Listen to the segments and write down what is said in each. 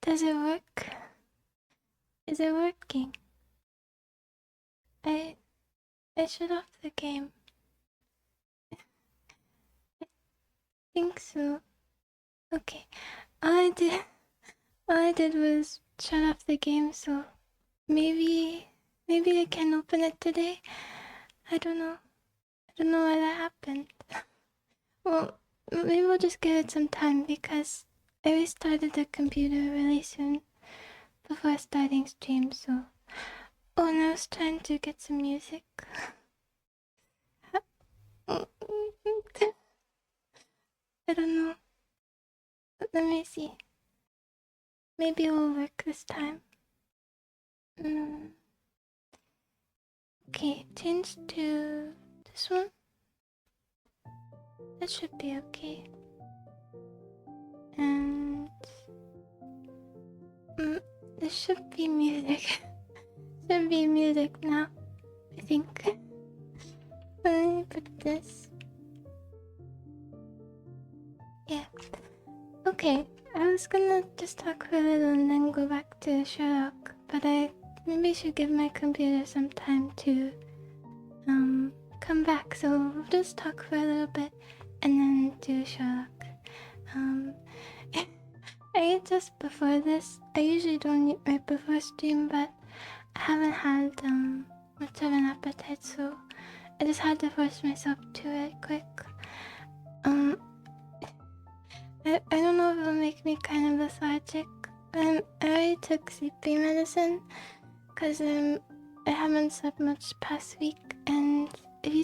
Does it work? Is it working? I shut off the game. I think so. Okay. All I did was shut off the game, so maybe I can open it today. I don't know why that happened. Well, maybe we'll just give it some time because I restarted the computer really soon before starting stream, so... Oh, and I was trying to get some music. I don't know. Let me see. Maybe it will work this time. Okay, change to this one. That should be okay. And this should be music. Should be music now, I think. Let me put this. Yeah. Okay, I was gonna just talk for a little and then go back to Sherlock, but I maybe should give my computer some time to come back. So we'll just talk for a little bit and then do Sherlock. I ate just before this. I usually don't eat right before stream, but I haven't had much of an appetite, so I just had to force myself to it quick. I don't know if it'll make me kind of lethargic. I already took sleeping medicine because I haven't slept much past week, and if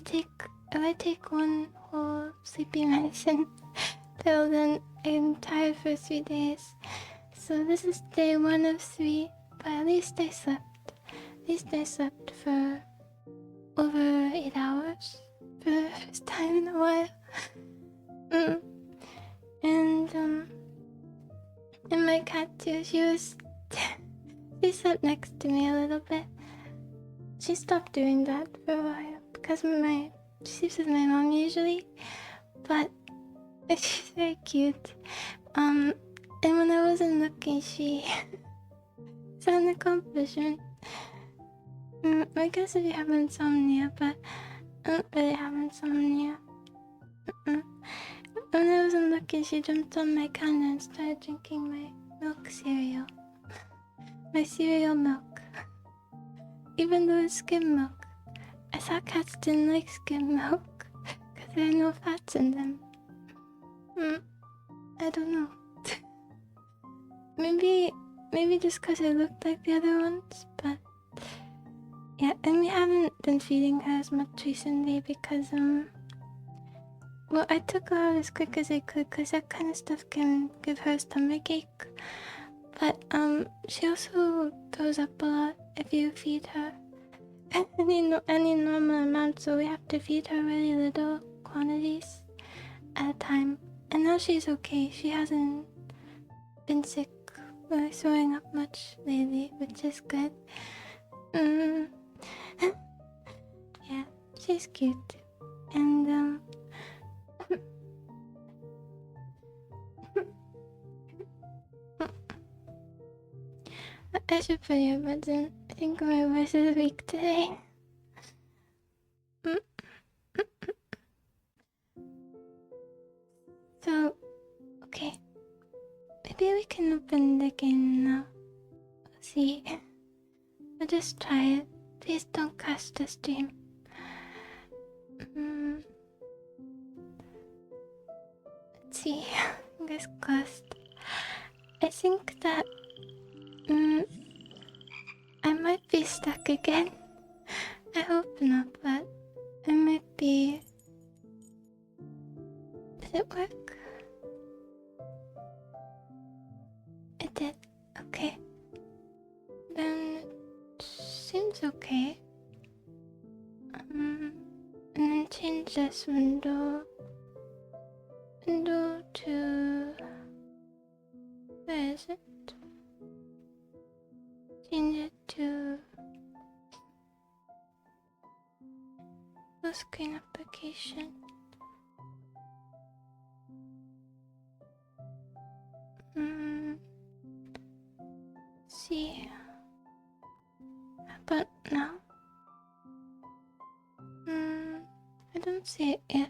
I take one whole sleeping medicine pill, then I'm tired for 3 days. So this is day 1 of 3, but at least I slept. At least I slept for over 8 hours for the first time in a while. And my cat too, she slept next to me a little bit. She stopped doing that for a while because she sleeps with my mom usually, but she's very cute. And when I wasn't looking, it's an accomplishment. I guess if you have insomnia, but I don't really have insomnia. When I wasn't looking, she jumped on my counter and started drinking my milk cereal. My cereal milk. Even though it's skim milk. I thought cats didn't like skim milk because there are no fats in them. I don't know. Maybe just because it looked like the other ones, but yeah, and we haven't been feeding her as much recently because well, I took her out as quick as I could because that kind of stuff can give her a stomachache. But she also throws up a lot if you feed her any normal amount, so we have to feed her really little quantities at a time. And now she's okay. She hasn't been sick or throwing up much lately, which is good. Yeah, she's cute. And I should put earbuds in. I think my voice is weak today. So, okay. Maybe we can open the game now. Let's see. I'll just try it. Please don't crash the stream. Let's see. Fingers crossed. I think that I might be stuck again. I hope not, but I might be. Did it work? It did. Okay. Then it seems okay. And then change this window to... Where is it? Change it to full screen application. see. But now? I don't see it yet.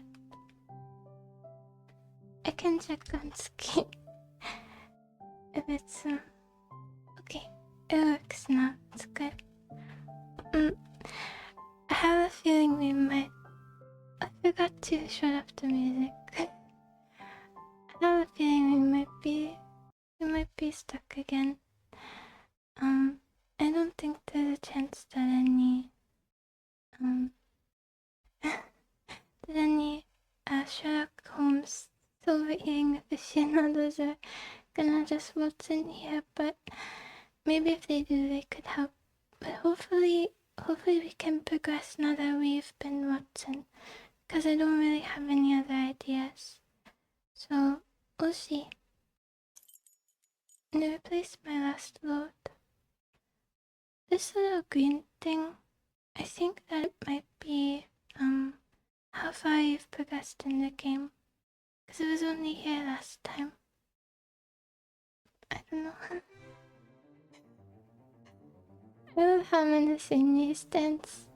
I can check on screen. If it's okay. It works now. It's good. I have a feeling we might. I forgot to shut off the music. I have a feeling we might be stuck again. I don't think there's a chance that any Sherlock Holmes overeating aficionados are gonna just waltz in here, but maybe if they do, they could help. But hopefully we can progress now that we've been watching, because I don't really have any other ideas. So, we'll see. And I replaced my last load. This little green thing, I think that it might be, how far you've progressed in the game. Because it was only here last time. I don't know. I love how menacing these stands.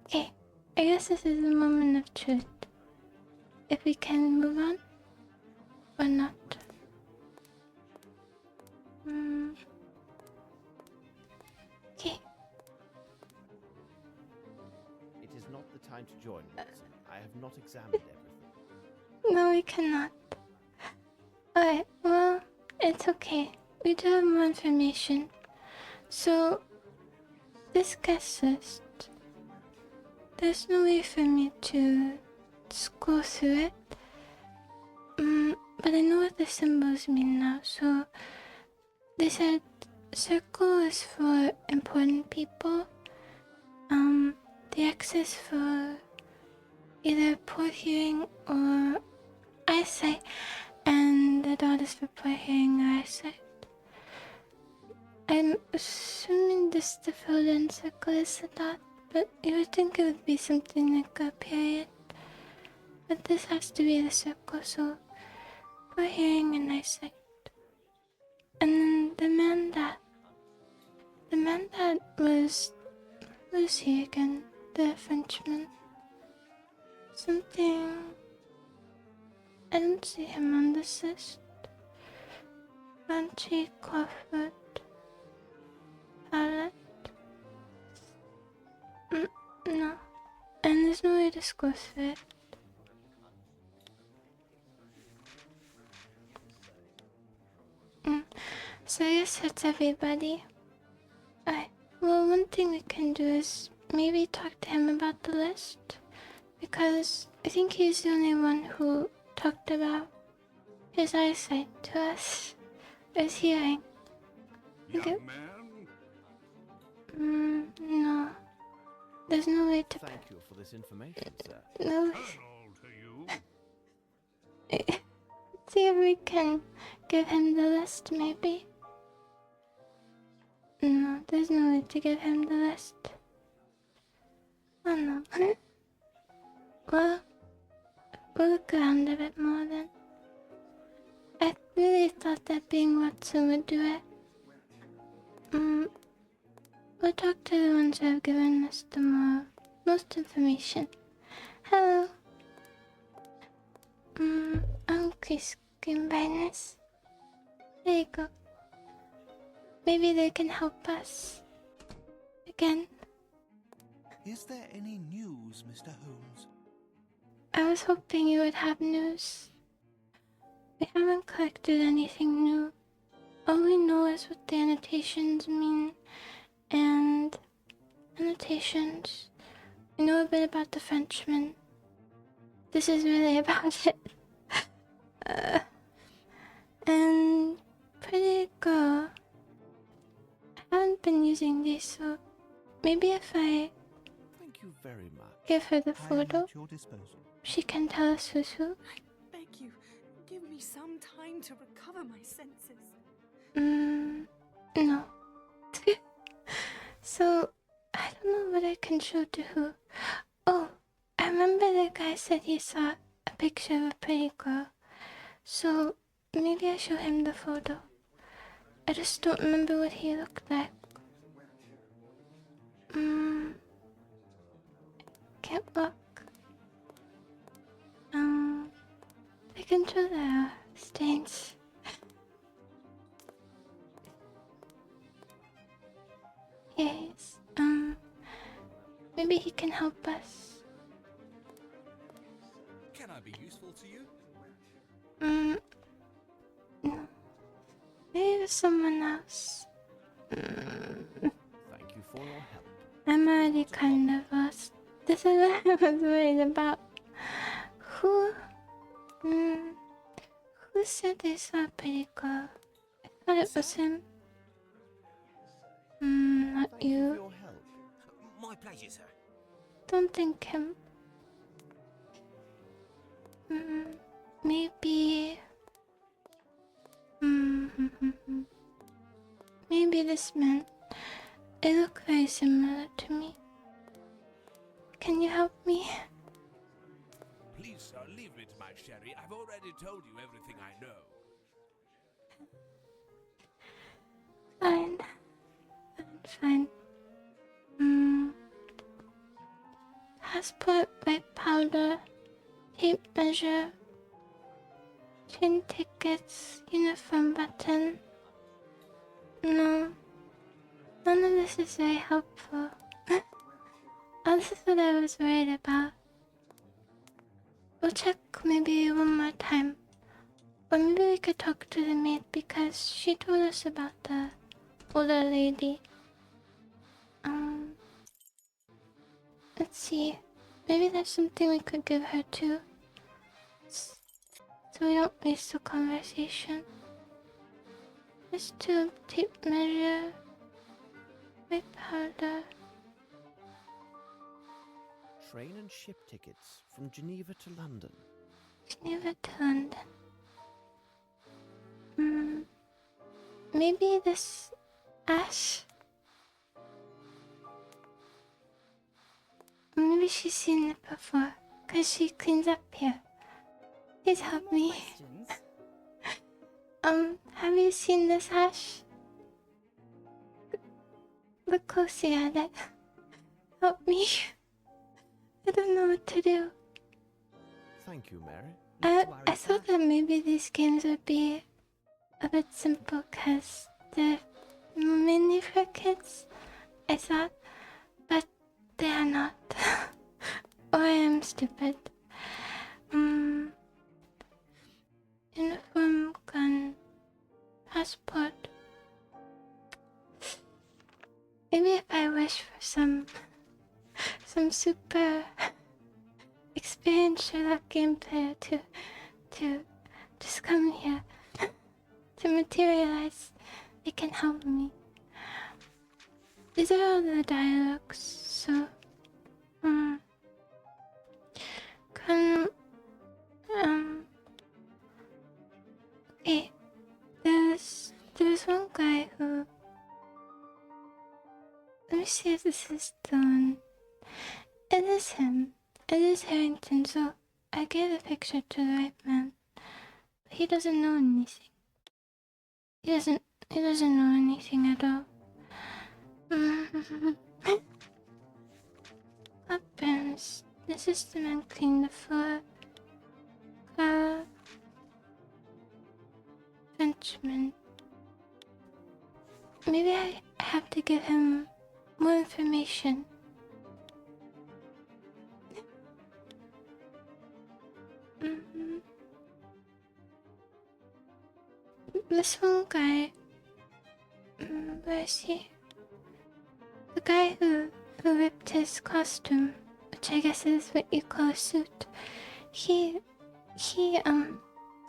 Okay, I guess this is a moment of truth. If we can move on, or not. Okay. It is not the time to join, Watson. I have not examined everything. No, we cannot. Alright, well, it's okay. We do have more information. So, this guest list, there's no way for me to scroll through it. But I know what the symbols mean now. So, they said circle is for important people. The X is for either poor hearing or eyesight, and the dot is for poor hearing or eyesight. I'm assuming this the filled in circle is the dot, but you would think it would be something like a period. But this has to be the circle, so poor hearing and eyesight. And then the man that was Lucy again, the Frenchman. Something. I don't see him on this list. Banshee, Crawford, Palette. No. And there's no way to scroll through it. So I guess that's everybody. Alright, well, one thing we can do is maybe talk to him about the list. Because I think he's the only one who talked about his eyesight to us. His hearing. Young man? No. There's no way to... Thank you for this information, sir. No. Hello to you. See if we can give him the list, maybe. No, there's no way to give him the list. Oh no. Well, we'll look around a bit more then. I really thought that being Watson would do it. We'll talk to the ones who have given us the most information. Hello. I'm Chris Greenbinus. There you go. Maybe they can help us. Again. Is there any news, Mr. Holmes? I was hoping you would have news. We haven't collected anything new. All we know is what the annotations mean, and annotations. We know a bit about the Frenchman. This is really about it. And pretty girl. I haven't been using these, so maybe if I Thank you very much. give her the I am photo, at your disposal. she can tell us who's who. I beg you, give me some time to recover my senses. No. So, I don't know what I can show to who. Oh, I remember the guy said he saw a picture of a pretty girl. So, maybe I show him the photo. I just don't remember what he looked like. Can't look. The controller stains. Yes, maybe he can help us. Can I be useful to you? No. Maybe there's someone else. Thank you for your help. I'm already kind of lost. This is what I was worried about. Who said they saw a pretty girl? I thought it was him. Not Thank you for you. your help. My pleasure, sir. Don't think him. Maybe. Maybe this man. It looked very similar to me. Can you help me? Please, sir, leave me to my sherry. I've already told you everything I know. Fine. Fine. Passport, white powder, tape measure, train tickets, uniform button. No. None of this is very helpful. Oh, this is what I was worried about. We'll check maybe one more time. Or maybe we could talk to the maid because she told us about the older lady. Let's see. Maybe there's something we could give her too. So we don't waste the conversation. This tube, tape measure, white powder. Train and ship tickets from Geneva to London. Geneva to London. Maybe this Ash? Maybe she's seen it before, cause she cleans up here. Please help me. Have you seen this Ash? Look closely at it. Help me. I don't know what to do. Thank you, Mary. I thought that maybe these games would be a bit simple cause they're mainly for kids, I thought, but they are not. Or I am stupid. Uniform, gun, passport. Maybe if I wish for some super experienced Sherlock game player to just come here to materialize, they can help me. These are all the dialogues, so okay. There's one guy who, let me see if this is the one. It is him. It is Harrington, so I gave the picture to the right man. But he doesn't know anything. He doesn't know anything at all. Weapons. The system and clean the floor. Frenchman. Maybe I have to give him more information. This one guy, where is he? The guy who ripped his costume, which I guess is what you call a suit.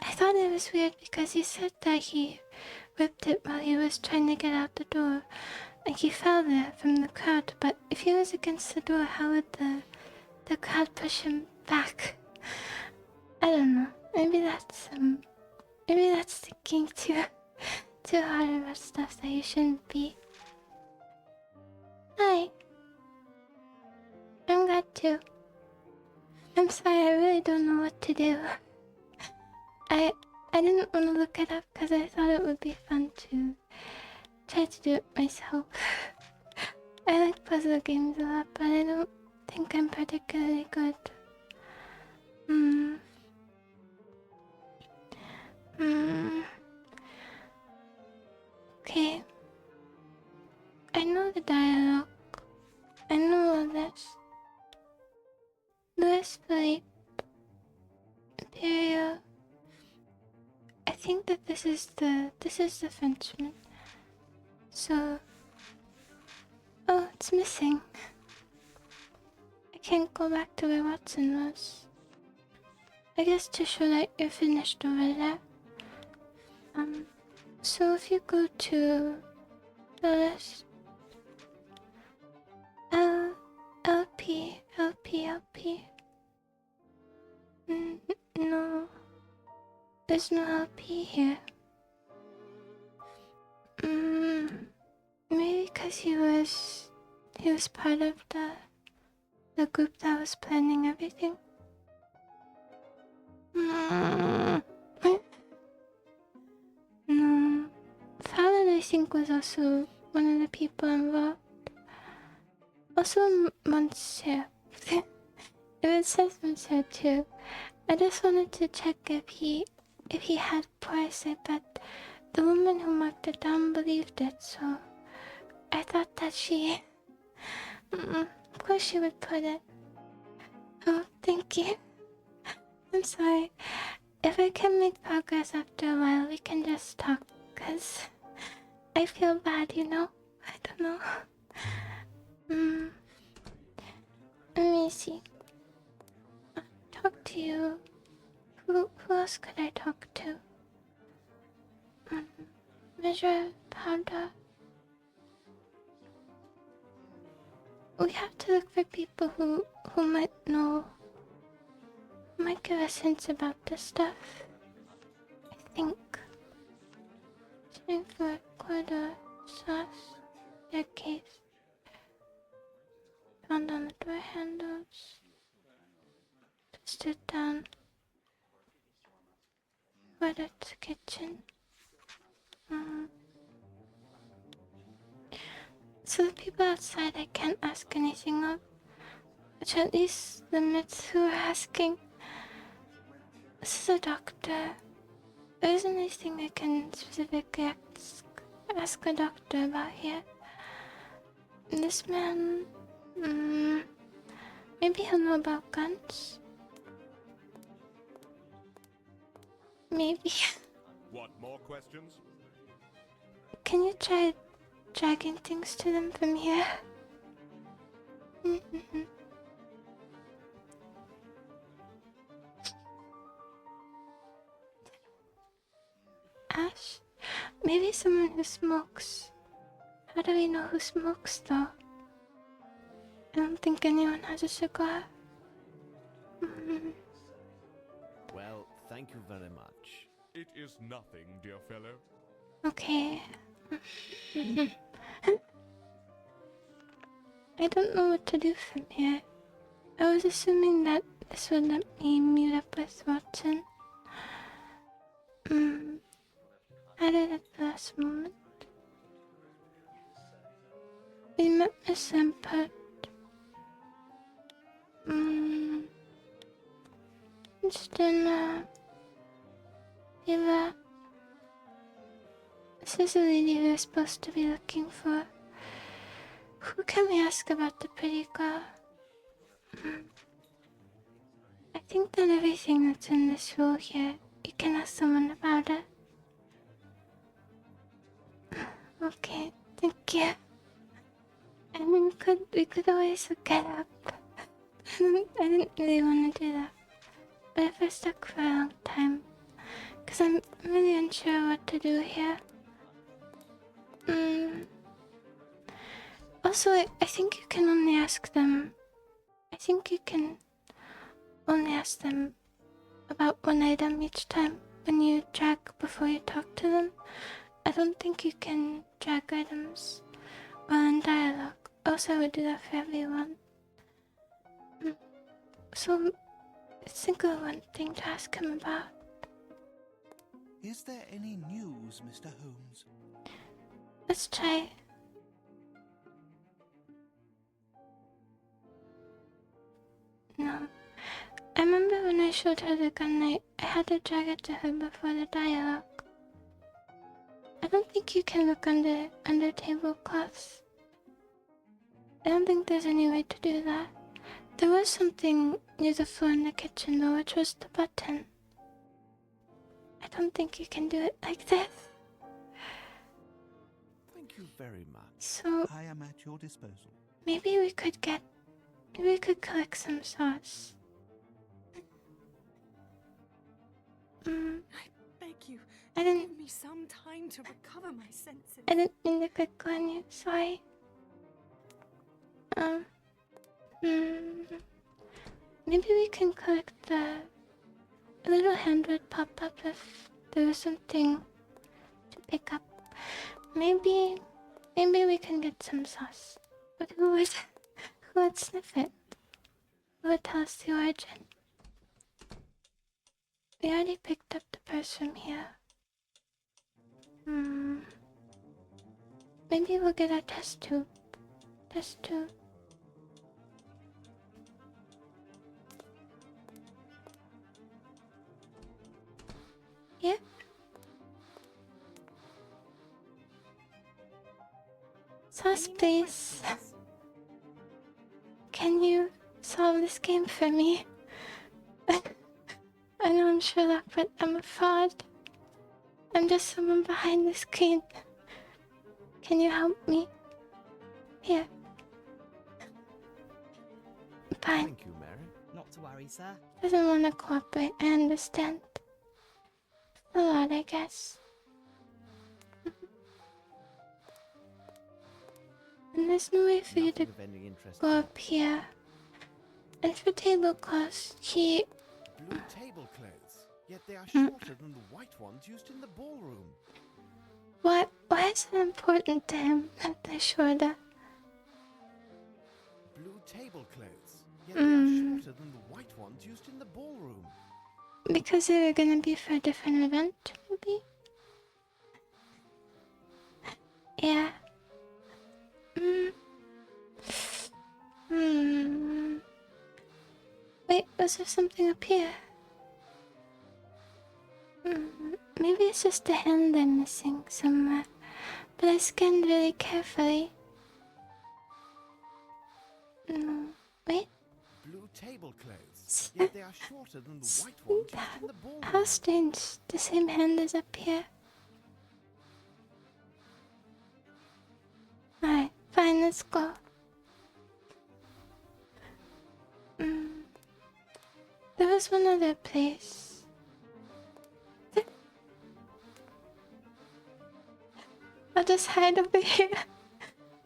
I thought it was weird because he said that he ripped it while he was trying to get out the door. And he fell there from the crowd, but if he was against the door, how would the crowd push him back? I don't know. Maybe that's thinking too hard about stuff that you shouldn't be. Hi. I'm glad too. I'm sorry, I really don't know what to do. I didn't want to look it up because I thought it would be fun to try to do it myself. I like puzzle games a lot, but I don't think I'm particularly good. Okay. I know the dialogue. I know all this. Louis Philippe. Imperial. I think that this is the Frenchman. So, oh, it's missing. I can't go back to where Watson was. I guess to show that you're finished over there. So if you go to the list, LP. No, there's no LP here. Maybe because he was part of the group that was planning everything. No, Fallon I think was also one of the people involved. Also Monsieur. It says Monsieur too. I just wanted to check if he had poison, but the woman who marked it down believed it, so I thought that she... of course she would put it. Oh, thank you. I'm sorry. If I can make progress after a while, we can just talk, cause I feel bad, you know? I don't know. Let me see. Talk to you. Who else could I talk to? Measure, powder. We have to look for people who might know, might give us hints about this stuff. I think. Sitting for quarter, sauce, staircase. Found on the door handles. Twisted down. What at the kitchen? So the people outside I can't ask anything of, which at least limits who are asking. This is a doctor. There isn't anything I can specifically ask a doctor about here. This man, maybe he'll know about guns. Maybe. What, more questions? Can you try dragging things to them from here? Ash? Maybe someone who smokes. How do we know who smokes though? I don't think anyone has a cigar. Well, thank you very much. It is nothing, dear fellow. Okay. I don't know what to do from here. I was assuming that this would let me meet up with Watson. I did at the last moment. We met Miss Lampert. Just in, Eva. This is the lady we're supposed to be looking for. Who can we ask about the pretty girl? I think that everything that's in this rule here, you can ask someone about it. Okay, thank you. And we could always look it up. I didn't really want to do that. But if we're stuck for a long time, because I'm really unsure what to do here. Also, I think you can only ask them. I think you can only ask them about one item each time when you drag before you talk to them. I don't think you can drag items while in dialogue. Also, I would do that for everyone. So, let's think of one thing to ask him about. Is there any news, Mr. Holmes? Let's try. No. I remember when I showed her the gun, I had to drag it to her before the dialogue. I don't think you can look under tablecloths. I don't think there's any way to do that. There was something near the floor in the kitchen though, which was the button. I don't think you can do it like this. Thank you very much. So I am at your disposal. maybe we could collect some sauce. I beg you, I didn't give me some time to recover my senses. mean to click on you, sorry. Maybe we can collect a little hand would pop up if there was something to pick up. Maybe we can get some sauce. But who would sniff it? Who would tell us the origin? We already picked up the purse from here. Maybe we'll get our test tube. Yeah? Sauce, please. Can you solve this game for me? I know I'm Sherlock, but I'm a fraud. I'm just someone behind the screen. Can you help me? Here. Fine. Thank you, Mary. Not to worry, sir. Doesn't want to cooperate, I understand. A lot, I guess. And there's no way for you to Nothing of any interest. go up here. And for tablecloths, he... Blue tablecloths, yet they are shorter than the white ones used in the ballroom. Why is it important to him that they're shorter? Blue tablecloths, yet they are shorter than the white ones used in the ballroom. Because they were gonna be for a different event, maybe? Yeah. Wait, was there something up here? Maybe it's just a hand I'm missing somewhere. But I scanned really carefully. No, wait. Blue tablecloths, yet they are shorter than the white ones used in the ballroom. How strange. The same hand is up here. Alright, fine, let's go. There was one other place. I'll just hide over here.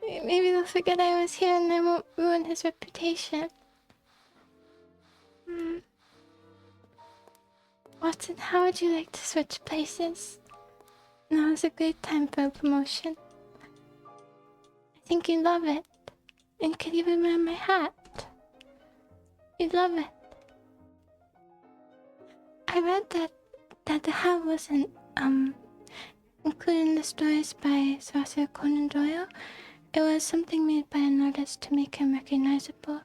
Maybe they'll forget I was here and I won't ruin his reputation. Watson, how would you like to switch places? Now is a great time for a promotion. I think you'd love it. And could even wear my hat. You'd love it. I read that the hat wasn't included in the stories by Sir Arthur Conan Doyle. It was something made by an artist to make him recognizable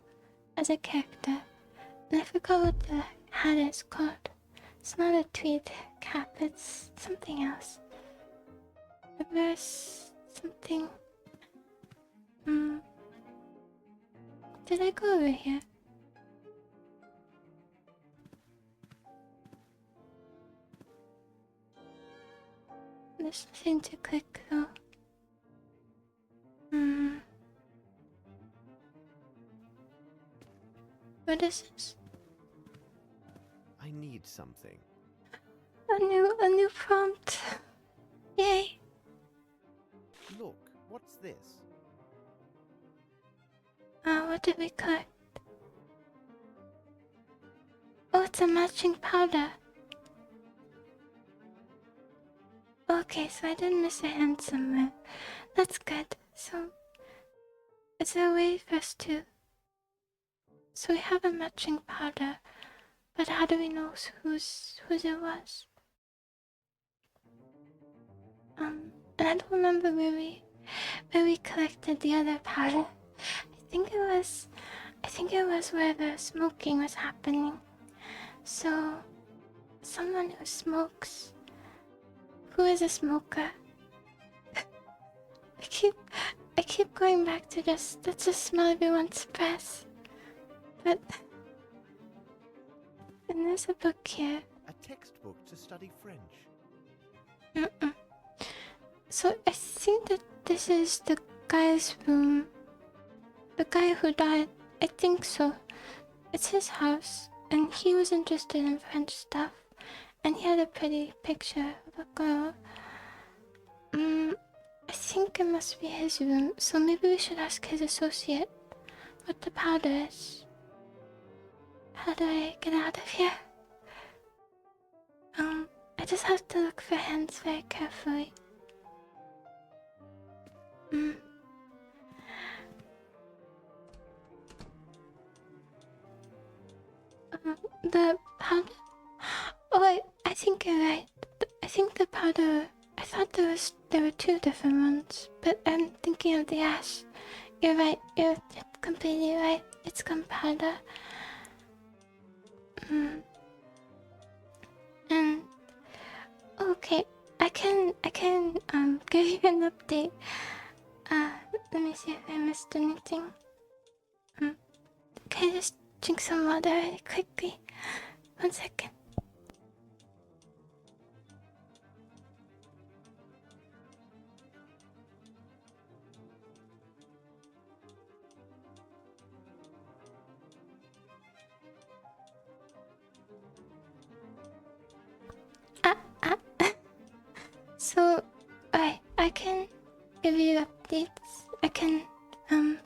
as a character. And I forgot what the hat is called. It's not a tweed cap, it's something else. Reverse something. Did I go over here? There's nothing to click though. What is this? I need something. A new prompt. Yay. Look, what's this? What did we collect? Oh, it's a matching powder. Okay, so I didn't miss a hand somewhere. That's good. So, is there a way for us to... So we have a matching powder, but how do we know whose it was? And I don't remember where we collected the other powder. I think it was where the smoking was happening. So, someone who smokes. Who is a smoker? I keep going back to that's just smell everyone's breath. But and there's a book here. A textbook to study French. So I think that this is the guy's room. The guy who died. I think so. It's his house, and he was interested in French stuff, and he had a pretty picture of a girl. I think it must be his room, so maybe we should ask his associate what the powder is. How do I get out of here? I just have to look for hands very carefully. The powder? Oh, I think you're right. I think the powder. I thought there were two different ones, but I'm thinking of the ash. You're right. You're completely right. It's gunpowder. And okay, I can give you an update. Let me see if I missed anything. Can I just drink some water really quickly? 1 second. So, I can give you updates. I can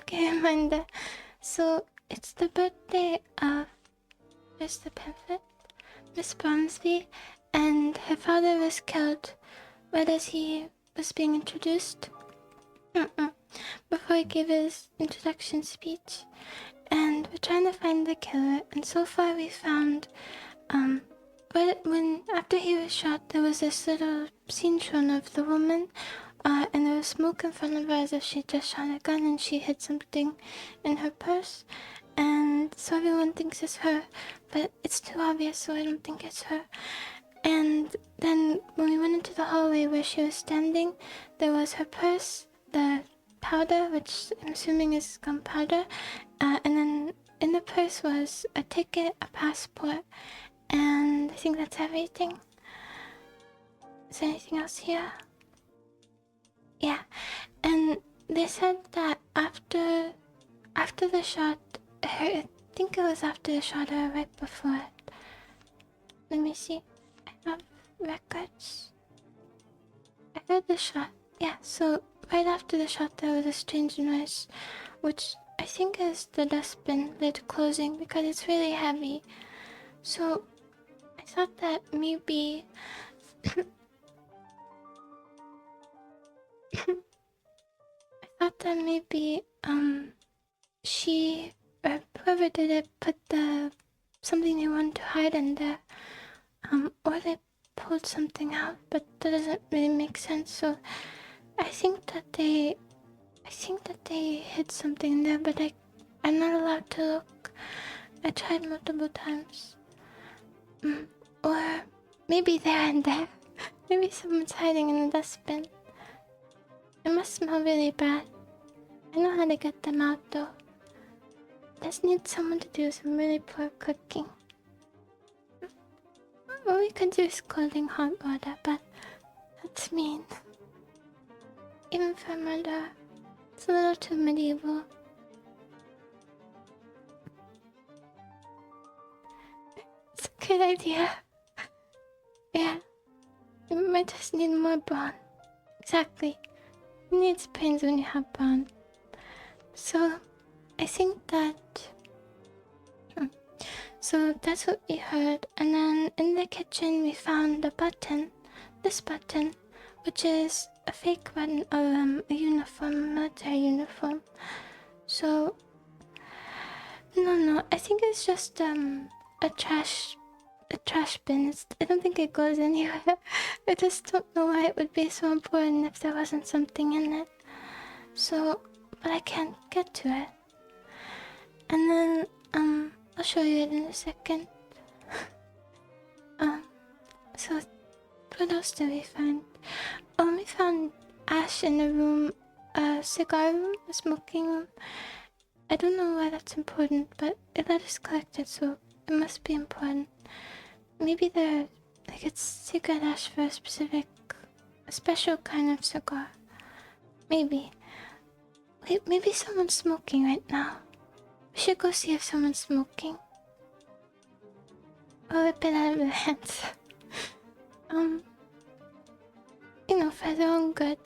give you a reminder. So, it's the birthday of Mr. Pamphlet, Miss Bromsby, and her father was killed right as he was being introduced. Before he gave his introduction speech. And we're trying to find the killer, and so far we found but after he was shot, there was this little scene shown of the woman, and there was smoke in front of her as if she just shot a gun and she hid something in her purse, and so everyone thinks it's her, but it's too obvious, so I don't think it's her. And then when we went into the hallway where she was standing, there was her purse, the powder, which I'm assuming is gunpowder, and then in the purse was a ticket, a passport, and I think that's everything. Is there anything else here? Yeah, and they said that after the shot, I think it was after the shot or right before it. Let me see. I have records. I heard the shot. Yeah, so right after the shot there was a strange noise, which I think is the dustbin lid closing because it's really heavy. So I thought that maybe she or whoever did it put something they wanted to hide in there, or they pulled something out, but that doesn't really make sense. So I think that they hid something in there, but I'm not allowed to look. I tried multiple times. Or maybe they're in there. Maybe someone's hiding in the dustbin. It must smell really bad. I know how to get them out though. Just need someone to do some really poor cooking. What we could do is scalding hot water, but that's mean. Even for murder, it's a little too medieval. It's a good idea. Yeah, you might just need more brawn. Exactly. You need brains when you have brawn. So, I think that... So that's what we heard. And then in the kitchen we found a button. This button, which is a fake button of a uniform, a military uniform. So... No, I think it's just a trash a trash bin. I don't think it goes anywhere. I just don't know why it would be so important if there wasn't something in it. So, but I can't get to it. And then, I'll show you it in a second. So what else did we find? Oh, we found ash in a room, a cigar room, a smoking room. I don't know why that's important, but it let us collect it, so it must be important. Maybe it's secret ash for a special kind of cigar. Maybe. Wait, maybe someone's smoking right now. We should go see if someone's smoking. I'll rip it out of their hands. You know, for their own good.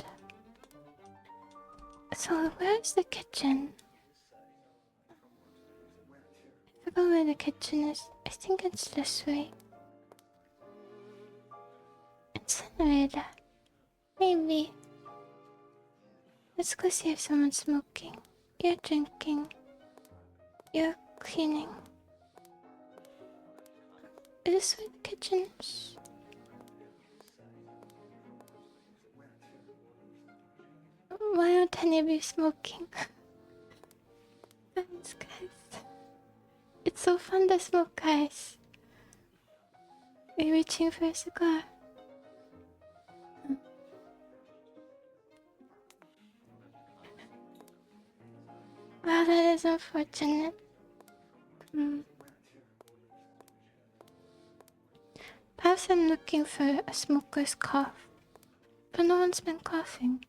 So, where's the kitchen? I forgot where the kitchen is. I think it's this way. Incinerator. Maybe. Let's go see if someone's smoking. You're drinking. You're cleaning. Is this where the kitchen is? Why aren't any of you smoking? Thanks, guys. It's so fun to smoke, guys. Are you reaching for a cigar? Wow, that is unfortunate. Perhaps I'm looking for a smoker's cough, but no one's been coughing.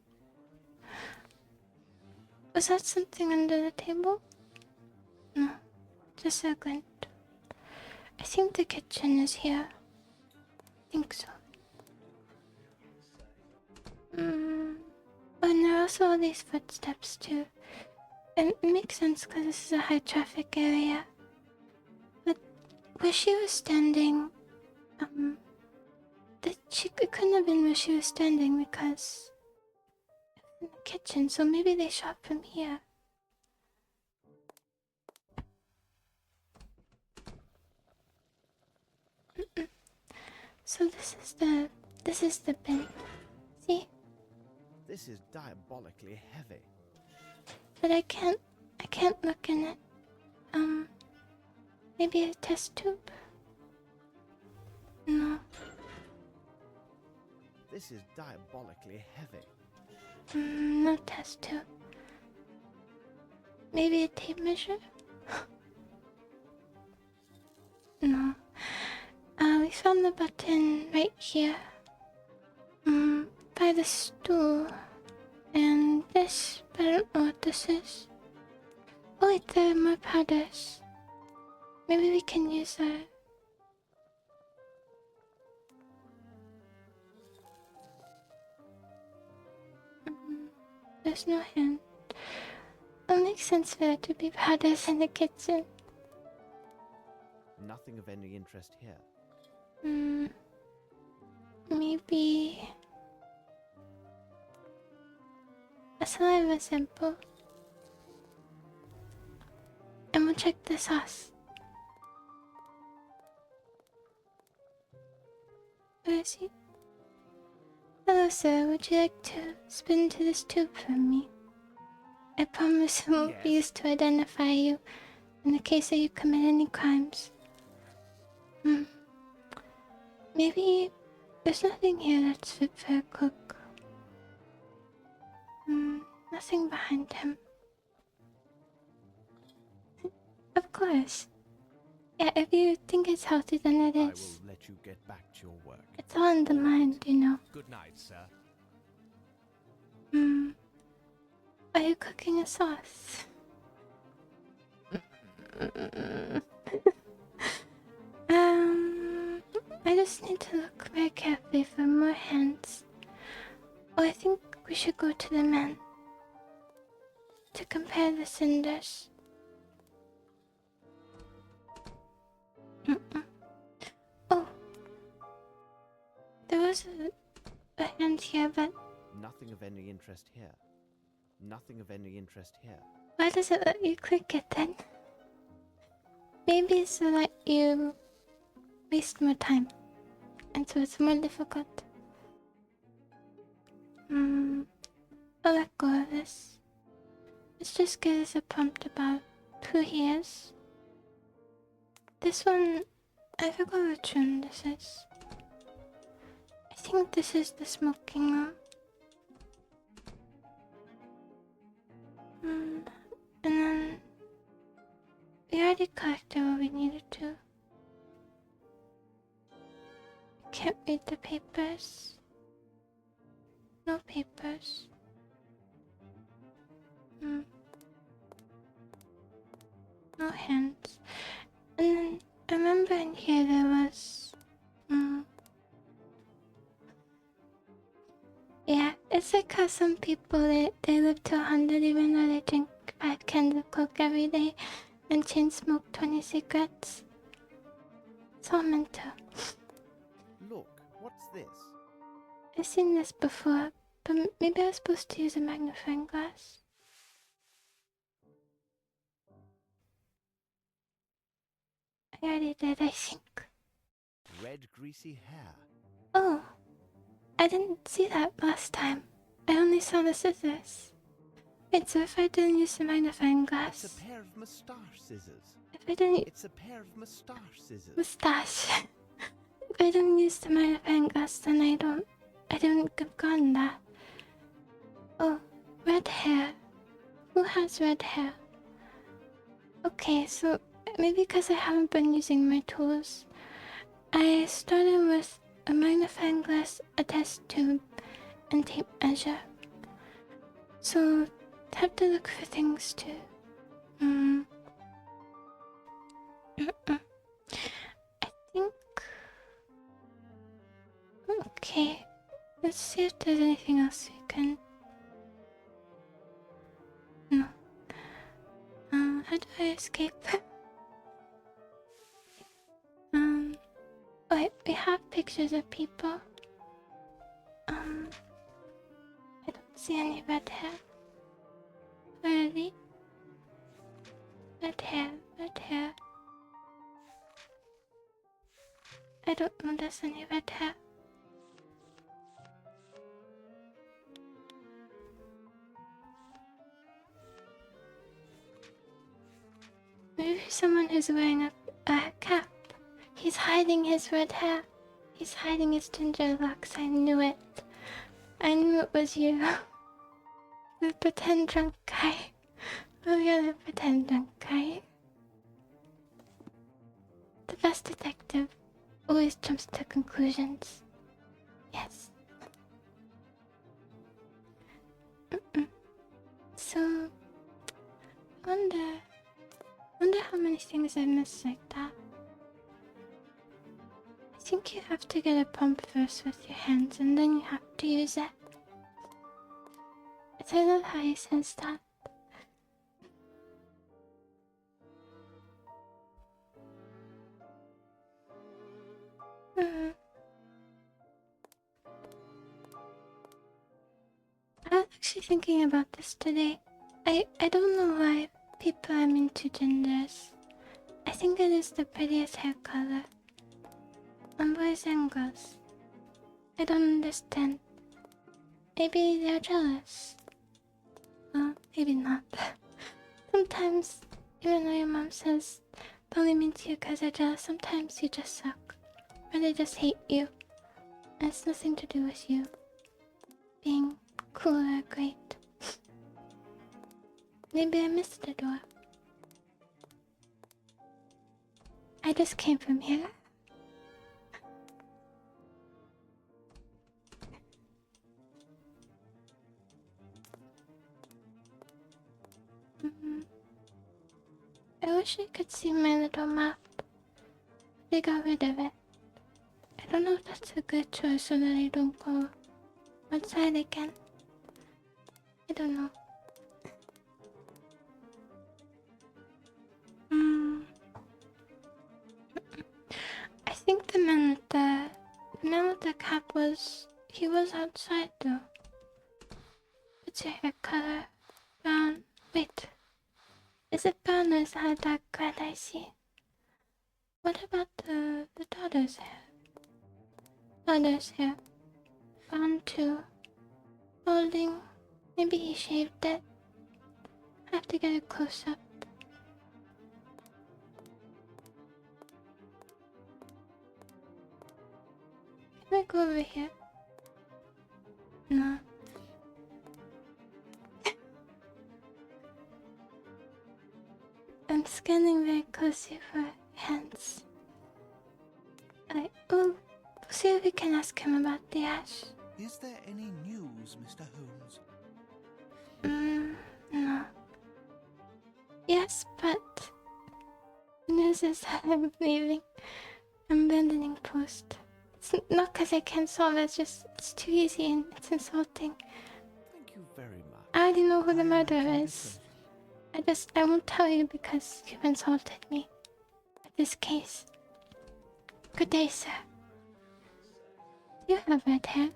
Was that something under the table? No, just a glint. I think the kitchen is here. I think so. And there are also all these footsteps too. It makes sense because this is a high traffic area. But where she was standing, it couldn't have been where she was standing because in the kitchen, so maybe they shot from here. So this is the bin. See? This is diabolically heavy. But I can't look in it. Maybe a test tube? No. This is diabolically heavy. No test tube. Maybe a tape measure? No. We found the button right here. By the stool. And this, but I don't know what this is. Oh wait, there are more powders. Maybe we can use that. There's no hand. It makes sense for there to be powders in the kitchen. Nothing of any interest here. Maybe a saliva sample. And we'll check the sauce. Where is he? Hello, sir. Would you like to spit into this tube for me? I promise it won't be used to identify you in the case that you commit any crimes. Maybe there's nothing here that's fit for a cook. Nothing behind him. Of course. Yeah, if you think it's healthy, then it I is. will let you get back to your work. It's all in the mind, you know. Good night, sir. Are you cooking a sauce? I just need to look very carefully for more hands. Oh, I think we should go to the man to compare the cinders. Oh, there was a hand here, but Nothing of any interest here. Nothing of any interest here. why does it let you click it then? Maybe so that you waste more time. And so it's more difficult. I'll let go of this. Let's just give us a prompt about who he is. This one, I forgot which room this is. I think this is the smoking room. And then we already collected what we needed to. Can't read the papers. No papers. No hands. And then I remember in here there was... Yeah, it's like how some people, they live to 100 even though they drink 5 cans of Coke every day and chain smoke 20 cigarettes. It's all mental. Look, what's this? I've seen this before, but maybe I was supposed to use a magnifying glass. I already did, I think. Red, greasy hair. Oh, I didn't see that last time. I only saw the scissors. Wait, so if I didn't use the magnifying glass... It's a pair of moustache scissors. If I didn't... It's a pair of moustache scissors. Moustache. If I didn't use the magnifying glass, then I don't have gotten that. Oh, red hair. Who has red hair? Okay, so maybe because I haven't been using my tools, I started with a magnifying glass, a test tube, and tape measure. So have to look for things too. I think... Okay, let's see if there's anything else we can... No. How do I escape? Wait, we have pictures of people. I don't see any red hair. Where are they? Red hair, red hair. I don't notice any red hair. Maybe someone who's wearing a cap. He's hiding his red hair. He's hiding his ginger locks. I knew it. I knew it was you. The pretend drunk guy. Oh yeah, the pretend drunk guy. The best detective always jumps to conclusions. Yes. So, I wonder how many things I missed like that. I think you have to get a pump first with your hands and then you have to use it. I love how he says that. I was actually thinking about this today. I don't know why people are into genders. I think it is the prettiest hair color. On boys and girls. I don't understand. Maybe they're jealous. Well, maybe not. Sometimes, even though your mom says they only mean to you because they're jealous, sometimes you just suck. Or they just hate you. And it's nothing to do with you being cool or great. Maybe I missed the door. I just came from here. I wish I could see my little map. They got rid of it. I don't know if that's a good choice so that I don't go outside again. I don't know. I think the man with the cap he was outside though. What's your hair color? Brown. Wait. Is it brown or is that a dark red I see? What about the daughter's hair? Daughter's hair. Found too. Holding. Maybe he shaved it. I have to get a close up. Can I go over here? No. I'm scanning very closely for hands. Oh, see if we can ask him about the ash. Is there any news, Mr. Holmes? No. Yes, but news is that I'm leaving. I'm abandoning post. It's not because I can't solve it, it's too easy and it's insulting. Thank you very much. I already know who the I am murderer making is. difference. I won't tell you because you've insulted me. With this case. Good day, sir. Do you have red hair?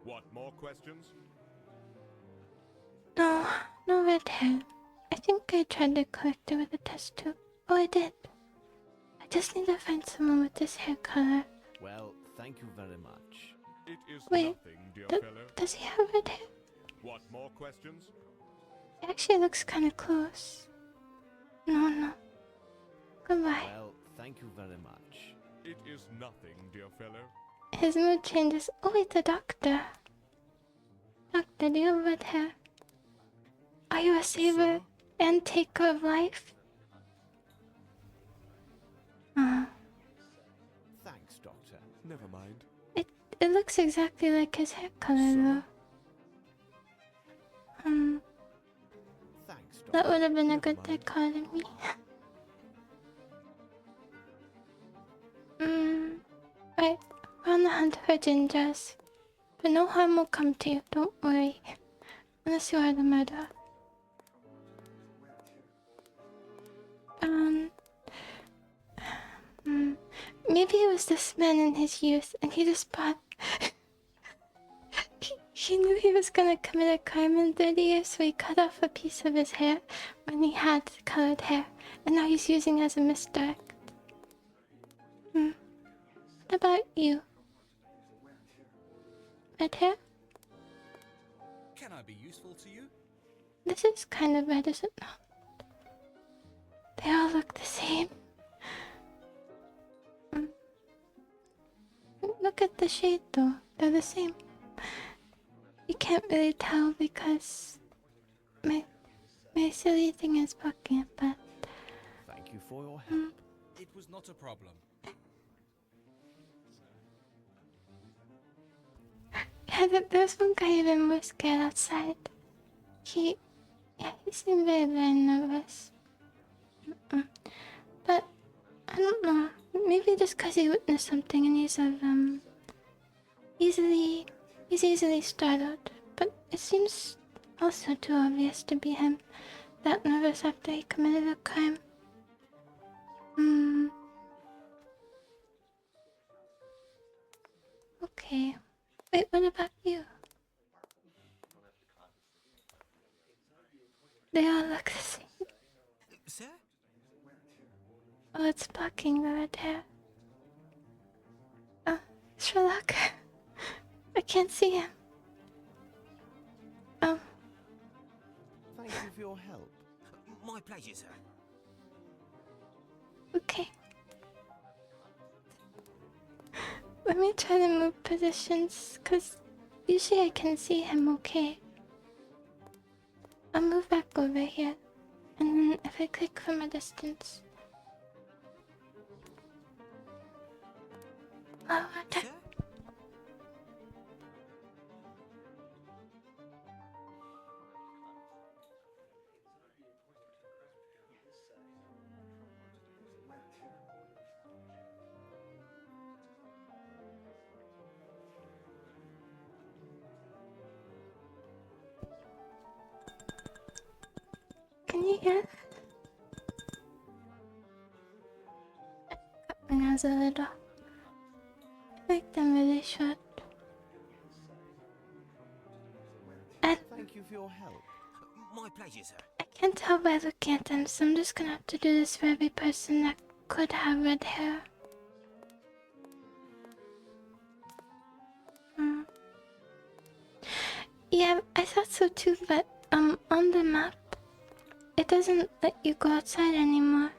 What more questions? No, no red hair. I think I tried to collect it with a test tube. Oh, I did. I just need to find someone with this hair color. Well, thank you very much. It is Wait, nothing, dear fellow. Does he have red hair? What more questions? It actually looks kind of close. No. Goodbye. Well, thank you very much. It is nothing, dear fellow. His mood changes. Oh, wait, the doctor. Doctor, do you have red hair? Are you a saver and taker of life? Thanks, Doctor. Never mind. It looks exactly like his hair color, though. Thanks, Doctor. That would have been a good dichotomy. Right, we're on the hunt for gingers. But no harm will come to you, don't worry. Unless you are the murderer. Maybe it was this man in his youth and he just bought... he knew he was gonna commit a crime in 30 years, so he cut off a piece of his hair when he had colored hair. And now he's using it as a misdirect. What about you? Red hair? Can I be useful to you? This is kind of red, is it not? They all look the same. Look at the shade though, they're the same. You can't really tell because my silly thing is blocking it, but... Thank you for your help. It was not a problem. Yeah, there's one guy even more scared outside. He seemed very, very nervous. But, I don't know, maybe just because he witnessed something and he's easily startled. But it seems also too obvious to be him, that nervous after he committed a crime. Okay. Wait, what about you? They all look the same. Sir? Oh, it's blocking the red hair. Sherlock. I can't see him. Thank you for your help. My pleasure, sir. Okay. Let me try to move positions, cause usually I can see him okay. I'll move back over here, and then if I click from a distance. Oh, Sir? can you hear? Cut my nose a little. I like them really short. Thank you for your help. My pleasure, sir. I Can't tell by looking at them, so I'm just gonna have to do this for every person that could have red hair. Hmm. Yeah, I thought so too, but on the map, it doesn't let you go outside anymore.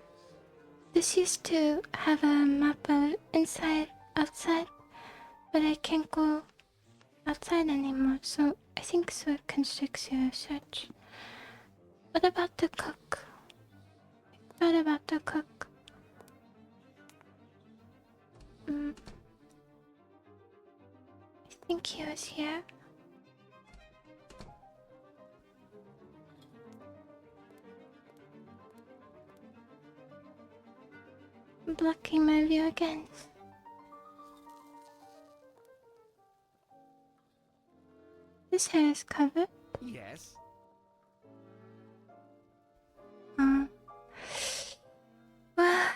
This used to have a map of outside, but I can't go outside anymore, so I think so it constricts your search. What about the cook? What about the cook? I think he was here. Blocking my view again. His hair is covered. Yes. Well,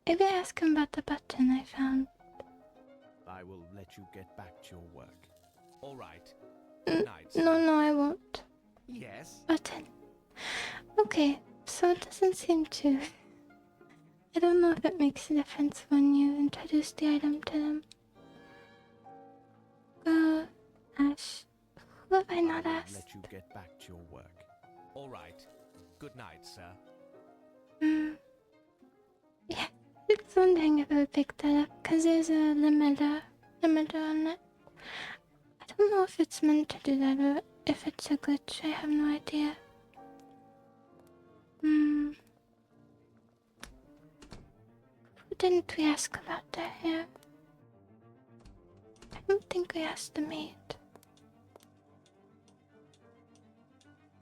maybe ask him about the button I found. I will let you get back to your work. All right. Good night. No, I won't. Yes. Button. Okay, so it doesn't seem to. I don't know if it makes a difference when you introduce the item to them. Go, Ash. Who have I not asked? Let you get back to your work. All right. Good night, sir. Yeah, I was wondering if I would pick that up, because there's a limiter on it. I don't know if it's meant to do that or if it's a glitch, I have no idea. Who didn't we ask about their hair? I don't think we asked the maid.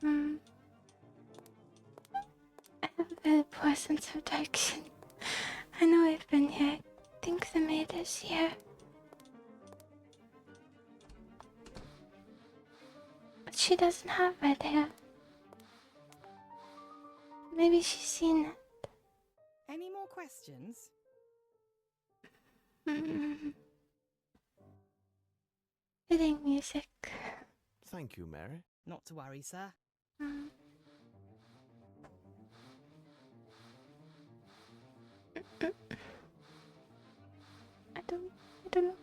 I have a very poor sense of direction. I know I've been here. I think the maid is here. But she doesn't have red hair. Maybe she's seen it. Any more questions? Fitting music. Thank you, Mary. Not to worry, sir. I don't know.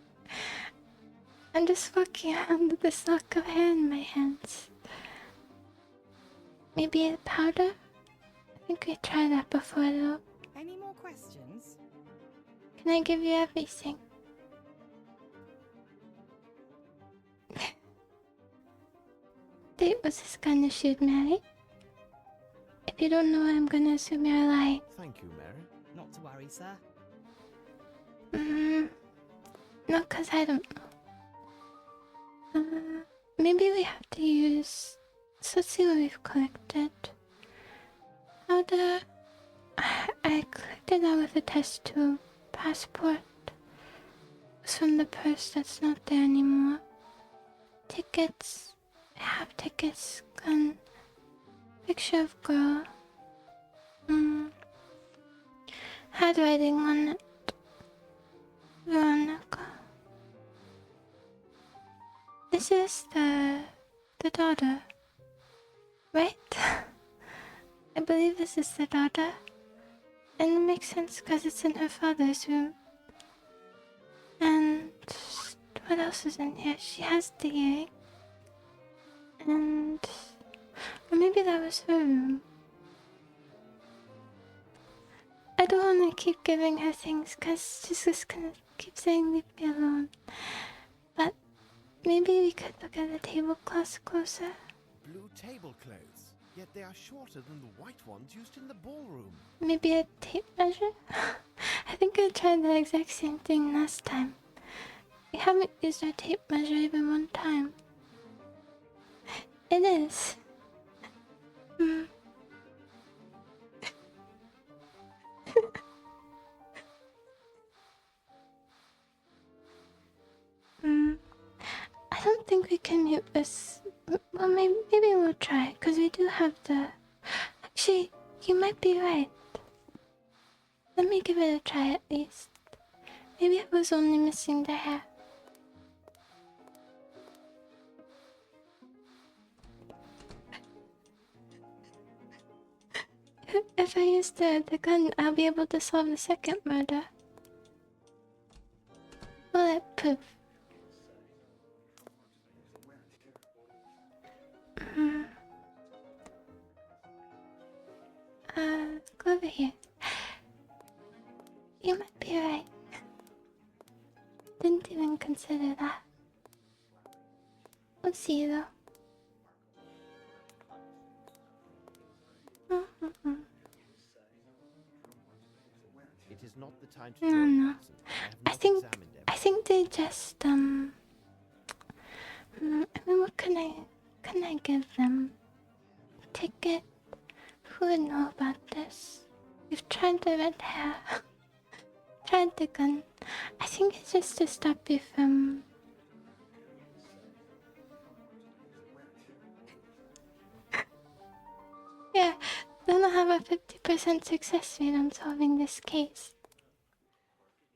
I'm just walking around with this lock of hair in my hands. Maybe a powder? I think we tried that before though. Any more questions? Can I give you everything? Date was this gonna shoot Mary? If you don't know, I'm gonna assume you're lying. Thank you, Mary. Not to worry, sir. No, cause I don't know. Maybe we have to use. So let's see what we've collected. Powder. I collected that with a test tube. Passport. It was from the purse that's not there anymore. Tickets. I have tickets. Gun. Picture of girl. Handwriting on it. Veronica. This is the daughter, right? I believe this is the daughter, and it makes sense because it's in her father's room. And what else is in here? She has the earring, and or maybe that was her room. I don't want to keep giving her things because she's just gonna keep saying leave me alone. But maybe we could look at the tablecloths closer. Blue tablecloths, yet they are shorter than the white ones used in the ballroom. Maybe a tape measure? I think I tried the exact same thing last time. We haven't used our tape measure even one time. It is. I don't think we can mute this. Well, maybe we'll try, because we do have the... Actually, you might be right. Let me give it a try at least. Maybe I was only missing the hair. If I use the gun, I'll be able to solve the second murder. Bulletproof. Mm. Go over here. You might be right. Didn't even consider that. We'll see though. It is not the time to No, join, no. Watson. I have not think examined I everything. think they just I mean, what can I give them? A ticket? Who would know about this? We've tried the red hair, tried the gun. I think it's just to stop you from. Yeah, don't have a 50% success rate on solving this case.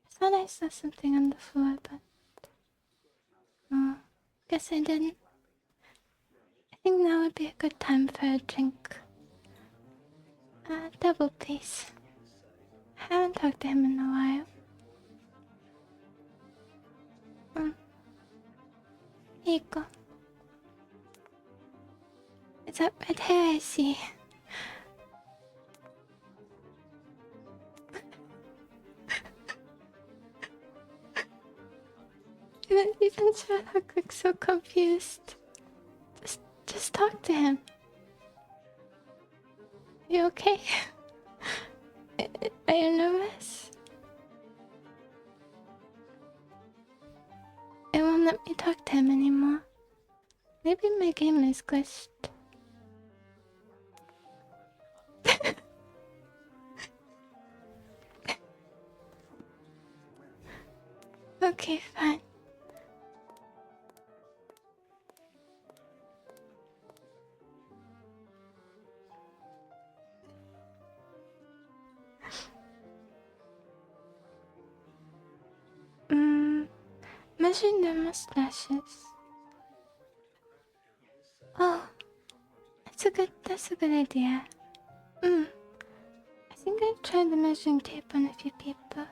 I thought I saw something on the floor, but guess I didn't. I think now would be a good time for a drink. Double, please. I haven't talked to him in a while. Here you go. It's that red hair I see. Even Sherlock looks so confused. Just talk to him. You okay? Are you nervous? It won't let me talk to him anymore. Maybe my game is glitched. Okay, fine. Measuring their mustaches. Oh, that's a good idea. I think I've tried the measuring tape on a few people.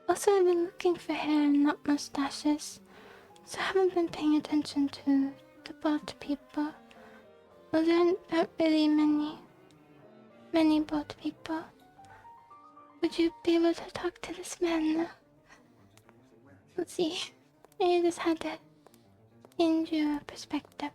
Also, I've been looking for hair and not mustaches, so I haven't been paying attention to the bald people. Well, there aren't really many bald people. Would you be able to talk to this man now? Let's see. I just had to change your perspective.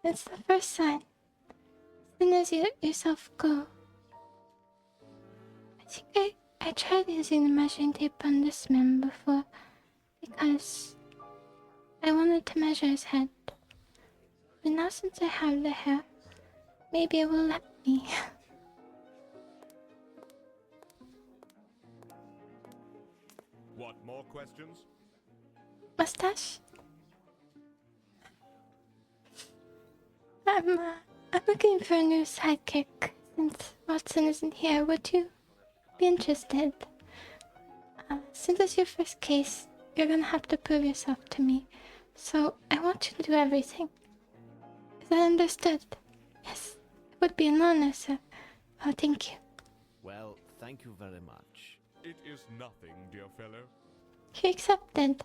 It's the first sign. As soon as you let yourself go. I think I tried using the measuring tape on this man before because I wanted to measure his head. But now since I have the hair, maybe it will let me. What more questions? Mustache? I'm looking for a new sidekick. Since Watson isn't here, would you be interested? Since it's your first case, you're gonna have to prove yourself to me. So I want you to do everything. Is that understood? Yes, it would be an honor, sir. Oh, thank you. Well, thank you very much. It is nothing, dear fellow. He accepted.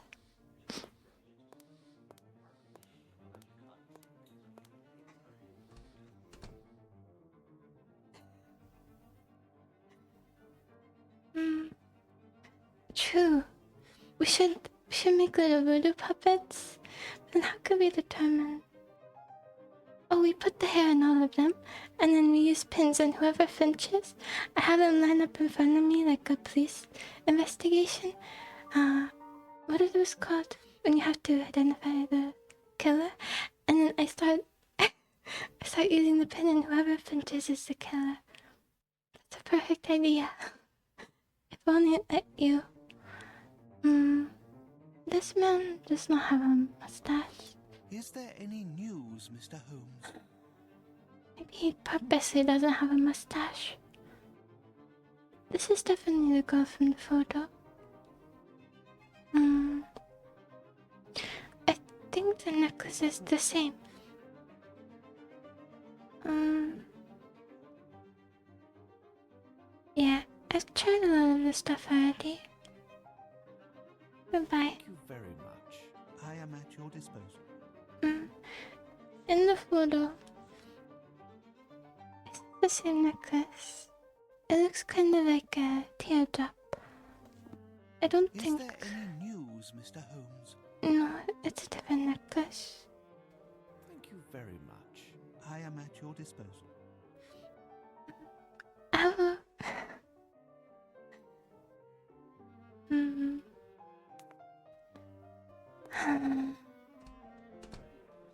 True. We should make little voodoo puppets. And how could we determine? Oh, we put the hair in all of them, and then we use pins, and whoever flinches, I have them line up in front of me like a police investigation. What are those called? When you have to identify the killer, and then I start using the pin, and whoever flinches is the killer. That's a perfect idea. If only it let you. This man does not have a mustache. Is there any news, Mr. Holmes? Maybe he purposely doesn't have a mustache. This is definitely the girl from the photo. I think the necklace is the same. Yeah, I've tried a lot of this stuff already. Goodbye. Thank you very much. I am at your disposal. In the photo, it's the same necklace. It looks kind of like a teardrop. I don't Is think. there any news, Mr. Holmes? No, it's a different necklace. Thank you very much. I am at your disposal. I will.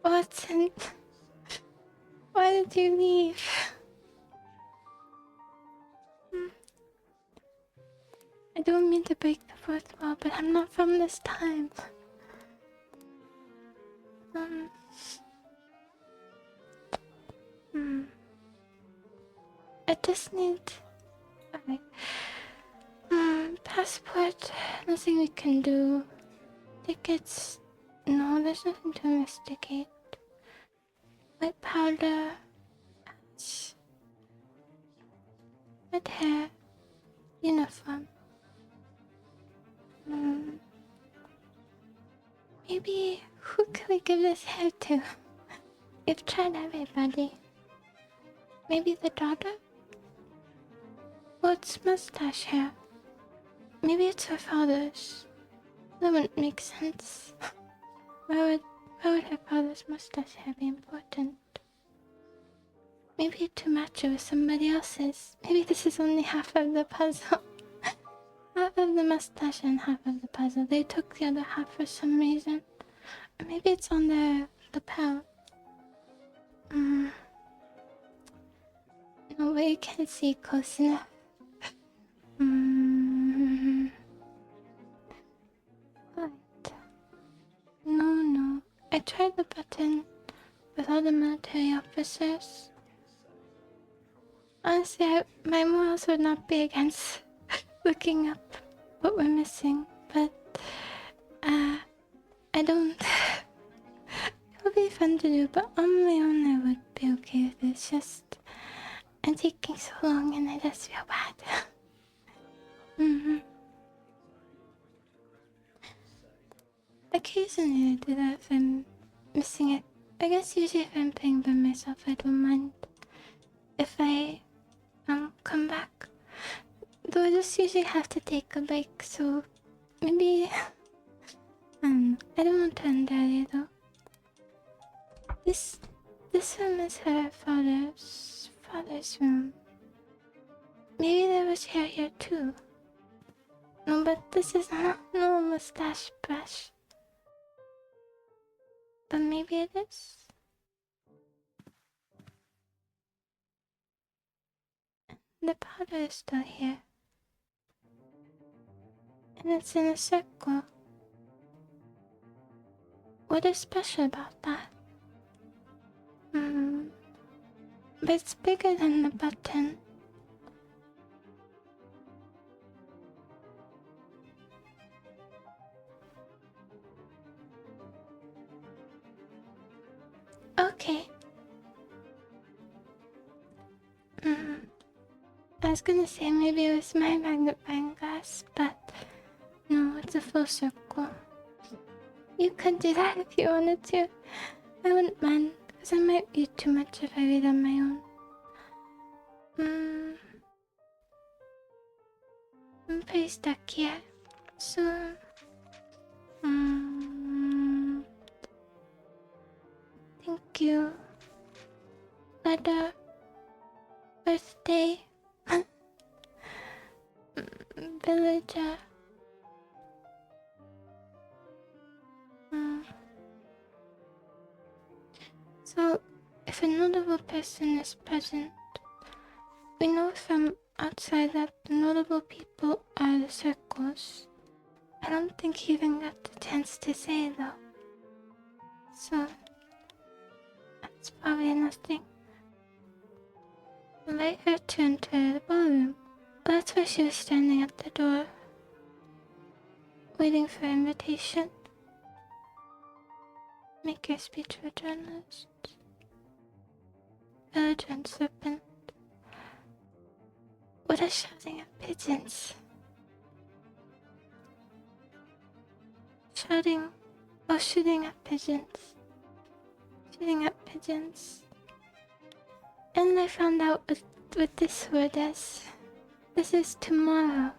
Watson, why did you leave? I don't mean to break the fourth wall, but I'm not from this time. I just need... Okay. Passport, nothing we can do. Tickets, no, there's nothing to investigate. White powder, red hair, uniform. Maybe, who can we give this hair to? We've tried everybody. Maybe the daughter? Well, it's mustache hair. Maybe it's her father's. That wouldn't make sense. Why would her father's mustache hair be important? Maybe to match it with somebody else's. Maybe this is only half of the puzzle. Half of the mustache and half of the puzzle. They took the other half for some reason. Or maybe it's on the lapel. No way you can't see close enough. What? No. I tried the button with all the military officers. Honestly, my morals would not be against looking up what we're missing, but I don't. It would be fun to do, but on my own I would be okay with it. It's just I'm taking so long and I just feel bad. Occasionally I do that if I'm missing it. I guess usually if I'm playing by myself I don't mind if I come back. Though I just usually have to take a break, so maybe I don't want to end early though. This room is her father's room. Maybe there was hair here too. No, but this is not no mustache brush. But maybe it is. The powder is still here. And it's in a circle. What is special about that? But it's bigger than the button. Okay. I was gonna say maybe it was my magnifying glass, but no, it's a full circle. You could do that if you wanted to. I wouldn't mind, because I might read too much if I read on my own. I'm pretty stuck here. So... Thank you. Letter. Birthday. Villager. So, if a notable person is present, we know from outside that the notable people are the circles, I don't think he even got the chance to say though. So that's probably nothing. Invite her to enter the ballroom. That's where she was standing at the door, waiting for invitation. Make your speech for journalists. Villager and serpent. What is shouting at pigeons? Shouting, oh, shooting at pigeons. Shooting at pigeons. And I found out what this word is. This is tomorrow.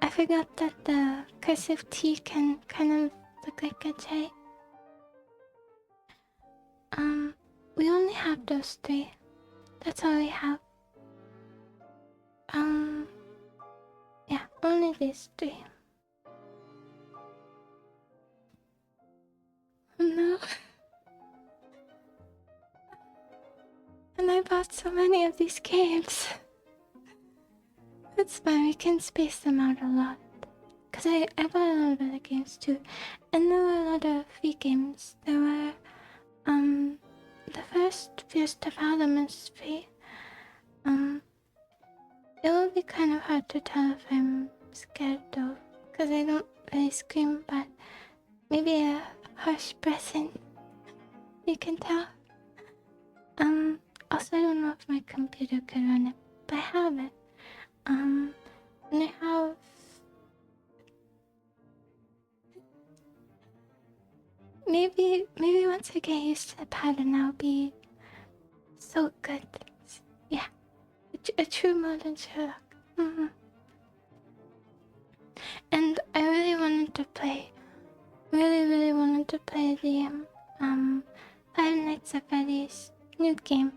I forgot that the cursive T can kind of look like a J. We only have those three. That's all we have. Yeah, only these three. Oh no. And I bought so many of these games. It's fine, we can space them out a lot. Cause I bought a lot of other games too. And there were a lot of free games. There were, the first Fierce of Adam is free. It will be kind of hard to tell if I'm scared though. Cause I don't really scream, but maybe a harsh present. You can tell. Also I don't know if my computer could run it, but I have it. And I have maybe once I get used to the pattern I'll be so good. Yeah. A true modern Sherlock. And I really wanted to play the Five Nights at Freddy's new game,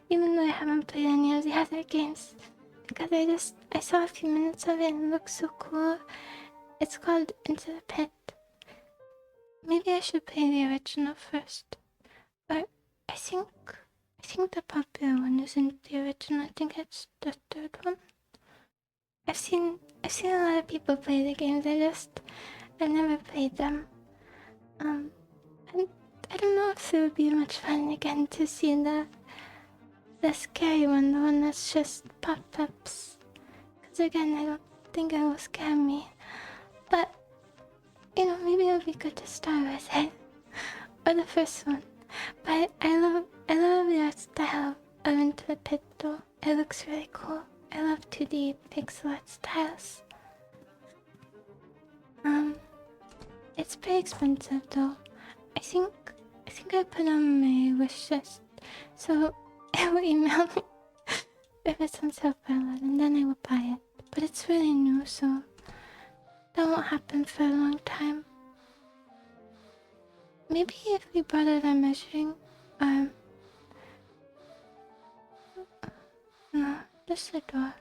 even though I haven't played any of the other games, because I saw a few minutes of it and it looks so cool. It's called Into the Pit. Maybe I should play the original first, but I think the popular one isn't the original. I think it's the third one. I've seen a lot of people play the games. I've never played them. And I don't know if it would be much fun again to see the scary one, the one that's just pop-ups. Because again, I don't think it will scare me. But, you know, maybe it would be good to start with it. Or the first one. But I love the art style of Into the Pit though. It looks really cool. I love 2D pixel art styles. It's pretty expensive though. I think I put on my wish list, so it will email me if it's on sale for a lot, and then I will buy it. But it's really new, so that won't happen for a long time. Maybe if we brought out our measuring, no, just the door.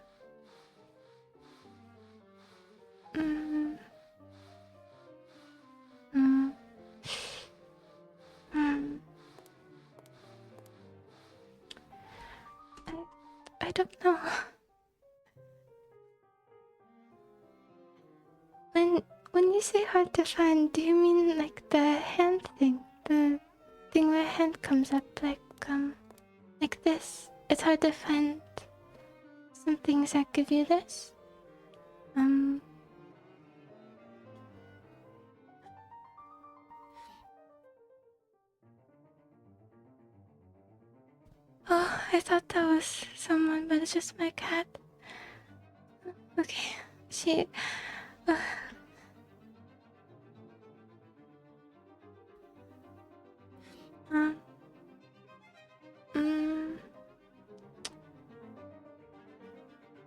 I don't know. When you say hard to find, do you mean like the hand thing? The thing where hand comes up like this? It's hard to find some things that give you this? Oh, I thought that was someone, but it's just my cat. Okay, she...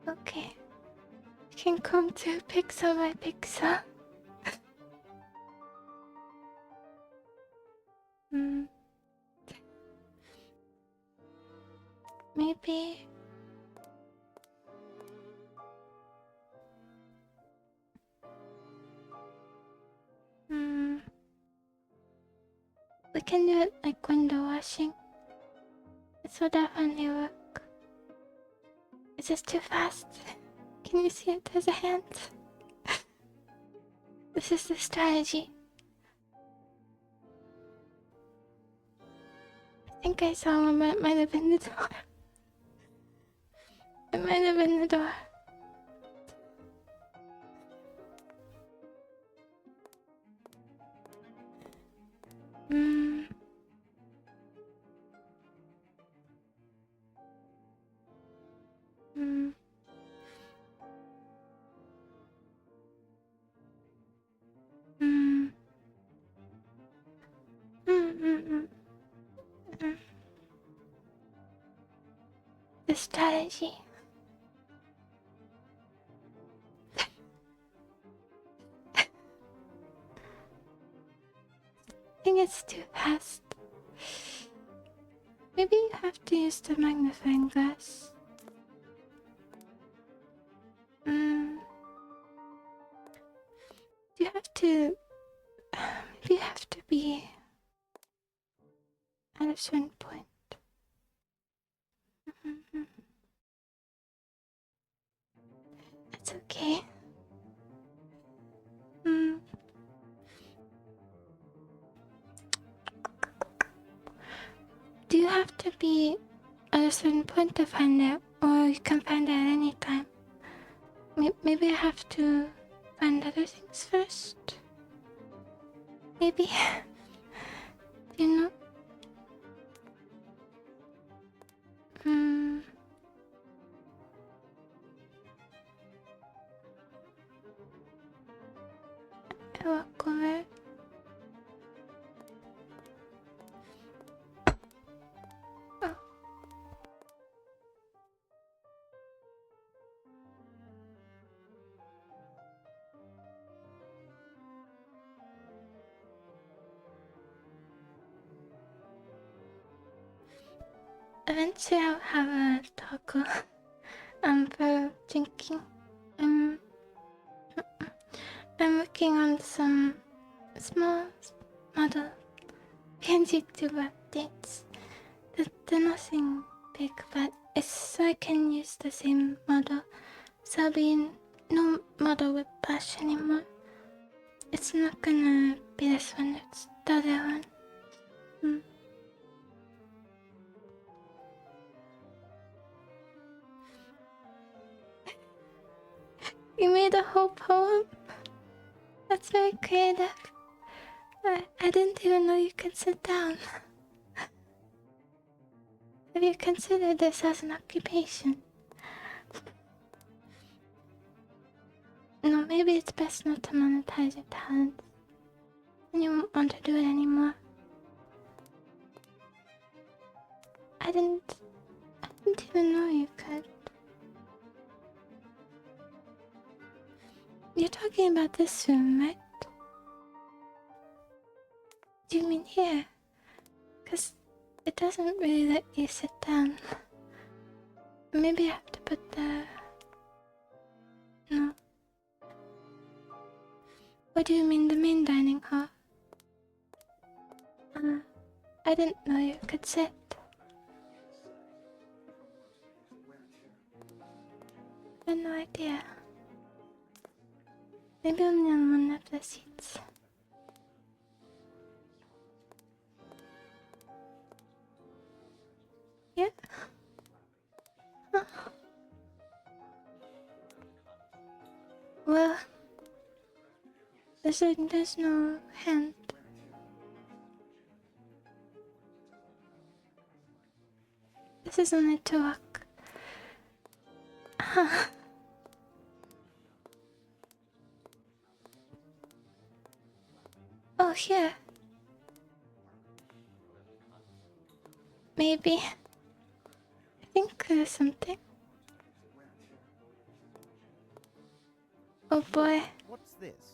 Okay. I can come to pixel by pixel. Maybe... We can do it like window washing. This will definitely work. Is this too fast? Can you see it? There's a hand. This is the strategy. I think I saw one, but it might have been the door. It might have been the door. Hmm. Hmm. Hmm. The strategy. I think it's too fast. Maybe you have to use the magnifying glass. You have to. Maybe you have to be at a certain point. It's okay. Do you have to be at a certain point to find it, or you can find it at any time? Maybe I have to find other things first? Maybe? Do you know? I walk over. Oh. Eventually I'll have a taco for drinking. I'm working on some small model pngtuber updates. They're nothing big, but it's so I can use the same model. So I'll be no model whiplash anymore. It's not gonna be this one, it's the other one. You made a whole poem? That's very creative. I didn't even know you could sit down. Have you considered this as an occupation? No, maybe it's best not to monetize your talents. And you won't want to do it anymore. I didn't even know you could. You're talking about this room, right? Do you mean here? 'Cause it doesn't really let you sit down. Maybe I have to put the... No. What do you mean, the main dining hall? I didn't know you could sit. I had no idea. Maybe only on one of the seats. Yeah? Oh. Well, there's no hand. This is only to walk. Oh, here. Maybe. I think there's something. Oh boy. What's this?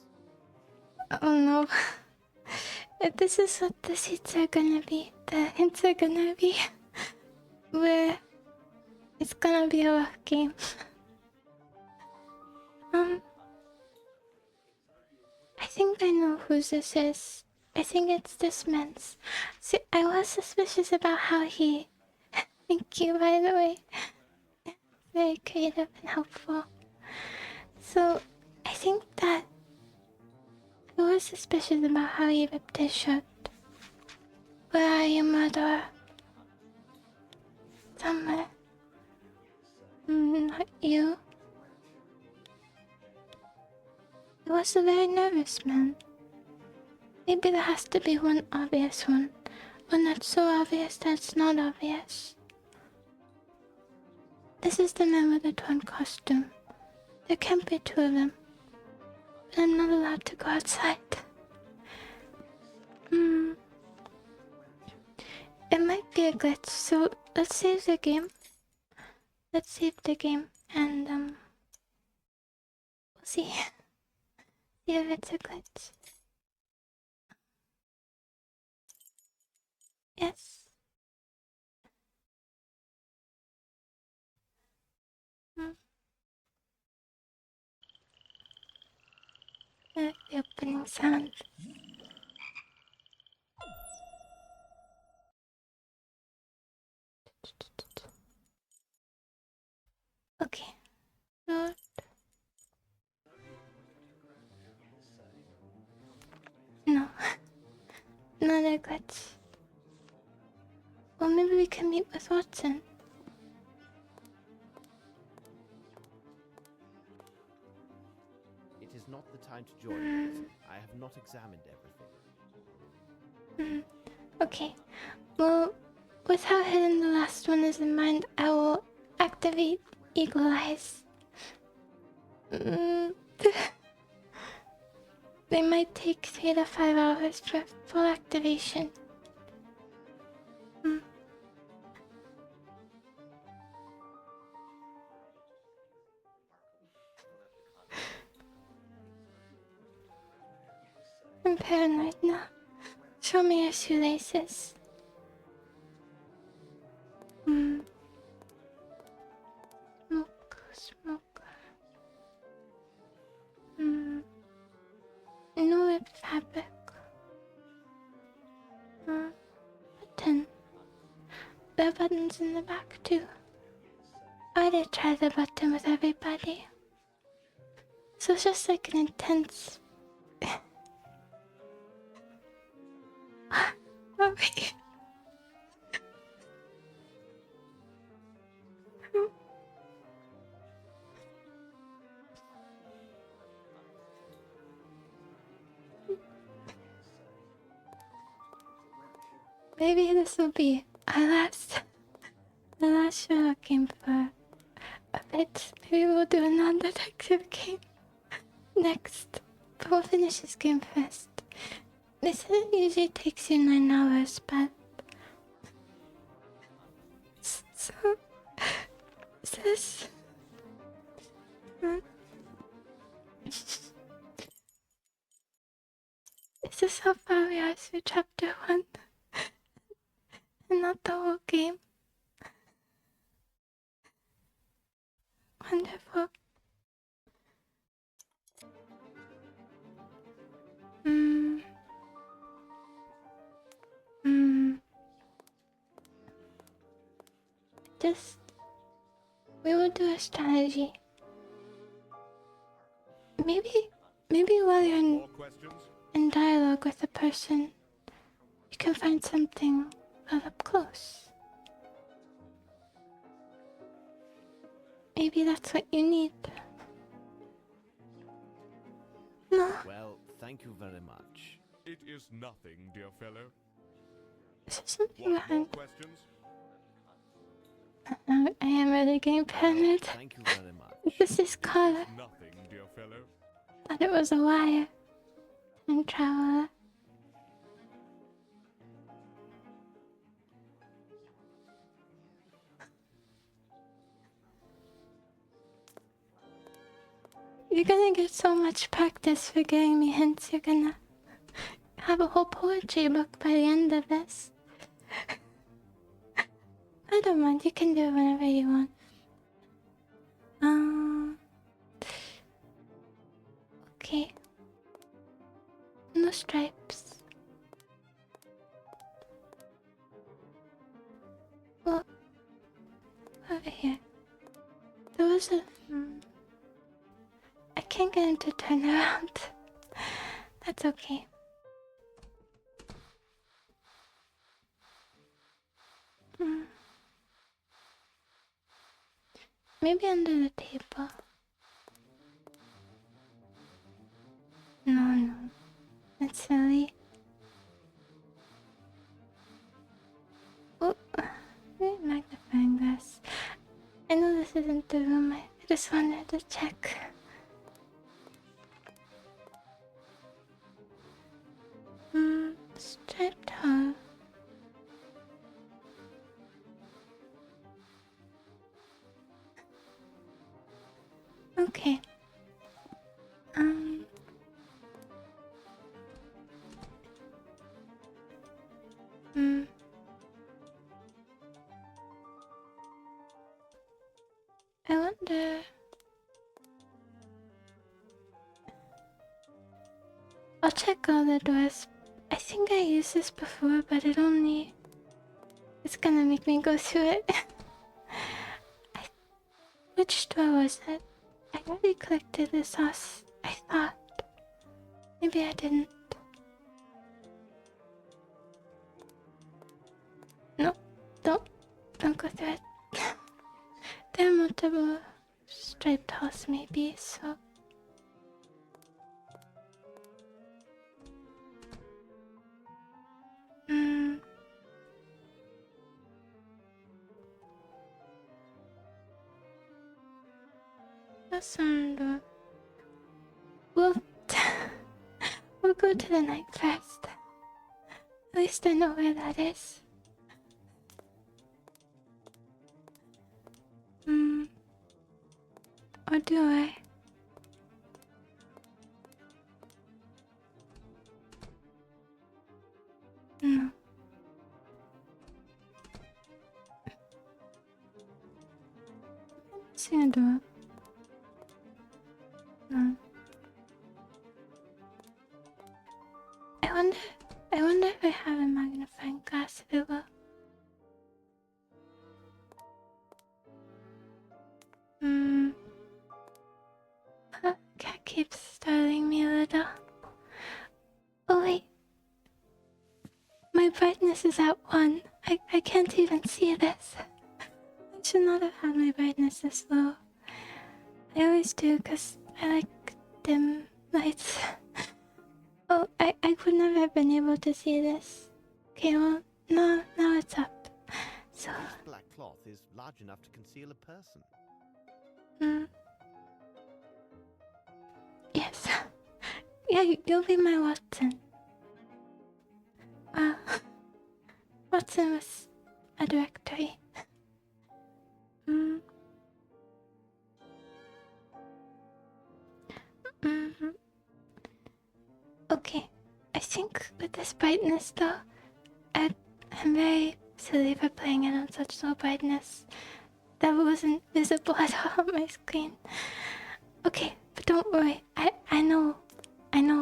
Oh no. If this is what the seats are gonna be, the hints are gonna be where it's gonna be a rough game. I think I know whose this is. I think it's this man's. See, I was suspicious about how he... Thank you, by the way. Very creative and helpful. So, I think that I was suspicious about how you ripped his shirt. Where are you, murderer? Somewhere. Not you. He was a very nervous man. Maybe there has to be one obvious one. One that's so obvious that it's not obvious. This is the man with the torn costume. There can't be two of them. But I'm not allowed to go outside. It might be a glitch, so let's save the game. Let's save the game and we'll see. See if it's a glitch. Yes. I like the opening sound. Okay. Load. No. Another glitch. Well, maybe we can meet with Watson. It is not the time to join, Watson. I have not examined everything. Okay. Well, with how hidden the last one is in mind, I will activate Eagle Eyes. They might take 3 to 5 hours for full activation. I'm paranoid now. Show me your shoelaces. Smoke. No red fabric. Button. There are buttons in the back too. Why did I try the button with everybody? So it's just like an intense. Oh, wait. Maybe this will be the last Sherlock game for a bit. Maybe we'll do a non-detective game next. But we'll finish this game first. They said it usually takes you 9 hours, but... So... Is this... Is this how far we are through chapter 1? And not the whole game? Wonderful. We will do a strategy. Maybe while you're More questions? in dialogue with a person, you can find something up close. Maybe that's what you need. No, Well, thank you very much. It is nothing, dear fellow. is there something What more behind? questions? I am really getting paranoid. Thank you very much. This is color. Nothing, dear fellow. Thought it was a wire. Time traveler. You're gonna get so much practice for giving me hints. You're gonna have a whole poetry book by the end of this. I don't mind. You can do it whenever you want. Okay. No stripes. Well, over here. There was a... I can't get him to turn around. That's okay. Hmm. Maybe under the table. No, that's silly. Oh, magnifying glass. I know this isn't the room. I just wanted to check. Striped hole. Okay. I wonder. I'll check all the doors. I think I used this before, but it's gonna make me go through it. Which door was it? I already collected the sauce, I thought. Maybe I didn't. No, don't go through it. There are multiple striped holes maybe, so... That's on the... We'll go to the night first. At least I know where that is. Or do I? No. See a door. No. I wonder if I have a magnifying glass available. Cat keeps startling me a little. Oh wait. My brightness is at 1. I can't even see this. I should not have had my brightness this low. I always do because I like dim lights. Oh, I would never have been able to see this. Okay, well, now it's up. So... This black cloth is large enough to conceal a person. Yes. Yeah, you'll be my Watson. Watson was a directory. Okay, I think with this brightness though, I'm very silly for playing it on such low brightness. That wasn't visible at all on my screen. Okay, but don't worry, I know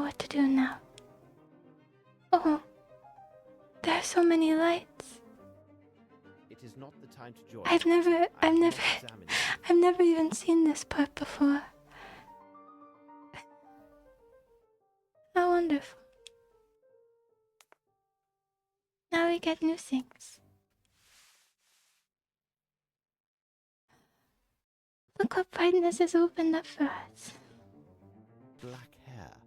what to do now. Oh, there are so many lights. It is not the time to join. I've never even seen this part before. How wonderful. Now we get new things. Look what brightness has opened up for us. Black hair.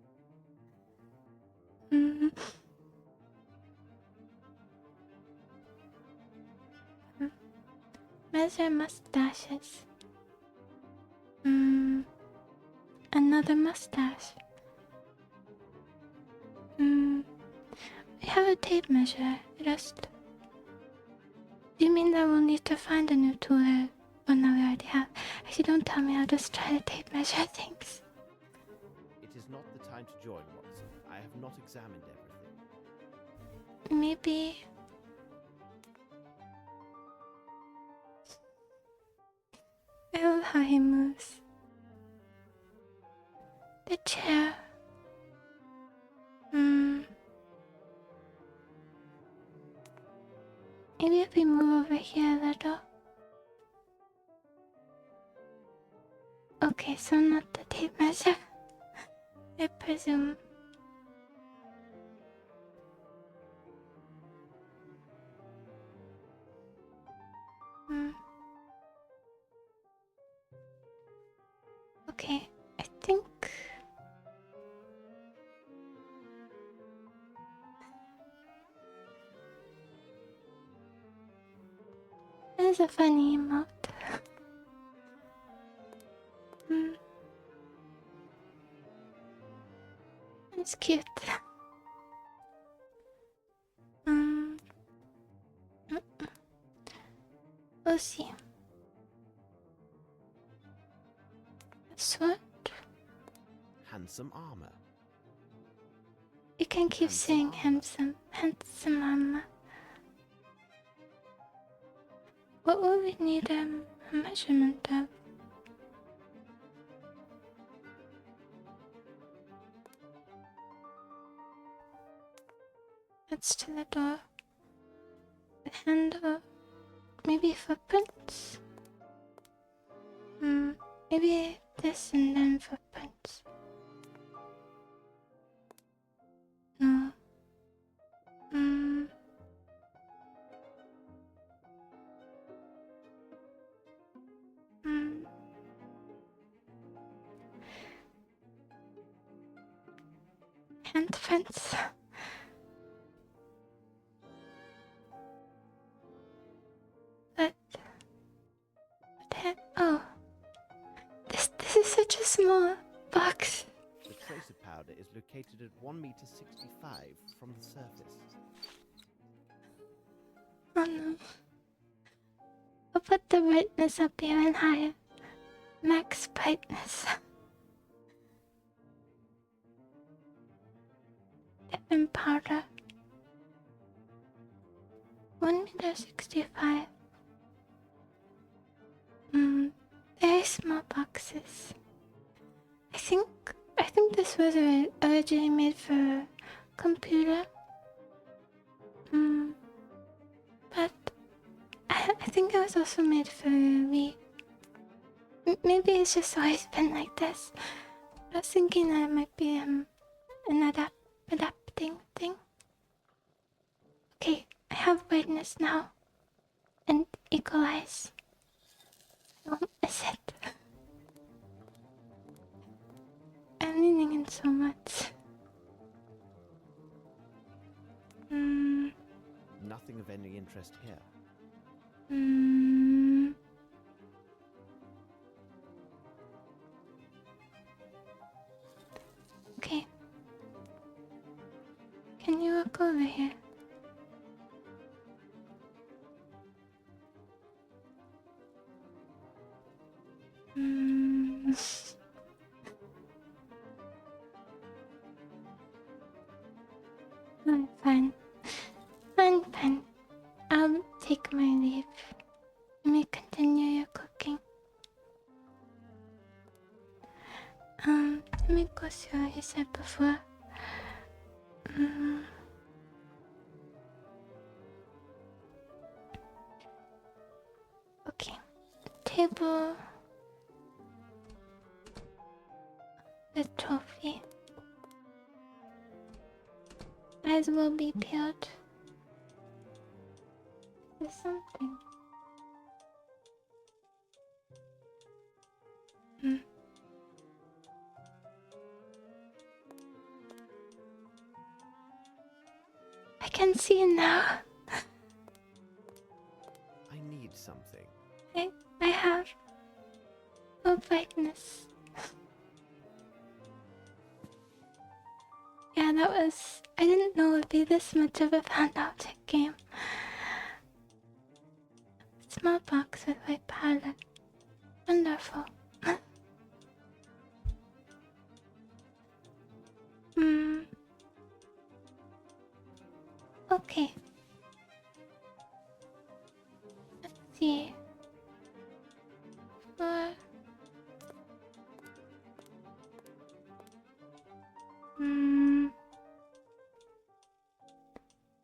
Measure mustaches. Another mustache. We have a tape measure. Just... Do you mean that we'll need to find a new tool? Oh no, we already have. Actually, don't tell me. I'll just try to tape measure things. It is not the time to join, Watson. I have not examined everything. Maybe... I love how he moves. The chair. Maybe if we move over here a little. Okay, so not the tape measure. I presume. is a funny emote. Hmm. It's cute. Mm, we'll see. A sword? Handsome armor. You can keep Handsome saying armor. handsome armor. What would we need a measurement of? That's to the door. The handle. Maybe footprints? Maybe this and then footprints. No. Handprints. Oh. This is such a small box. The tracer powder is located at 1 meter 65 from the surface. Oh no. I'll put the brightness up even higher. Max brightness. And powder. 1 meter 65. Very small boxes. I think this was originally made for a computer. But I think it was also made for Wii. Maybe it's just always been like this. I was thinking that it might be an adapting thing. Okay, I have brightness now. And equalize. I won't miss it. I'm leaning in so much. Nothing of any interest here. Okay. Can you walk over here? Oh, fine. Fine. I'll take my leave. You may continue your cooking. Let me go see what you said before. Okay. Table. The trophy. Eyes will be peeled. There's something. I can see now. I need something. I have no brightness. Yeah, that was... I didn't know it would be this much of a found object game. Small box with white powder. Wonderful. Okay. Let's see.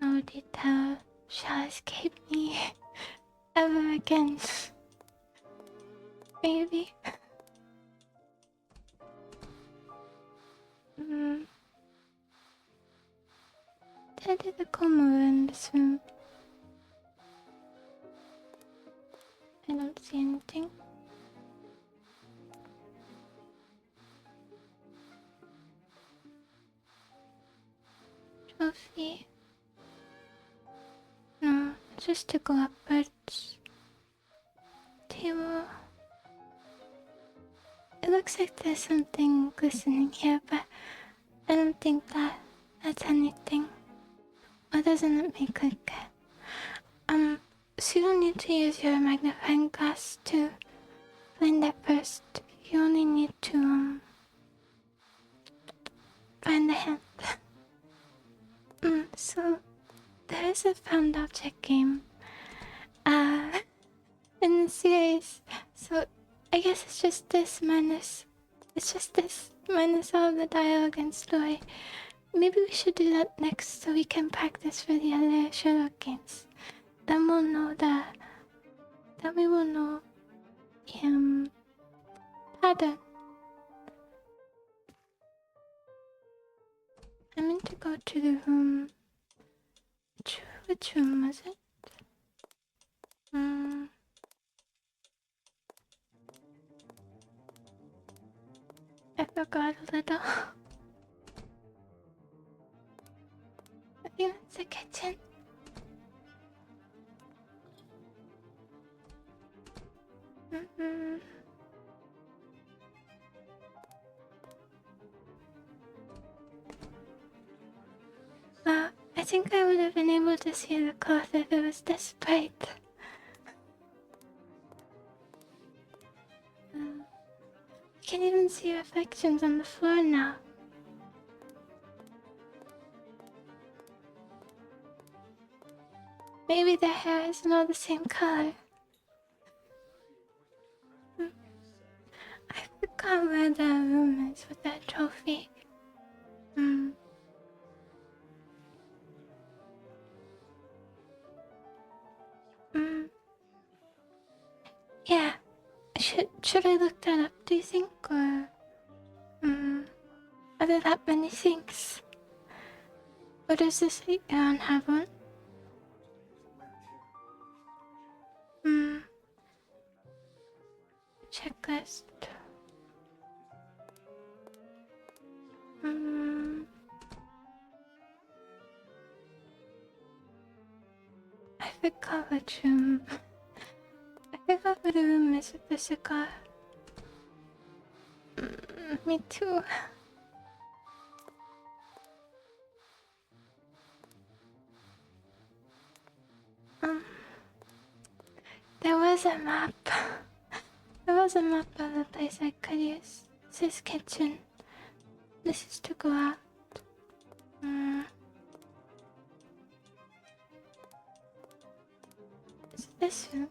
No detail shall escape me ever again. Maybe. How did the come over in this room? I don't see anything. Trophy. No, just to go upwards. Okay, well, it looks like there's something glistening here, but I don't think that's anything. Why doesn't it make like so you don't need to use your magnifying glass to find that first. You only need to find the hand. So there is a found object game in the series. So I guess it's just this minus all the dialogue and story. Maybe we should do that next so we can practice for the other Sherlock games. Then we'll know then we will know pattern. I meant to go to the room. Which room was it? I forgot a little. I think that's the kitchen. I think I would have been able to see the cloth if it was this bright. I can't even see reflections on the floor now. Maybe their hair isn't all the same color. I forgot where the room is with that trophy. Yeah. Should I look that up, do you think? Or are there that many things? Or does this have one? Checklist. I forgot which room. I forgot what the room is with the cigar. Me too. There was a map. There was a map of the place I could use. This is kitchen. This is to go out. Is it this room?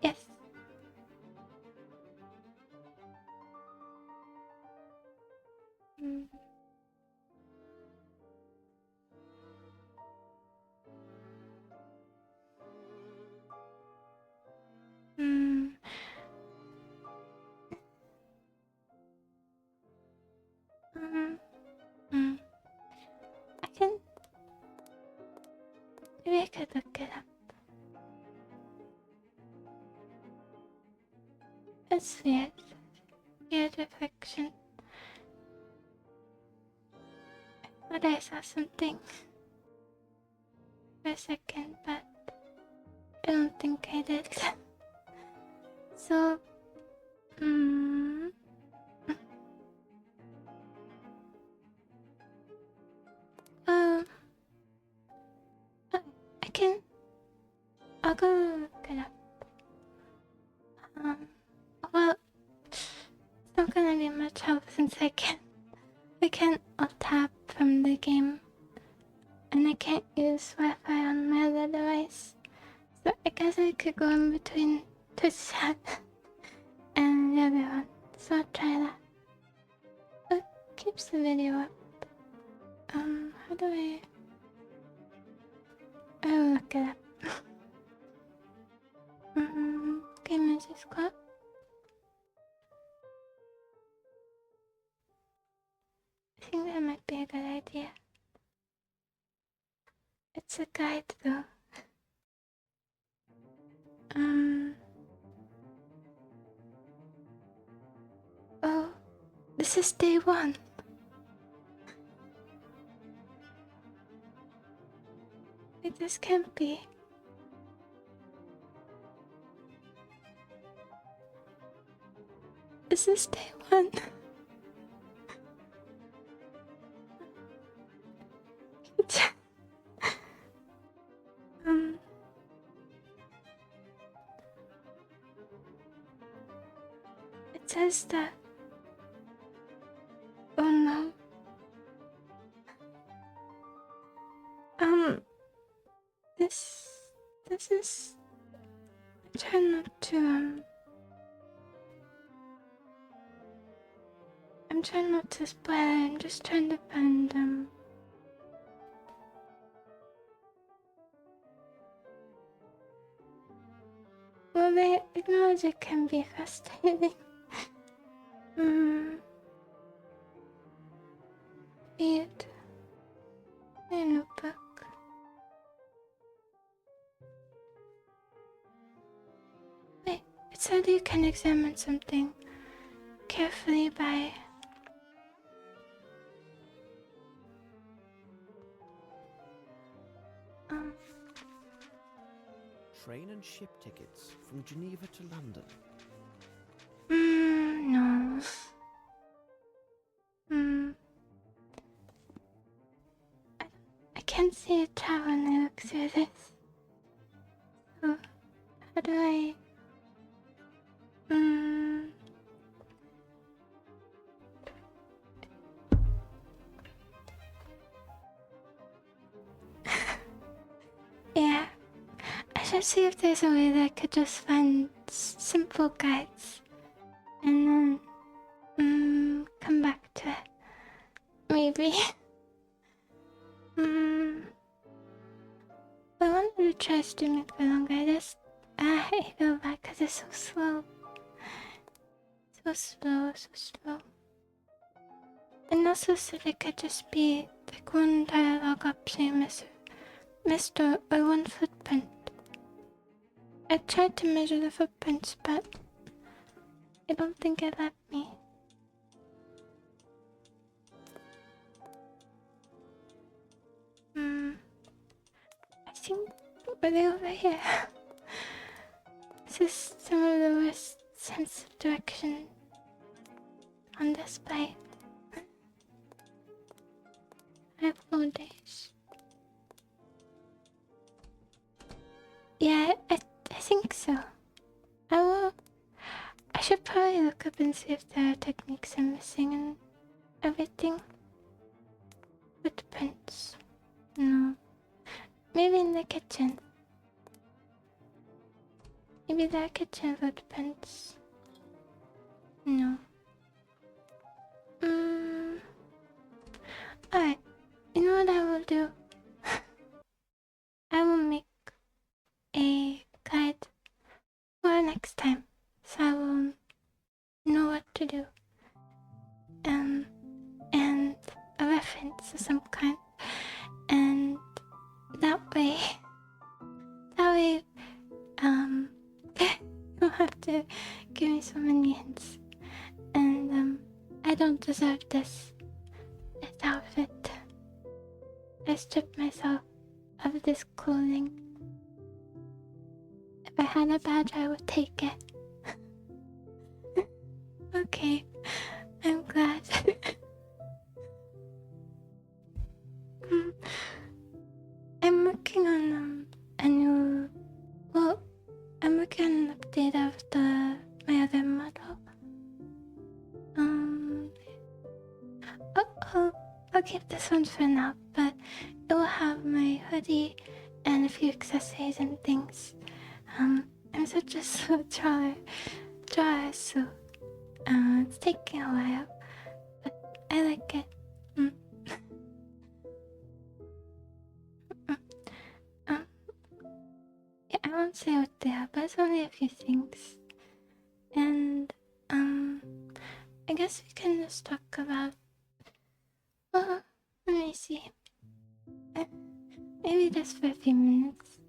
Yes. I can... Maybe I could look it up. It's weird. Weird reflection. I thought I saw something for a second, but I don't think I did. So, I'll go look it up. Well, it's not gonna be much help since I can't alt-tab from the game. And I can't use Wi-Fi on my other device. So I guess I could go in between Twitch chat and the other one. So I'll try that. It keeps the video up. How do I... I'll look it up. Game is clock. I think that might be a good idea. It's a guide though. Oh, this is day 1. Wait, this can't be. Is this day one? um, it says that. Oh no. This is. I try not to I'm trying not to spoil it. I'm just trying to find well, they acknowledge it can be frustrating. Read a notebook. Wait, it said you can examine something carefully by Train and ship tickets from Geneva to London. No. I can't see a tower when I look through this. So, how do I... Yeah, I should see if there's a way that I could just find simple guides and then come back to it. Maybe. I wanted to try streaming for longer. I feel bad because it's so slow. So slow. And also so it could just be like one dialogue option missed or one footprint. I tried to measure the footprints, but I don't think it let me. I think, were they over here? This is some of the worst sense of direction on display. I have 4 days. Yeah, I think so. I should probably look up and see if there are techniques I'm missing and everything. Footprints. No. Maybe in the kitchen. Maybe there are kitchen footprints. No. Alright. You know what I will do? I will make a guide for next time, so I will know what to do. And a reference of some kind, and that way, you don't have to give me so many hints. And I don't deserve this outfit. I stripped myself of this clothing. If I had a badge, I would take it. Okay, I'm glad. I'm working on I'm working on an update of my other model. I'll keep this one for now, but it will have my hoodie and a few accessories and things. I'm such a slow drawer, so it's taking a while, but I like it. Yeah, I won't say what they are, but it's only a few things. And I guess we can just talk about. Well, let me see. Maybe just for a few minutes.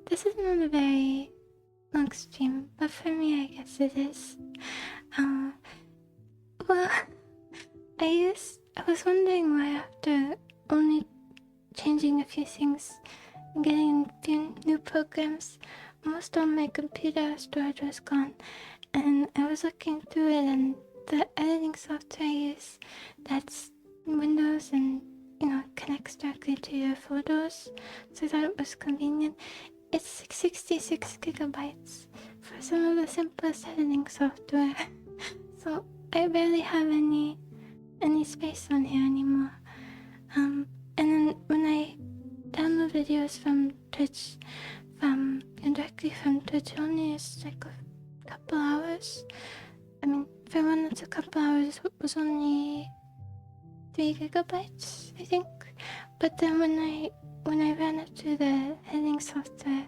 This is not a very long stream, but for me, I guess it is. Well, I was wondering why after only changing a few things and getting a few new programs, most of my computer storage was gone, and I was looking through it, and the editing software I use, that's Windows, and connects directly to your photos, so I thought it was convenient. It's 66 gigabytes for some of the simplest editing software, so I barely have any space on here anymore. And then when I download videos from Twitch, directly from Twitch, only it's like a couple hours. I mean, for one that's a couple hours, it was only 3 gigabytes, I think. But then when I ran it through the editing software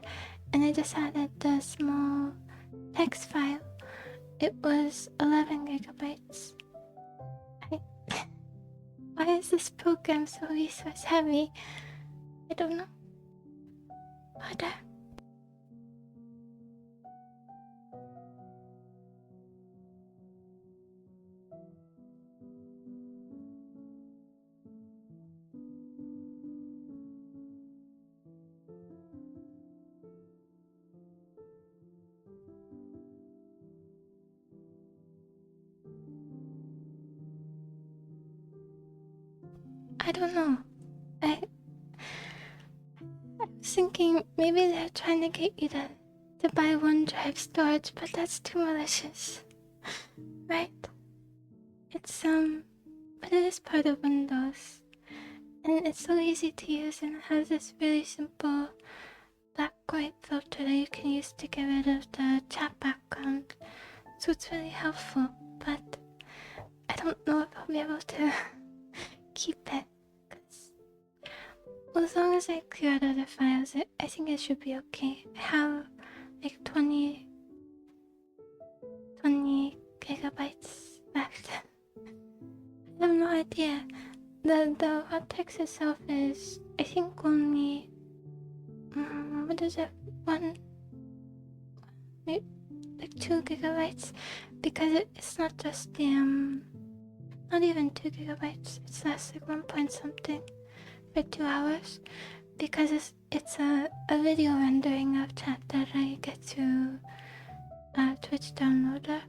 and I just added the small text file, it was 11 gigabytes. Why is this program so resource heavy? I don't know. But I don't know. I was thinking maybe they're trying to get you to buy OneDrive storage, but that's too malicious, right? It's but it is part of Windows, and it's so easy to use, and it has this really simple black-white filter that you can use to get rid of the chat background. So it's really helpful, but I don't know if I'll be able to keep it. Well, as long as I clear out other files, I think it should be okay. I have like 20 gigabytes left. I have no idea. The hot text itself is, I think, only what is it? Maybe like 2 gigabytes, because it's not just the not even 2 gigabytes. It's less, like 1 point something. For 2 hours, because it's a video rendering of chat that I get to Twitch downloader.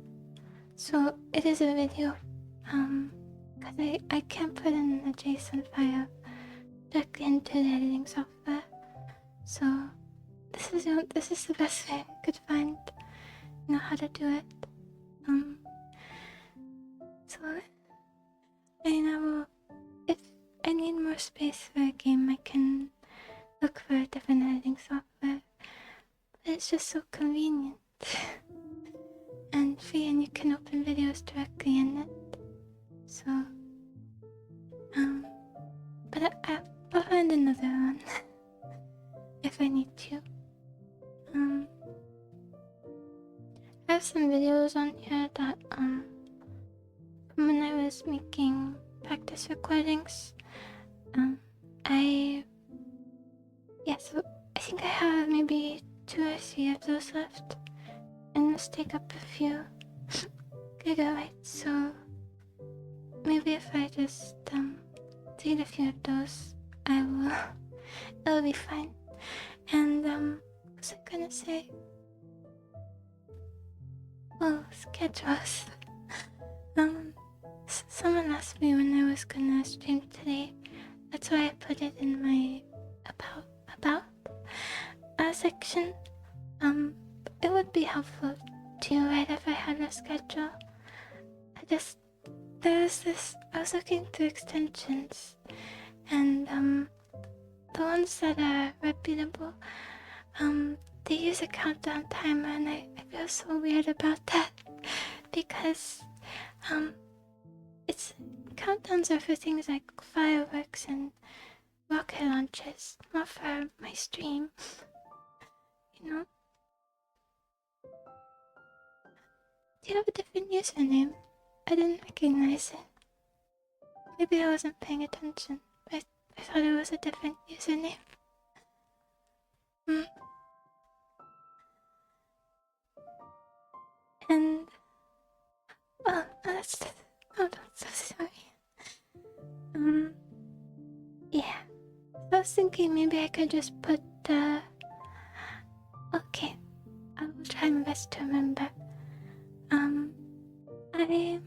So it is a video, because I can't put in a JSON file directly into the editing software. So this is the best way I could find, how to do it. So I will. If I need more space for a game, I can look for a different editing software. But it's just so convenient and free, and you can open videos directly in it. So, but I'll find another one if I need to. I have some videos on here that from when I was making practice recordings. So I think I have maybe 2 or 3 of those left, and those take up a few gigabytes, so maybe if I just delete a few of those, it'll be fine. And what was I gonna say? Oh, schedules. Someone asked me when I was gonna stream today. That's why I put it in my about section. It would be helpful to write if I had a schedule. I was looking through extensions, and the ones that are reputable, they use a countdown timer, and I feel so weird about that because countdowns are for things like fireworks and rocket launches, not for my stream. Do you have a different username? I didn't recognize it. Maybe I wasn't paying attention. I thought it was a different username. And oh, I'm so sorry. Yeah. I was thinking maybe I could just put the. Okay, Yeah,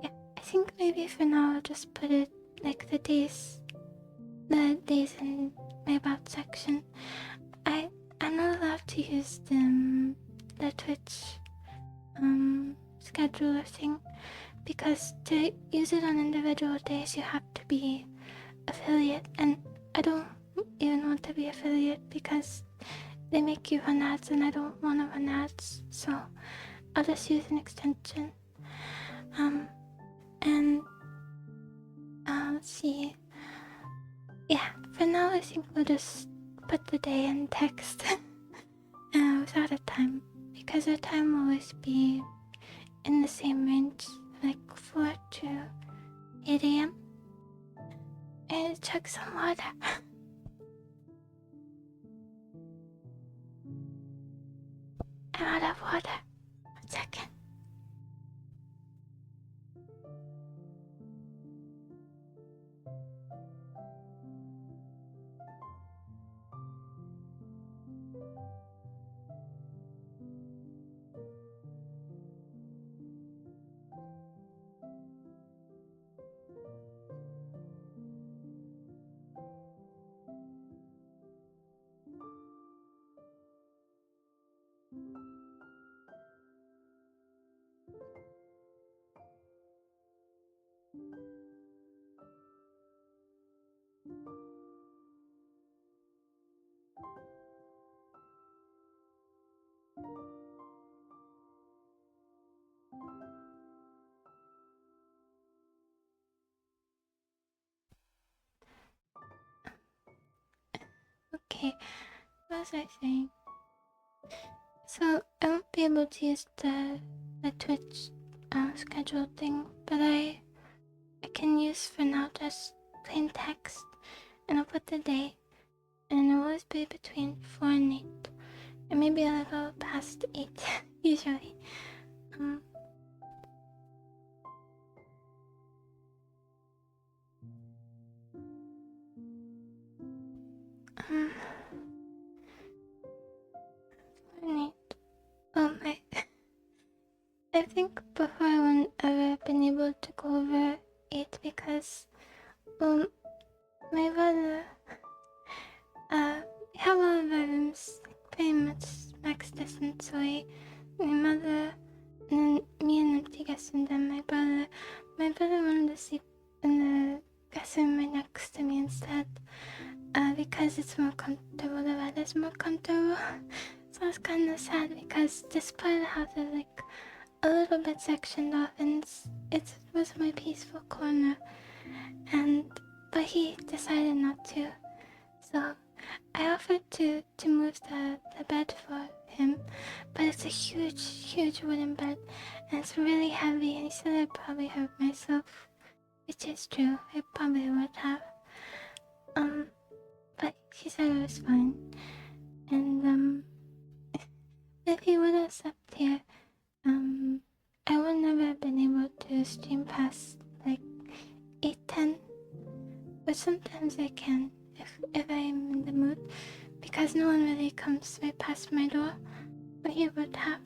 I think maybe for now I'll just put it like the days in my about section. I'm not allowed to use the Twitch scheduler thing, because to use it on individual days you have to be affiliate, and I don't even want to be affiliate because they make you run ads and I don't want to run ads, so I'll just use an extension. And let's see. Yeah, for now I think we'll just put the day in text without a time, because our time will always be in the same range, like 4 to 8 a.m. And chug some water. I'm out of water. 1 second. Okay, what was I saying? So I won't be able to use the Twitch schedule thing, but I can use for now just plain text, and I'll put the day, and it'll always be between 4 and 8, and maybe a little past 8 usually. I think before I wouldn't ever been able to go over 8 because, my brother, we have all of our rooms pretty much max distance away. My mother, and then me and Antigas, and then my brother. My brother wanted to sleep in the guest room right next to me instead, because it's more comfortable, the weather's more comfortable. So I was kind of sad because this part of the house is like a little bit sectioned off, and it was my peaceful corner, but he decided not to. So I offered to move the bed for him, but it's a huge wooden bed, and it's really heavy, and he said I'd probably hurt myself, which is true, I probably would have. But he said it was fine, and if he would have slept here, I would never have been able to stream past like 8-10, but sometimes I can if I'm in the mood, because no one really comes right past my door, but he would have.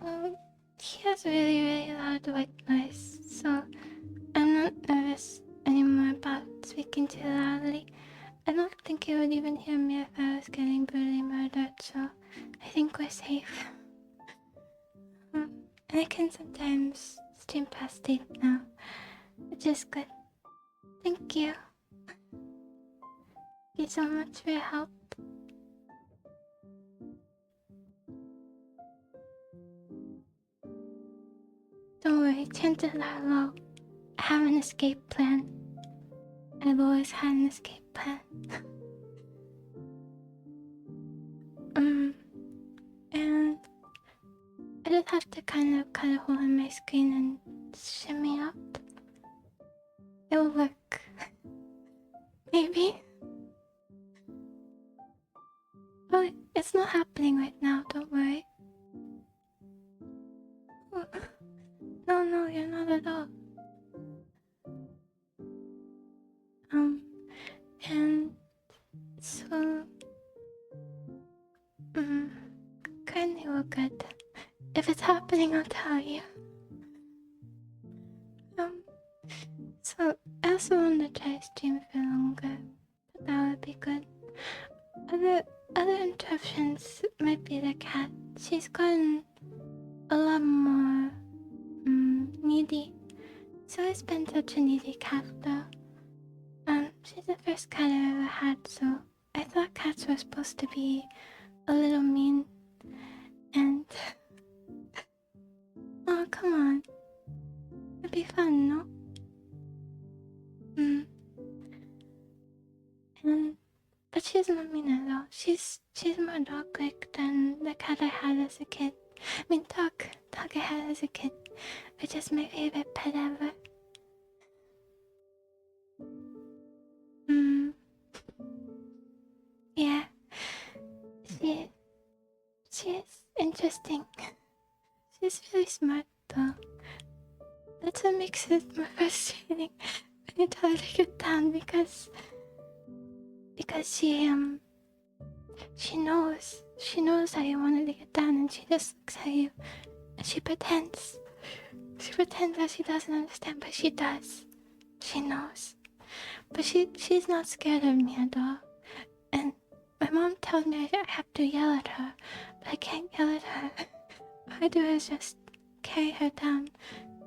Well, he has really loud white noise, so I'm not nervous anymore about speaking too loudly. I don't think he would even hear me if I was getting brutally murdered, so I think we're safe. And I can sometimes stream past 8 now, which is good. Thank you. Thank you so much for your help. Don't worry, chances are low. I have an escape plan. I've always had an escape plan. And I just have to kind of cut a hole in my screen and shimmy up. It'll work. Maybe. Oh, it's not happening right now, don't worry. No, you're not at all. happening, I'll tell you. So I also want to try stream for longer, but that would be good. Other interruptions might be the cat. She's gotten a lot more needy. She's always been such a needy cat though. She's the first cat I ever had, so I thought cats were supposed to be a little mean. And oh, come on. It'd be fun, no? But she's not mean at all. She's more dog-like than the cat I had as a kid. I mean, dog I had as a kid, which is my favorite pet ever. Yeah. She is interesting. She's really smart though. That's what makes it more frustrating when you tell her to get down because she knows that you wanted to get down and she just looks at you and she pretends that she doesn't understand, but she does. She knows. But she's not scared of me at all. And my mom tells me I have to yell at her, but I can't yell at her. All I do is just carry her down.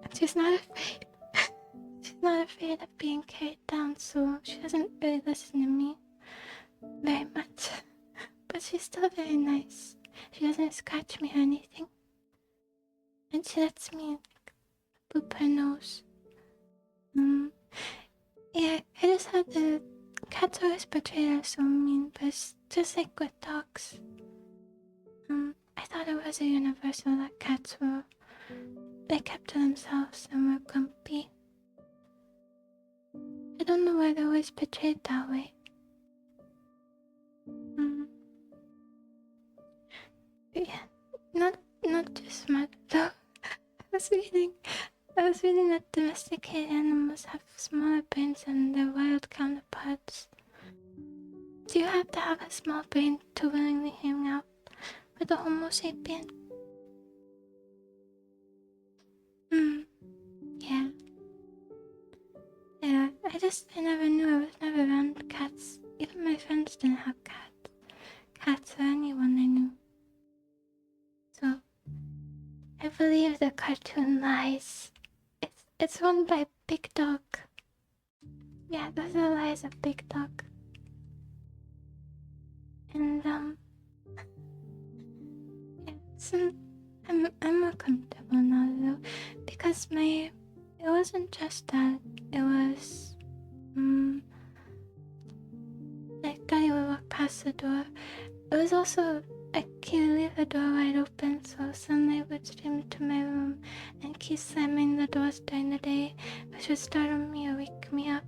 And she's not afraid. She's not afraid of being carried down, so she doesn't really listen to me very much. But she's still very nice. She doesn't scratch me or anything. And she lets me boop her nose. Yeah, I just had the cats always portrayed her so mean, but it's just like with dogs. I thought it was a universal that cats were. They kept to themselves and were grumpy. I don't know why they're always portrayed that way. Yeah, not too smart though. I was reading that domesticated animals have smaller brains than their wild counterparts. Do you have to have a small brain to willingly hang out with a Homo sapien? Yeah. Yeah, I never knew. I was never around cats. Even my friends didn't have cats. Cats or anyone I knew. So, I believe the cartoon lies. It's run by Big Dog. Yeah, those are lies of Big Dog. And yeah, so I'm more comfortable now though, because it wasn't just that. It was like Daddy would walk past the door. It was also like he would leave the door wide open, so sunlight would stream to my room, and keep slamming the doors during the day, which would startle me or wake me up.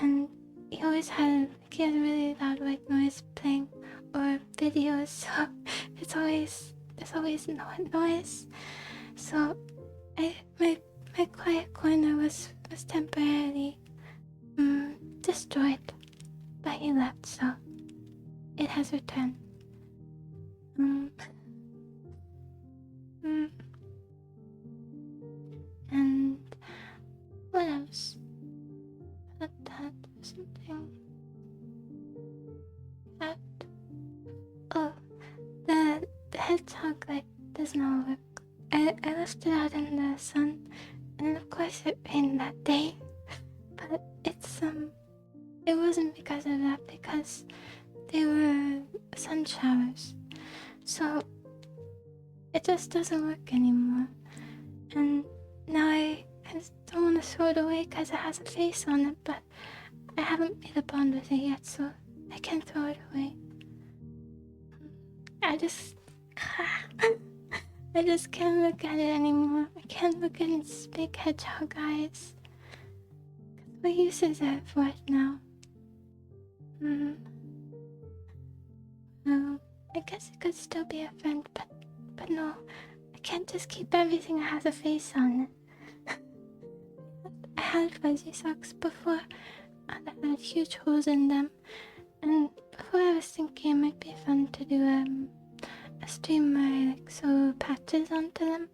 And he always had a really loud white noise playing, or videos, so there's always noise. So my quiet corner was temporarily destroyed, but he left, so it has returned. And what else? That something that the hedgehog light does not work. I left it out in the sun, and of course it rained that day. But it wasn't because of that, because they were sun showers. So it just doesn't work anymore. And now I just don't want to throw it away because it has a face on it, but I haven't made a bond with it yet, so I can't throw it away. I just can't look at it anymore. I can't look at its big hedgehog eyes. What use is it for it now? I guess it could still be a friend, but no, I can't just keep everything that has a face on it. I had fuzzy socks before that had huge holes in them, and before I was thinking it might be fun to do streamer like sew patches onto them,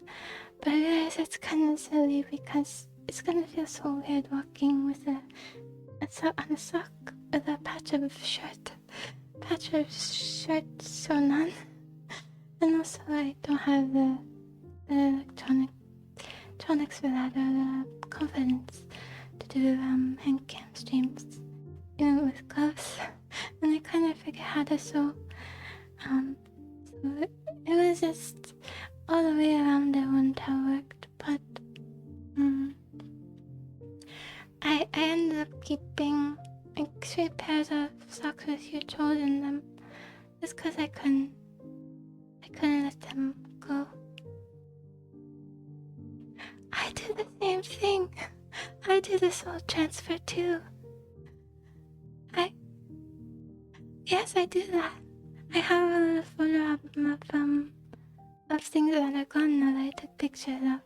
but I realize it's kind of silly because it's gonna feel so weird walking with a sock on a sock with a patch of shirt sewn on. And also I don't have the electronics for that, or the confidence to do hand cam streams even with gloves. And I kind of forget how to sew. So it was just all the way around it wouldn't have worked, but I ended up keeping like 3 pairs of socks with huge holes in them just because I couldn't let them go. I do the same thing. I do the soul transfer too. Yes, I do that. I have a little photo album of things that are gone now that I took pictures of.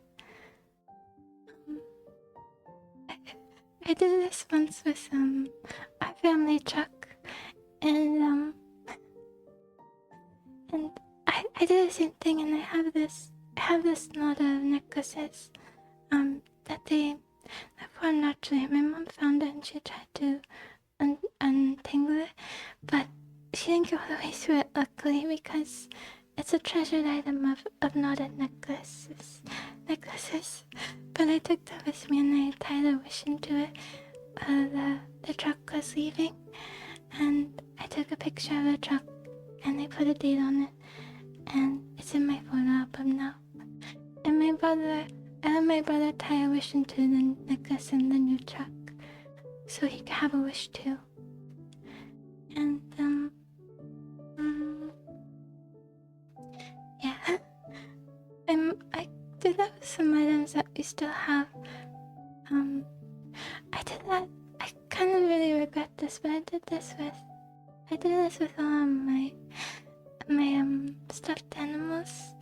I did this once with our family truck, and I did the same thing, and I have this knot of necklaces that formed naturally. My mom found it and she tried to untangle it, but she didn't go all the way through it, luckily, because it's a treasured item of knotted necklaces. But I took that with me and I tied a wish into it. The truck was leaving, and I took a picture of the truck and I put a date on it, and it's in my photo album now. And my brother tie a wish into the necklace in the new truck, so he could have a wish too. And yeah, I did that with some items that we still have. I did that. I kind of really regret this, but I did this with my stuffed animals.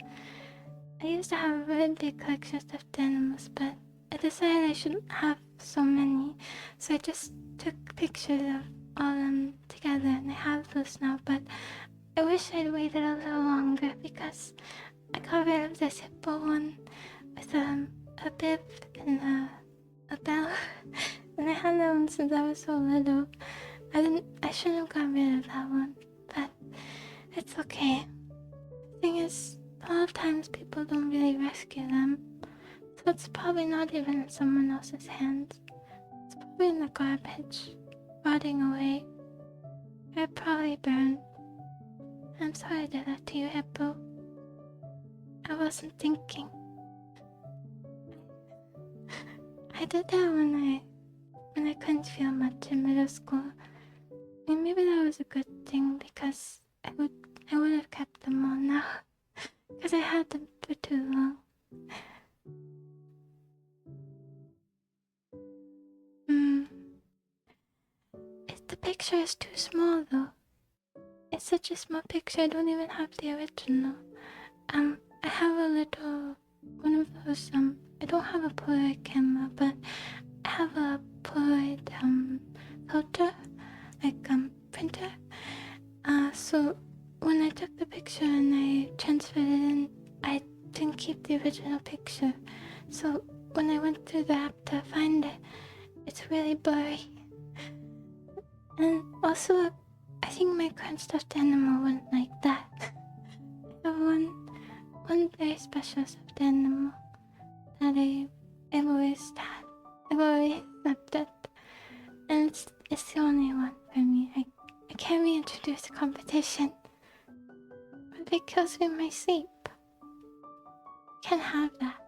I used to have a really big collection of stuffed animals, but I decided I shouldn't have so many, so I just took pictures of all of them together, and I have those now. But I wish I'd waited a little longer because I got rid of this hippo one with a bib and a bell, and I had that one since I was so little. I shouldn't have got rid of that one, but it's okay. The thing is, a lot of times people don't really rescue them, so it's probably not even in someone else's hands. It's probably in the garbage, rotting away. Or probably burned. I'm sorry I did that to you, Hippo. I wasn't thinking. I did that when I couldn't feel much in middle school. I mean, maybe that was a good thing because I would have kept them all now. Because I had them for too long. The picture is too small though. It's such a small picture, I don't even have the original. I have a little one of those, I don't have a Polaroid camera, but I have a Polaroid filter, like printer. So when I took the picture and I transferred it in, I didn't keep the original picture. So when I went through the app to find it, it's really blurry. And also, I think my current stuffed animal went like that. I have one very special stuffed animal that I've always had. I've always loved it. And it's the only one for me. I can't reintroduce the competition. But it kills me in my sleep. Can't have that.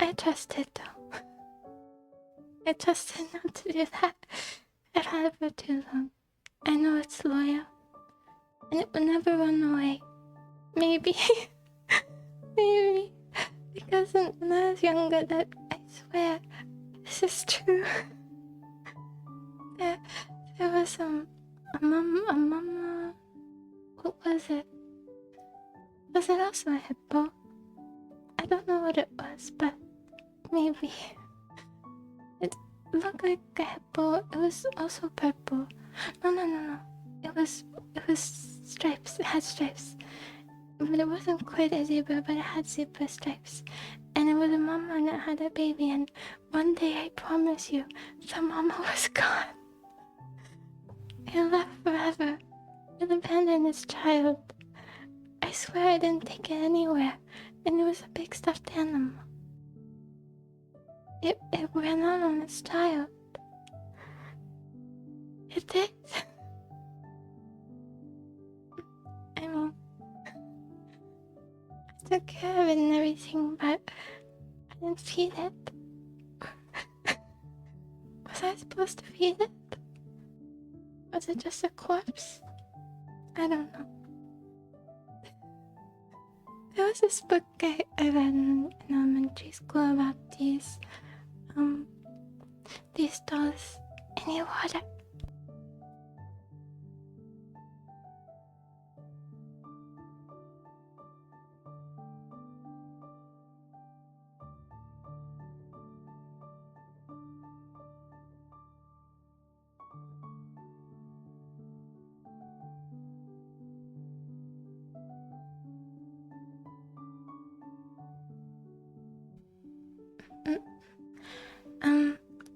I trust it though. I trust it not to do that. I've had it for too long. I know it's loyal. And it will never run away. Maybe. Maybe. Because when I was younger, that I swear, this is true. There was a mama. What was it? Was it also a hippo? I don't know what it was, but maybe. looked like a hippo. It was also purple. No. It was stripes. It had stripes. But it wasn't quite a zebra, but it had zebra stripes. And it was a mama and it had a baby. And one day, I promise you, the mama was gone. It left forever. It abandoned its child. I swear I didn't take it anywhere. And it was a big stuffed animal. It ran out on its child. It did. I mean, I took care of it and everything, but I didn't feed it. Was I supposed to feed it? Was it just a corpse? I don't know. There was this book I read in elementary school about these dolls in the water.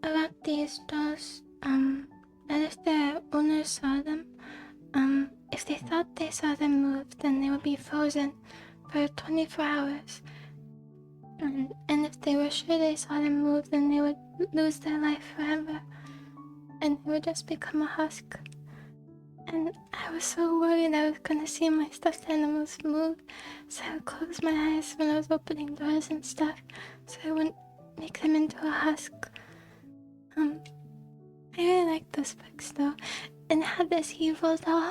About these dolls, that if their owners saw them, if they thought they saw them move, then they would be frozen for 24 hours. And if they were sure they saw them move, then they would lose their life forever. And they would just become a husk. And I was so worried I was gonna see my stuffed animals move, so I would close my eyes when I was opening doors and stuff, so I wouldn't make them into a husk. I really liked those books though, and it had this evil doll.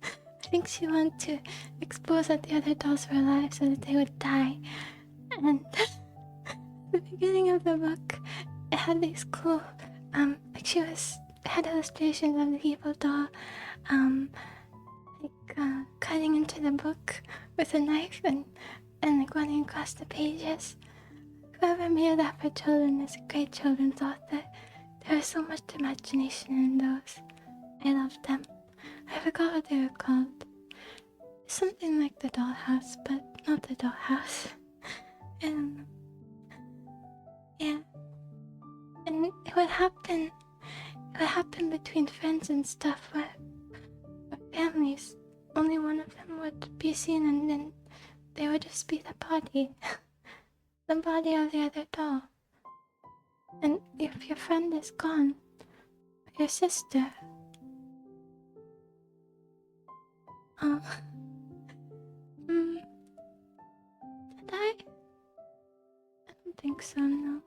I think she wanted to expose that the other dolls were alive so that they would die. And at the beginning of the book, it had these cool, had illustrations of the evil doll, cutting into the book with a knife and running across the pages. Whoever made that for children is a great children's author. There was so much imagination in those. I loved them. I forgot what they were called. Something like the dollhouse, but not the dollhouse. And yeah. And it would happen between friends and stuff where families, only one of them would be seen and then they would just be the body. The body of the other doll. And if your friend is gone, or your sister, did I? I don't think so, no.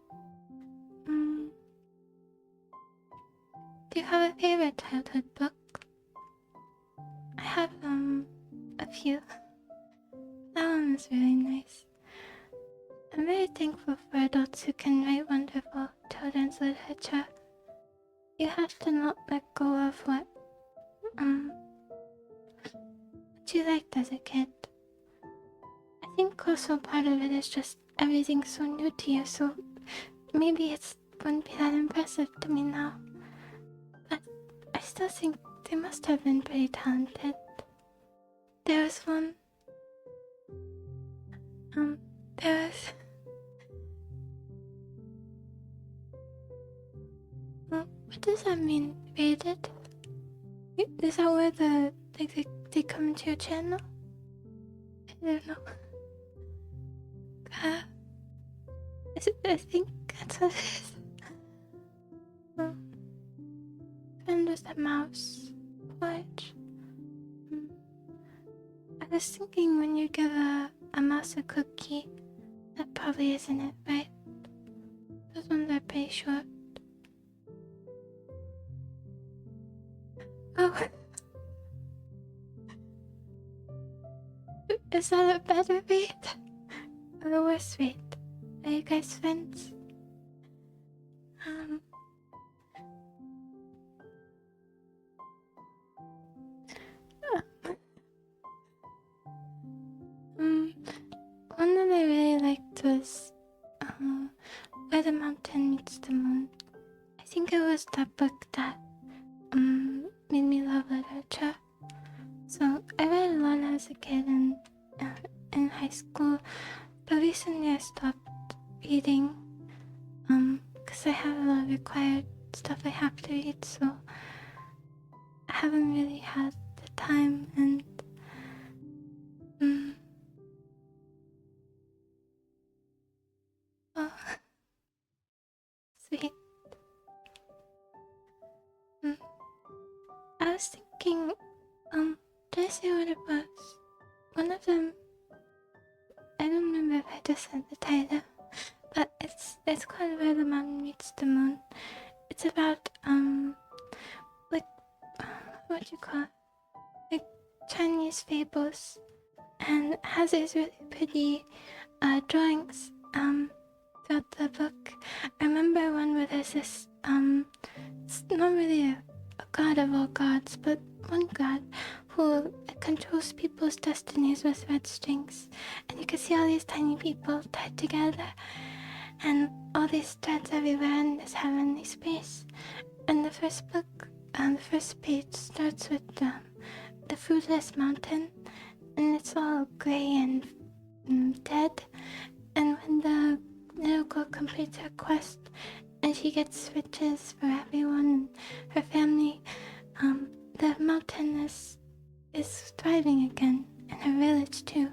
Do you have a favorite childhood book? I have, a few. That one is really nice. I'm very thankful for adults who can write wonderful children's literature. You have to not let go of what you liked as a kid. I think also part of it is just everything's so new to you, so maybe it wouldn't be that impressive to me now. But I still think they must have been pretty talented. There was one... What does that mean, rated? Is that where they come into your channel? I don't know. I think that's what it is. And there's the mouse. What? I was thinking when you give a mouse a cookie, that probably isn't it, right? Those ones are pretty short. Oh. Is that a better rate? Or a worse rate? Are you guys friends? One that I really liked was Where the Mountain Meets the Moon. I think it was that book that made me love literature. So I read a lot as a kid and in high school, but recently I stopped reading because I have a lot of required stuff I have to read, so I haven't really had the time and oh, sweet. I was thinking, did I say what it was? One of them, I don't remember if I just said the title, but it's called Where the Mountain Meets the Moon. It's about like what do you call it? Like Chinese fables, and has these really pretty drawings throughout the book. I remember one where there's this it's not really a god of all gods, but one god who controls people's destinies with red strings, and you can see all these tiny people tied together and all these threads everywhere in this heavenly space. And the first book, the first page starts with the fruitless mountain, and it's all grey and dead. And when the little girl completes her quest and she gets riches for everyone, her family, the mountain is thriving again, and her village too,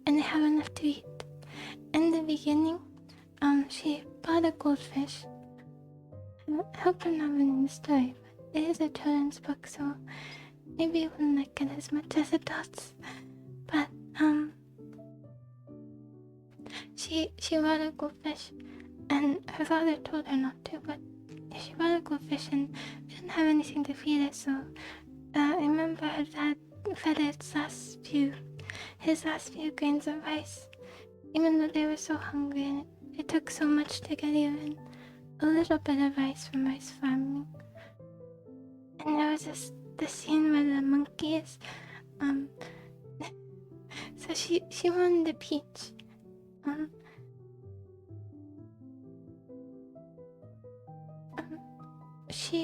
and they have enough to eat. In the beginning, she bought a goldfish. I hope I'm not ruining the story, but it is a children's book, so maybe you wouldn't like it as much as adults. But she bought a goldfish, and her father told her not to, but she bought a goldfish and didn't have anything to feed it, so I remember her dad fed it his last few grains of rice, even though they were so hungry, and it took so much to get even a little bit of rice from rice farming. And there was this scene where the monkeys, so she wanted a peach.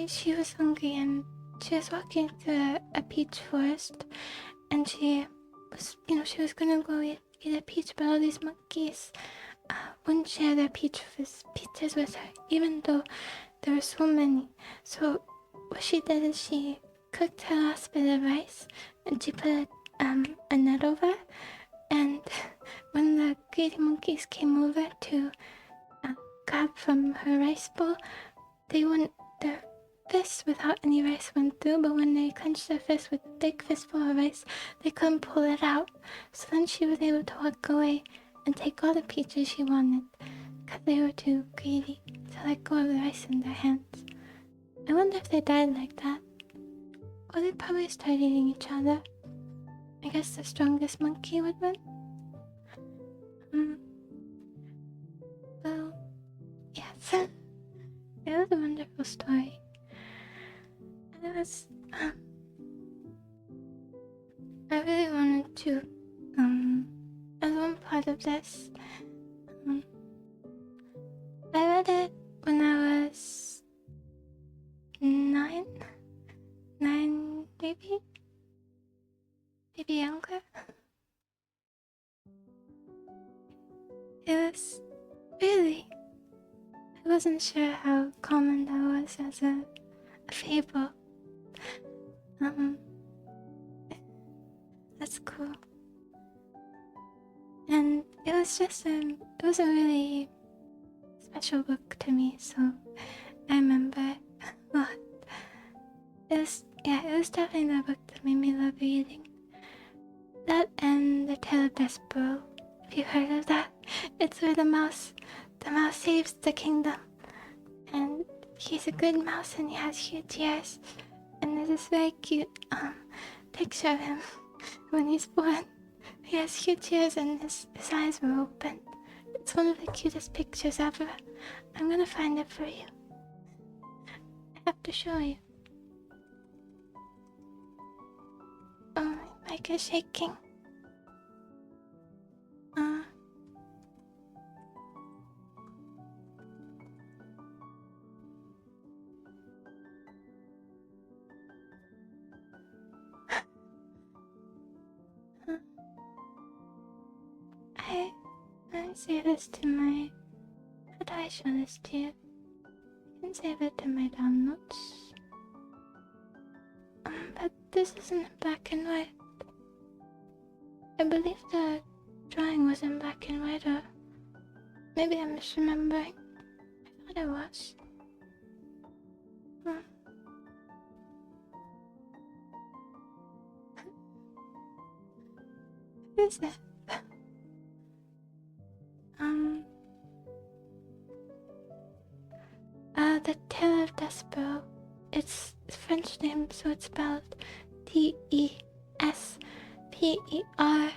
She was hungry and she was walking through a peach forest, and she was gonna go eat a peach, but all these monkeys wouldn't share their peaches with her, even though there were so many. So what she did is she cooked her last bit of rice and she put a net over, and when the greedy monkeys came over to grab from her rice bowl, their fists without any rice went through, but when they clenched their fists with a big fistful of rice, they couldn't pull it out. So then she was able to walk away and take all the peaches she wanted, because they were too greedy to let go of the rice in their hands. I wonder if they died like that. Or they probably started eating each other. I guess the strongest monkey would win. Well, yes. It was a wonderful story. And it was, I really wanted to, as one part of this, I read it when I was 9 maybe younger. It was really, I wasn't sure how common that was as a fable. That's cool. And it was a really special book to me, so I remember it a lot. It was definitely the book that made me love reading. That and The Tale of Despereaux, if you've heard of that. It's where the mouse saves the kingdom, and he's a good mouse and he has huge ears, and there's this very cute picture of him when he's born. He has huge ears and his eyes were open. It's one of the cutest pictures ever. I'm gonna find it for you. I have to show you. Oh, my mic is shaking. save this to my... How do I show this to you? I can save it to my downloads. But this isn't black and white. I believe the drawing was in black and white, or maybe I'm misremembering. I thought it was. What is it? The Tale of Despero. It's French name, so it's spelled Despereaux. Pereaux.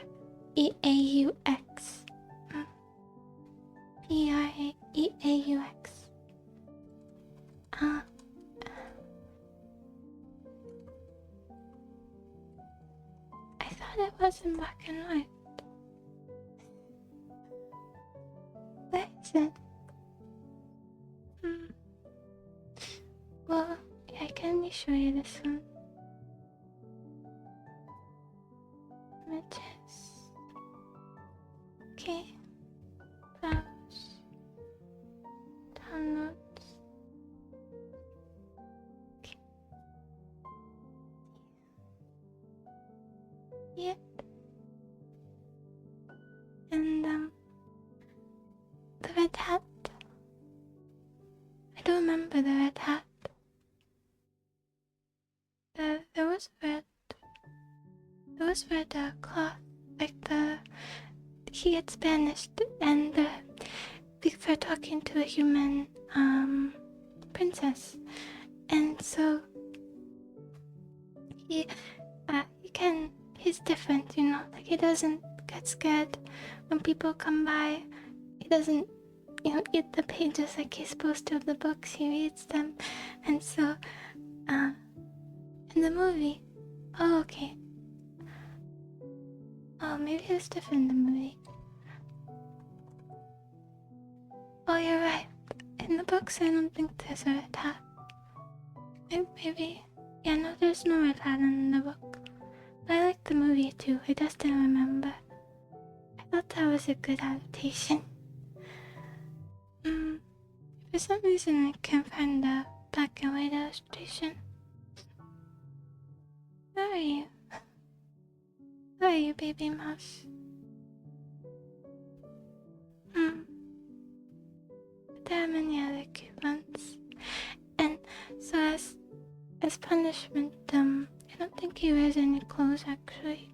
I thought it was in black and white. Where is it? Well, yeah, I can only show you this one. Images. Okay. Browse. Downloads. Okay. Yep. And the red hat. I don't remember the red hat. There was red cloth, like he gets banished, and for talking to a human princess, and so he's different, you know, like he doesn't get scared when people come by. He doesn't, you know, eat the pages like he's supposed to of the books. He reads them, and so in the movie, oh okay. Oh, maybe it was different in the movie. Oh, you're right. In the books, I don't think there's a red hat. Maybe. Yeah, no, there's no red hat in the book. But I like the movie too. I just didn't remember. I thought that was a good adaptation. For some reason, I can't find the black and white illustration. Where are you? Where are you, baby mouse? There are many other cute ones. And so as punishment, I don't think he wears any clothes actually.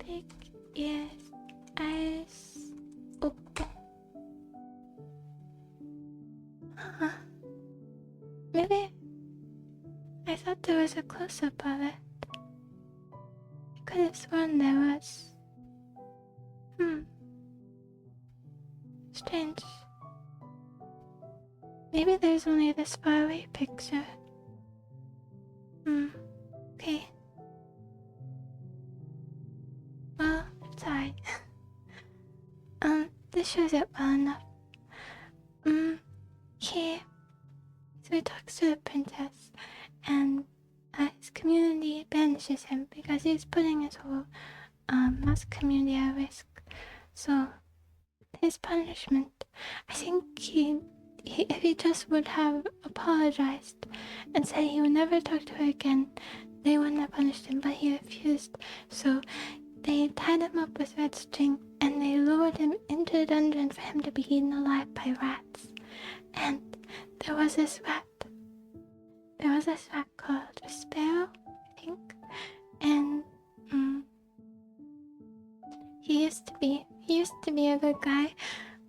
Big ears, eyes open. Maybe I thought there was a close-up of it. I could have sworn there was. Strange. Maybe there's only this far away picture. Okay. Well, it's alright. This shows it well enough. Okay. So he talks to the princess, and his community banishes him because he's putting his whole mouse community at risk. So his punishment, I think if he just would have apologized and said he would never talk to her again, they wouldn't have punished him, but he refused. So they tied him up with red string and they lowered him into the dungeon for him to be eaten alive by rats. And there was this rat called Sparrow, I think, and he used to be a good guy,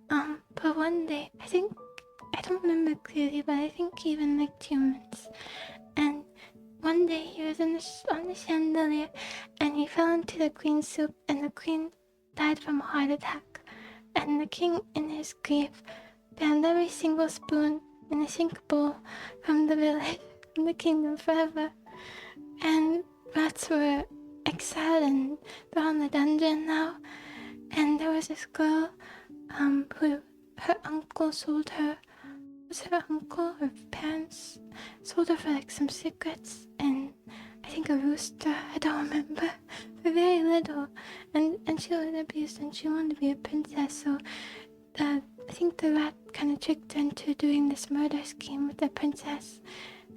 but one day, I don't remember clearly, but I think he even liked humans, and one day he was on the chandelier, and he fell into the queen's soup, and the queen died from a heart attack, and the king in his grief found every single spoon in a sink bowl from the village, from the kingdom forever, and rats were exiled and they're in the dungeon now. And there was this girl who her uncle sold her. Was her uncle or parents sold her for like some secrets, and I think a rooster, I don't remember, for very little, and she was abused and she wanted to be a princess, so I think the rat kind of tricked her into doing this murder scheme with the princess,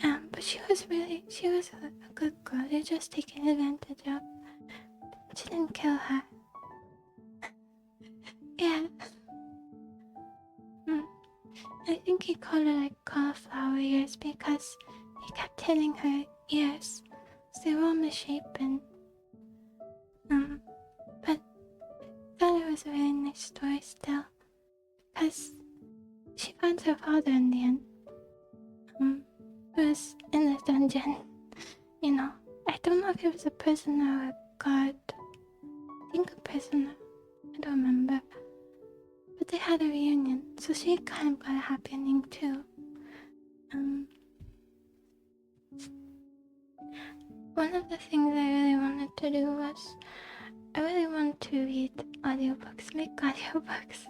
but she was a good girl, they're just taking advantage of. She didn't kill her. Yeah. I think he called her like cauliflower ears because he kept hitting her ears. So they were all misshapen. But I thought it was a really nice story still. Because she found her father in the end. Who was in the dungeon. You know. I don't know if he was a prisoner or a guard. I think a prisoner. I don't remember. But they had a reunion, so she kind of got a happy ending too. One of the things I really wanted to do was I really wanted to read audiobooks, make audiobooks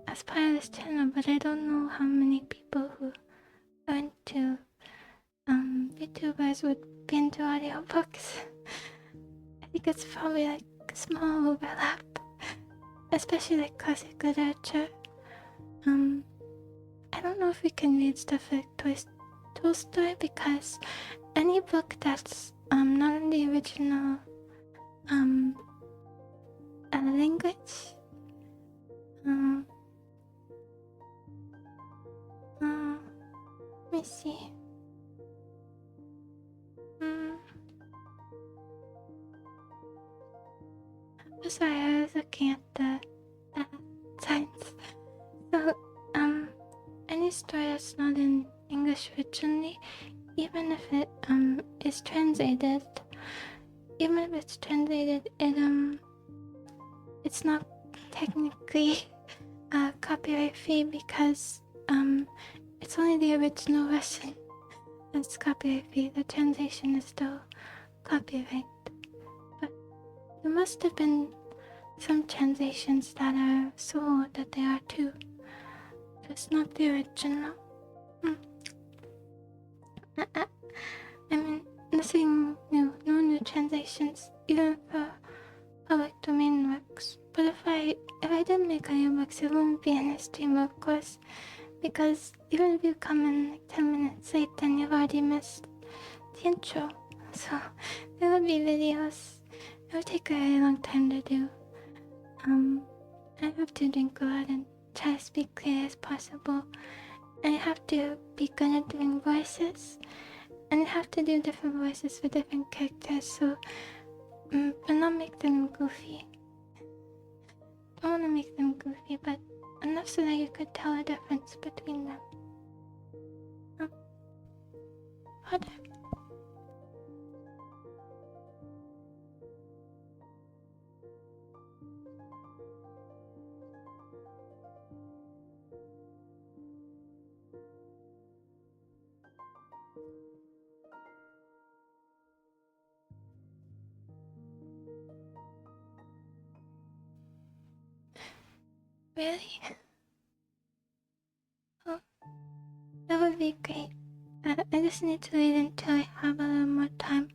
as part of this channel, but I don't know how many people who are into VTubers would be into audiobooks. I think it's probably like a small overlap. Especially like classic literature. I don't know if we can read stuff like Tolstoy because any book that's not in the original language. Let me see. Sorry, I was looking at the signs. So, any story that's not in English originally, even if it is translated, even if it's translated, it's not technically copyright free because it's only the original Russian that's copyright free. The translation is still copyright. But there must have been some translations that are so old that they are too. It's not the original. I mean, nothing new, no new translations, even for public domain works. But if I didn't make audiobooks, it wouldn't be in this stream, of course, because even if you come in like 10 minutes late, then you've already missed the intro. So there would be videos. It would take a very long time to do. I have to drink a lot and try to speak clear as possible. I have to be good at doing voices, and I have to do different voices for different characters, so but not make them goofy. Don't want to make them goofy, but enough so that you could tell the difference between them. Father. Really? Oh, that would be great. I just need to wait until I have a little more time.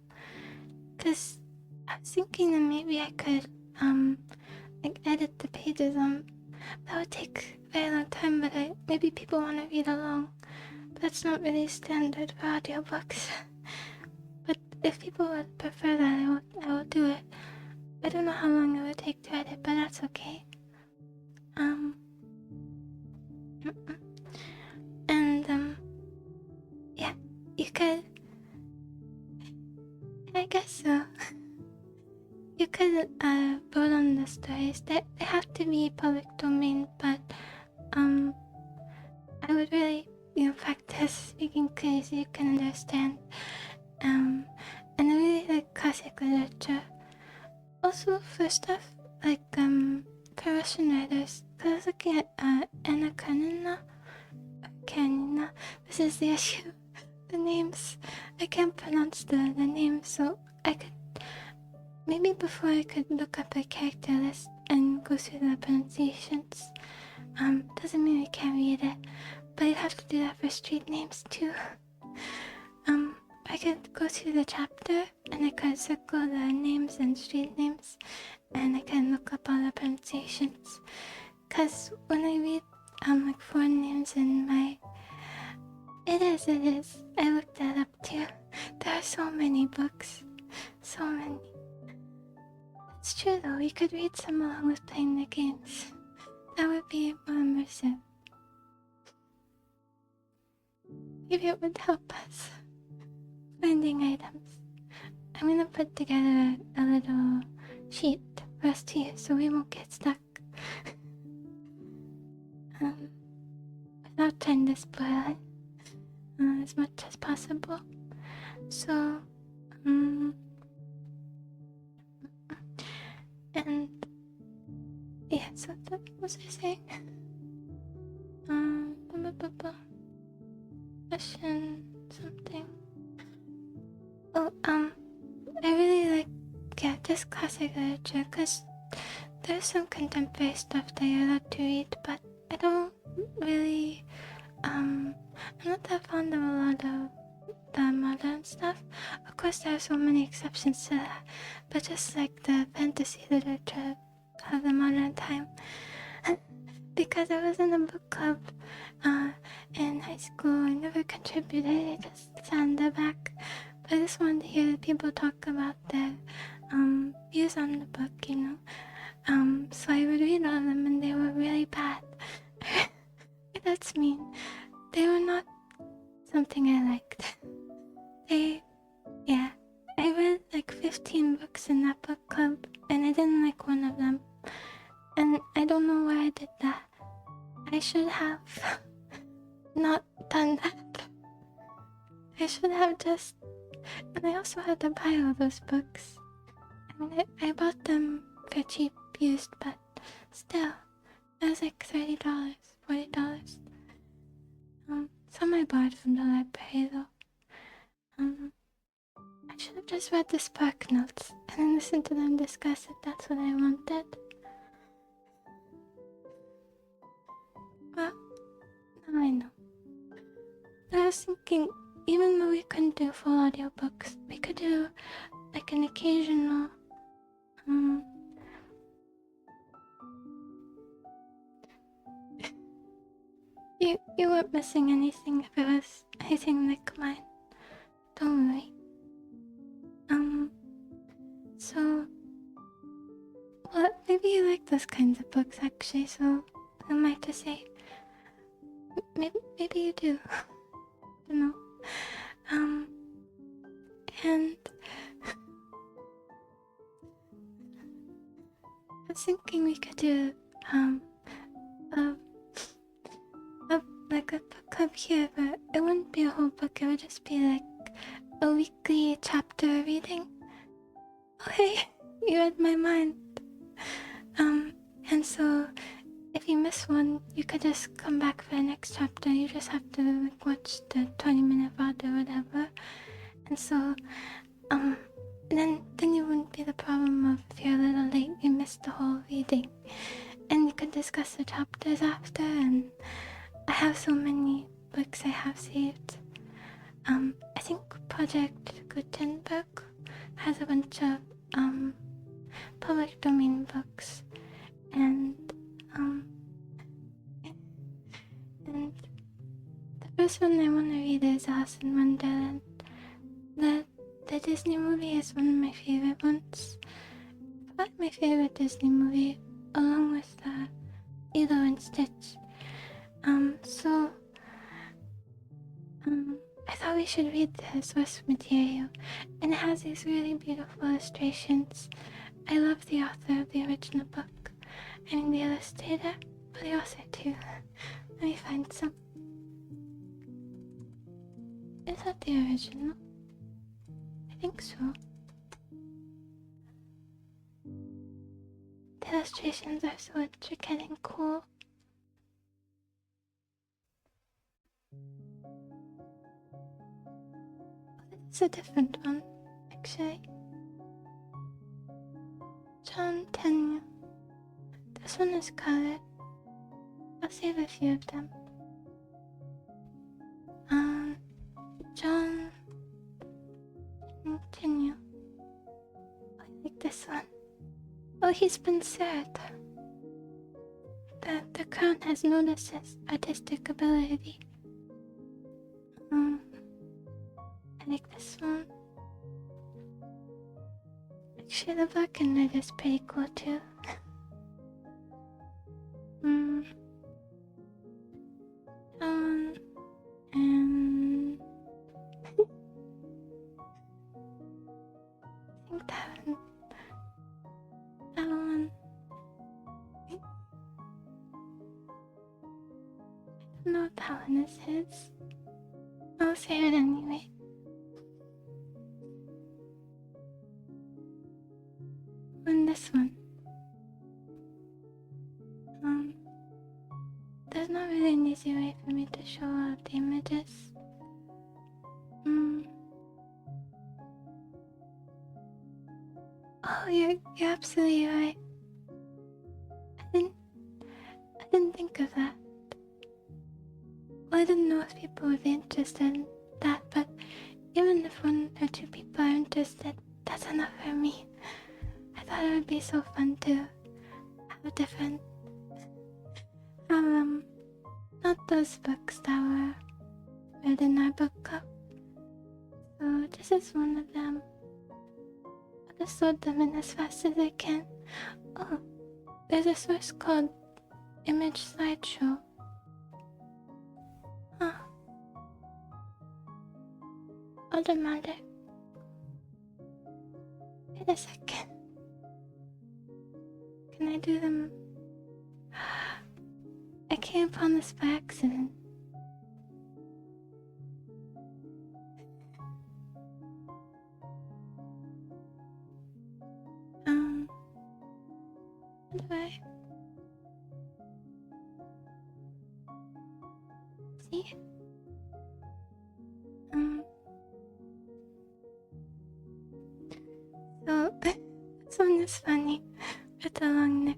Cause I was thinking that maybe I could, like edit the pages. That would take a very long time, but maybe people want to read along. But that's not really standard for audiobooks. But if people would prefer that, I will do it. I don't know how long it would take to edit, but that's okay. And yeah, you could, I guess so. You could vote on the stories. They have to be public domain, but I would really, practice speaking clearly so you can understand. And I really like classic literature. Also for stuff like for Russian writers, because I was looking at Anna Karenina. This is the issue. The names. I can't pronounce the names, so I could maybe before I could look up a character list and go through the pronunciations. Doesn't mean I can't read it, but you have to do that for street names too. I could go through the chapter and I could circle the names and street names and I can look up all the pronunciations. Cause when I read like foreign names in my... It is. I looked that up too. There are so many books. So many. It's true though, we could read some along with playing the games. That would be more immersive. Maybe it would help us finding items. I'm gonna put together a little sheet for us to use so we won't get stuck. Without trying to spoil it as much as possible. So, and yeah, so what was I saying? Question something. Oh, I really like, just classic literature, cause there's some contemporary stuff that you're allowed to read, but I don't really, I'm not that fond of a lot of the modern stuff. Of course, there are so many exceptions to that, but just like the fantasy literature of the modern time. Because I was in a book club in high school, I never contributed, I just sat in the back. But I just wanted to hear people talk about their views on the book, you know. So I would read all of them and they were really bad. That's mean. They were not something I liked. I read like 15 books in that book club and I didn't like one of them. And I don't know why I did that. I should have not done that. I should have just... And I also had to buy all those books. I mean, I bought them for cheap used, but still, it was like $30, $40. Some I bought from the library though. I should have just read the Spark Notes and then listened to them discuss if that's what I wanted. Well, now I know. I was thinking, even though we couldn't do full audiobooks, we could do like an occasional You weren't missing anything if it was anything like mine. Don't worry. So... Well, maybe you like those kinds of books actually, so who am I to say? Maybe you do. I don't know. And... I was thinking we could do, like a book club here, but it wouldn't be a whole book, it would just be like a weekly chapter reading. Oh hey, you read my mind. And so if you miss one, you could just come back for the next chapter. You just have to like watch the 20-minute VOD or whatever. And so, then you wouldn't be the problem of if you're a little late, you missed the whole reading. And you could discuss the chapters after, and I have so many books I have saved. I think Project Gutenberg has a bunch of public domain books, and the first one I want to read is Alice in Wonderland. The Disney movie is one of my favorite ones. Probably my favorite Disney movie, along with Lilo and Stitch. I thought we should read the source material, and it has these really beautiful illustrations. I love the author of the original book. I mean the illustrator, but the author too. Let me find some. Is that the original? I think so. The illustrations are so intricate and cool. It's a different one, actually. John Tenniel. This one is colored. I'll save a few of them. John Well, he's been said that the crown has noticed his artistic ability. I like this one. Actually, the black and red is pretty cool too. And I think that one. That one. I don't know if that one is his. I'll say it anyway. And this one. There's not really an easy way for me to show all the images. Oh, you're absolutely right. I didn't think of that. Well, I didn't know if people would be interested in that, but even if 1 or 2 people are interested, that's enough for me. I thought it would be so fun to have different, not those books that were read in our book club. So this is one of them. I'll just load them in as fast as I can. Oh, there's a source called Image Slideshow. Huh. Automatic. Wait a second. Can I do them? I came upon this by accident. How do I? See? So, this one is funny with the long neck.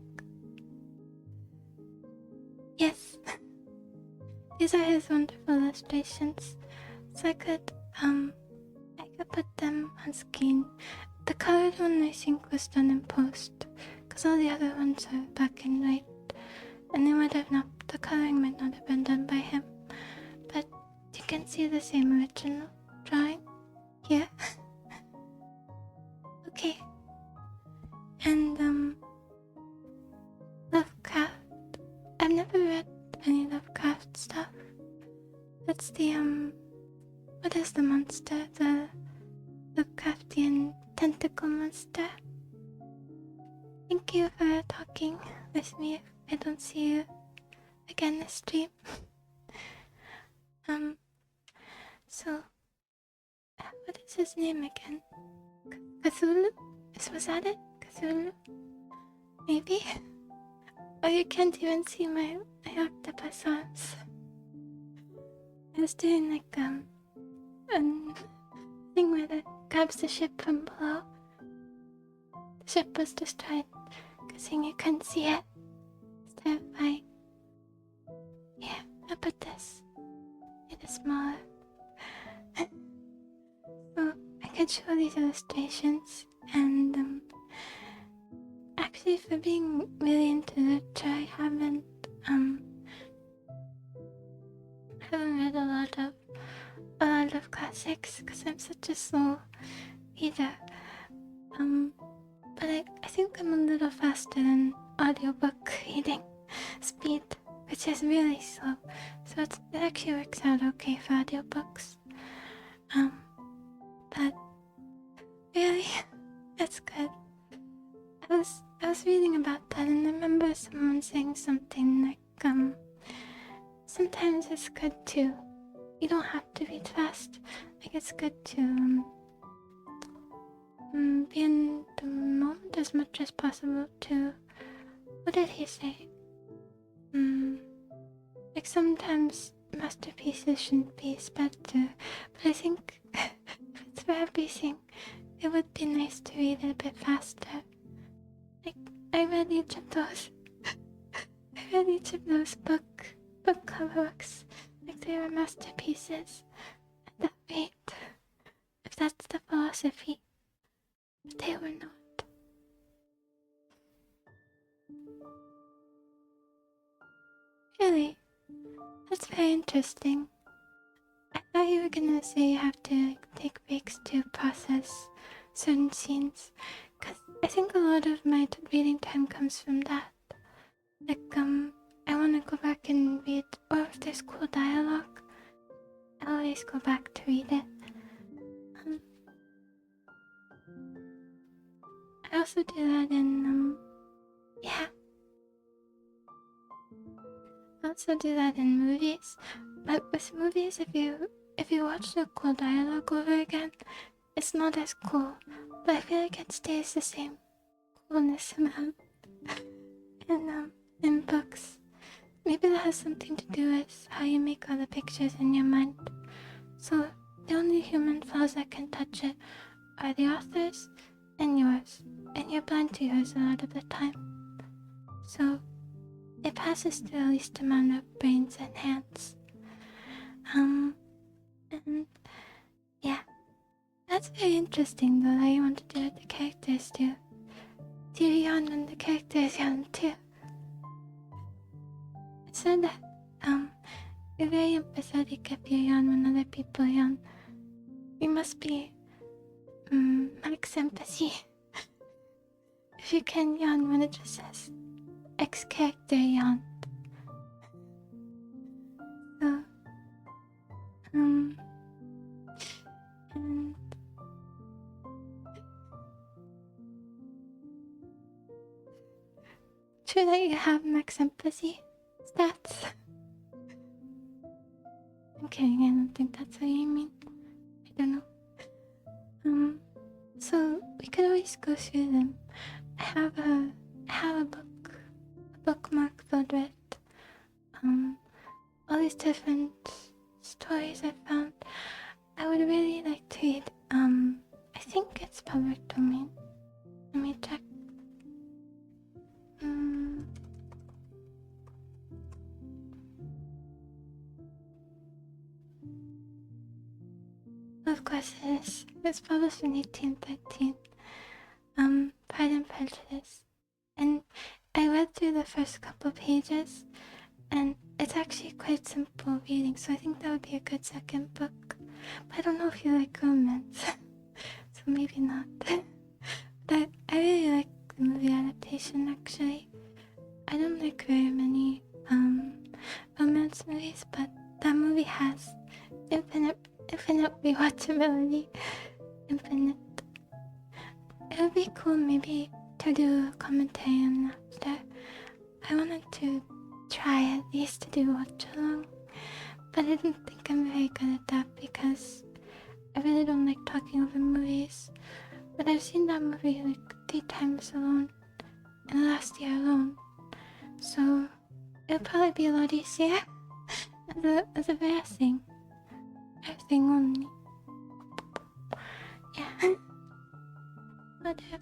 Yes, these are his wonderful illustrations. So I could put them on screen. The colored one I think was done in post, because all the other ones are black and white, and the coloring might not have been done by him. But you can see the same original drawing here. Okay. And Lovecraft. I've never read any Lovecraft stuff. That's the what is the monster? The Lovecraftian tentacle monster. Thank you for talking with me if I don't see you again this stream. So what is his name again? Cthulhu? Was that it? Cthulhu? Maybe? Oh, you can't even see my octopus arms. I was doing like a thing where it grabs the ship from below. The ship was destroyed because you couldn't see it. It's terrifying. Here, I'll put this. It is smaller. So I could show these illustrations, and actually, for being really into literature, I haven't read a lot of classics because I'm such a slow reader. But I think I'm a little faster than audiobook reading speed, which is really slow. So it actually works out okay for audiobooks. But really, that's good. I was reading about that, and I remember someone saying something like, sometimes it's good to, you don't have to read fast. Like, it's good to be in the moment as much as possible to, what did he say? Like, sometimes masterpieces shouldn't be sped through, but I think if it's for everything, it would be nice to read it a bit faster. Like, I read each of those book cover books like they were masterpieces at that rate, if that's the philosophy. But they were not. Really? That's very interesting. I thought you were gonna say you have to like, take breaks to process certain scenes, cause I think a lot of my reading time comes from that. Like, I wanna go back and read, or if there's cool dialogue, I always go back to read it. I also do that in, yeah. I also do that in movies, but with movies, if you watch the cool dialogue over again, it's not as cool, but I feel like it stays the same coolness amount. And in books, maybe that has something to do with how you make all the pictures in your mind. So the only human files that can touch it are the authors and yours, and you're blind to yours a lot of the time. So it passes through the least amount of brains and hands. And yeah, that's very interesting though, that you want to do what the characters do. Do you yawn when the characters yawn too? It said that, you're very empathetic if you yawn when other people yawn. You must be, max empathy. If you can yawn when it just says X character yawned. So, and true that you have max empathy stats. I'm kidding, I don't think that's what you mean. I don't know. So we could always go through them. I have a bookmark filled with all these different stories I found. I would really like to read, I think it's public domain. Let me check. Of course it is. It's published in 1813. Pride and Prejudice. And I read through the first couple pages, and it's actually quite simple reading, so I think that would be a good second book. But I don't know if you like romance, so maybe not. But I really like the movie adaptation, actually. I don't like very many romance movies, but that movie has infinite rewatchability. Infinite. It would be cool maybe to do a commentary on after. I wanted to try at least to do watch along, but I don't think I'm very good at that because I really don't like talking over movies. But I've seen that movie like 3 times alone in the last year alone, so it'll probably be a lot easier as a rare thing. Rare thing only. Yeah. Whatever.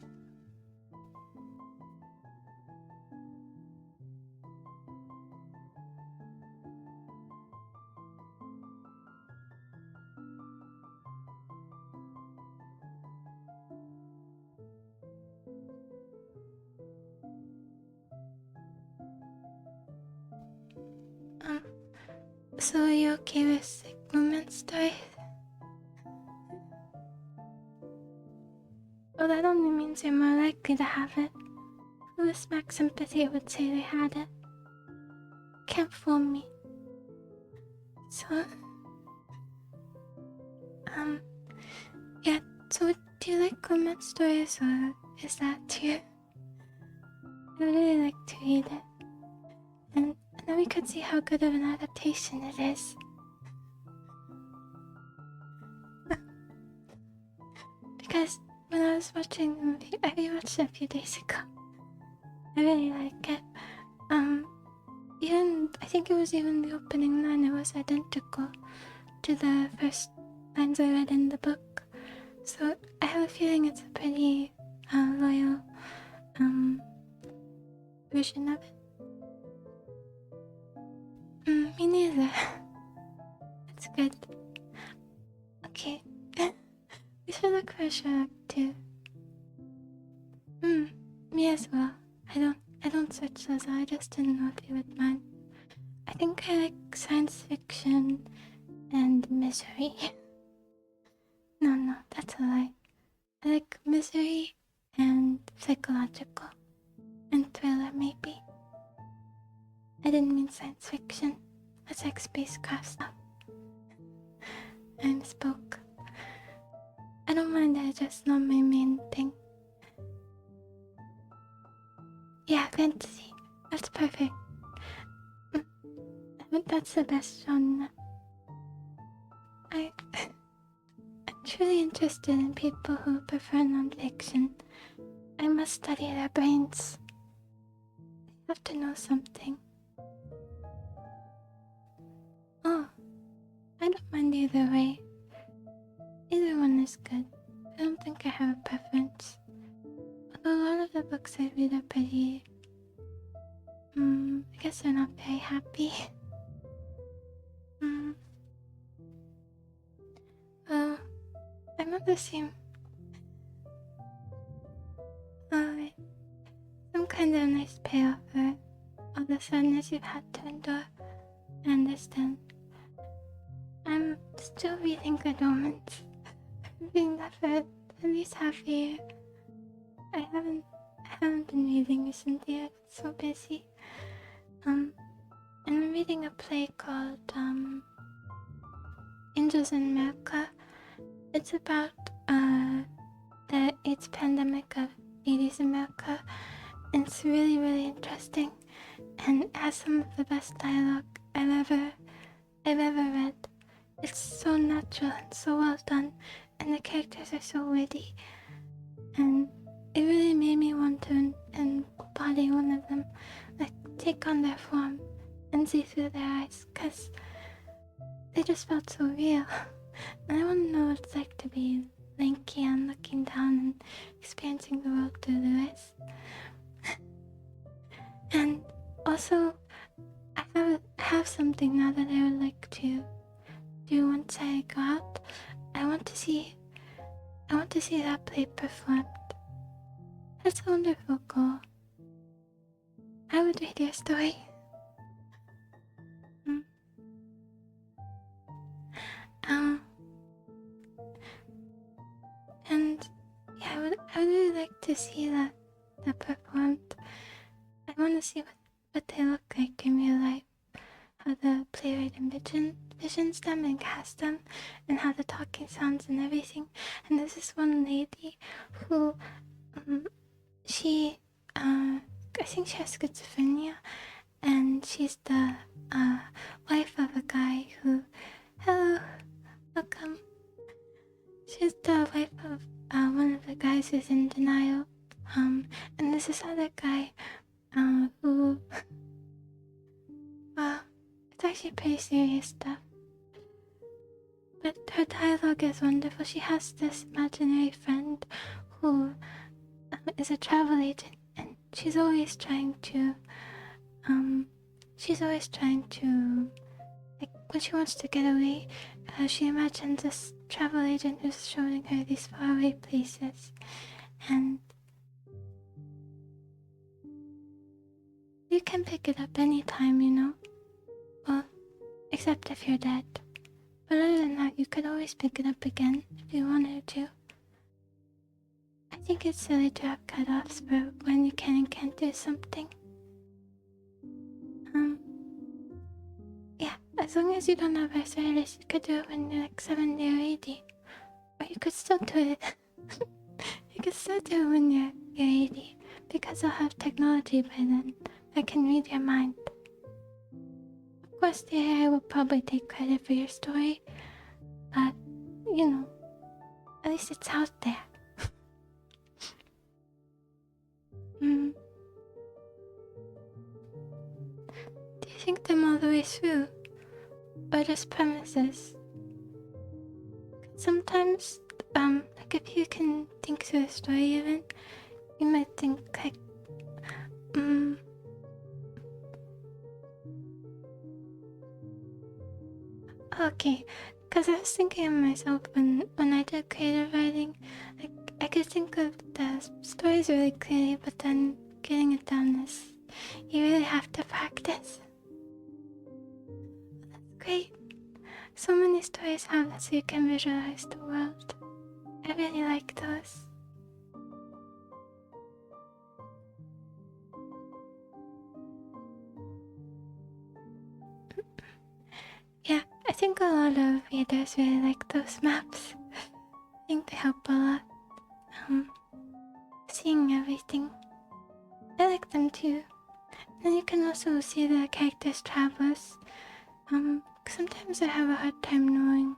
So are you okay with like romance stories? Well, that only means you're more likely to have it. Who with max sympathy would say they had it? Can't fool me. So, yeah, so do you like romance stories, or is that too? I would really like to read it. And then we could see how good of an adaptation it is. Because when I was watching the movie, I rewatched it a few days ago. I really like it. I think it was even the opening line, it was identical to the first lines I read in the book. So I have a feeling it's a pretty loyal version of it. Me neither. That's good. Okay. We should look for a sherlock too. Me as well. I don't search those out. I just didn't know if you would mind. I think I like science fiction and misery. No, that's a lie. I like misery and psychological and thriller, maybe. I didn't mean science fiction. That's like spacecraft stuff. I misspoke. I don't mind that, it's just not my main thing. Yeah, fantasy. That's perfect. That's the best genre. I'm truly interested in people who prefer non-fiction. I must study their brains. I have to know something. Oh, I don't mind either way. Either one is good. I don't think I have a preference. Although a lot of the books I read are pretty... I guess they're not very happy. Well, I remember seeing... some kind of nice payoff for all the sadness you've had to endure. I understand. I'm still reading Good Omens. I've been that for at least half a year. I haven't been reading recently. I've been so busy. And I'm reading a play called Angels in America. It's about the AIDS pandemic of 80s America. And it's really, really interesting. And it has some of the best dialogue I've ever read. It's so natural and so well done, and the characters are so witty. And it really made me want to embody one of them, like take on their form and see through their eyes, because they just felt so real. And I want to know what it's like to be lanky and looking down and experiencing the world through the eyes. And also, I have something now that I would like to do once I go out. I want to see that play performed. That's a wonderful goal. I would read your story. And yeah, I would really like to see that performed. I want to see what they look like in real life. How the playwright envisions them and casts them, and how the talking sounds and everything. And there's this one lady who, I think she has schizophrenia, and she's the wife of a guy who, hello, welcome. She's the wife of one of the guys who's in denial, and there's this other guy who, well, it's actually pretty serious stuff. But her dialogue is wonderful. She has this imaginary friend who is a travel agent, and she's always trying to, like, when she wants to get away, she imagines this travel agent who's showing her these faraway places, and you can pick it up anytime, you know? Well, except if you're dead. But other than that, you could always pick it up again if you wanted to. I think it's silly to have cutoffs for when you can and can't do something. Yeah, as long as you don't have arthritis, you could do it when you're like 70 or 80. Or you could still do it. You could still do it when you're 80, because I'll have technology by then that can read your mind. Of course, the AI will probably take credit for your story, but, you know, at least it's out there. Do you think them all the way through? Or just premises? Sometimes, like if you can think through a story even, you might think like, okay, because I was thinking of myself when I did creative writing, like I could think of the stories really clearly, but then getting it down is, you really have to practice. many stories have so you can visualize the world. I really like those. Yeah, I think a lot of readers really like those maps. I think they help a lot. Seeing everything. I like them too. And you can also see the characters' travels. Sometimes I have a hard time knowing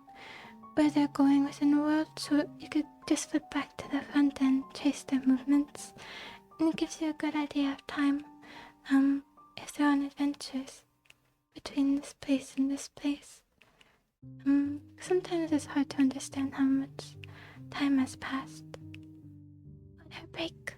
where they're going within the world, so you could just flip back to the front and trace their movements. And it gives you a good idea of time, if they're on adventures between this place and this place. Sometimes it's hard to understand how much time has passed. Let her break.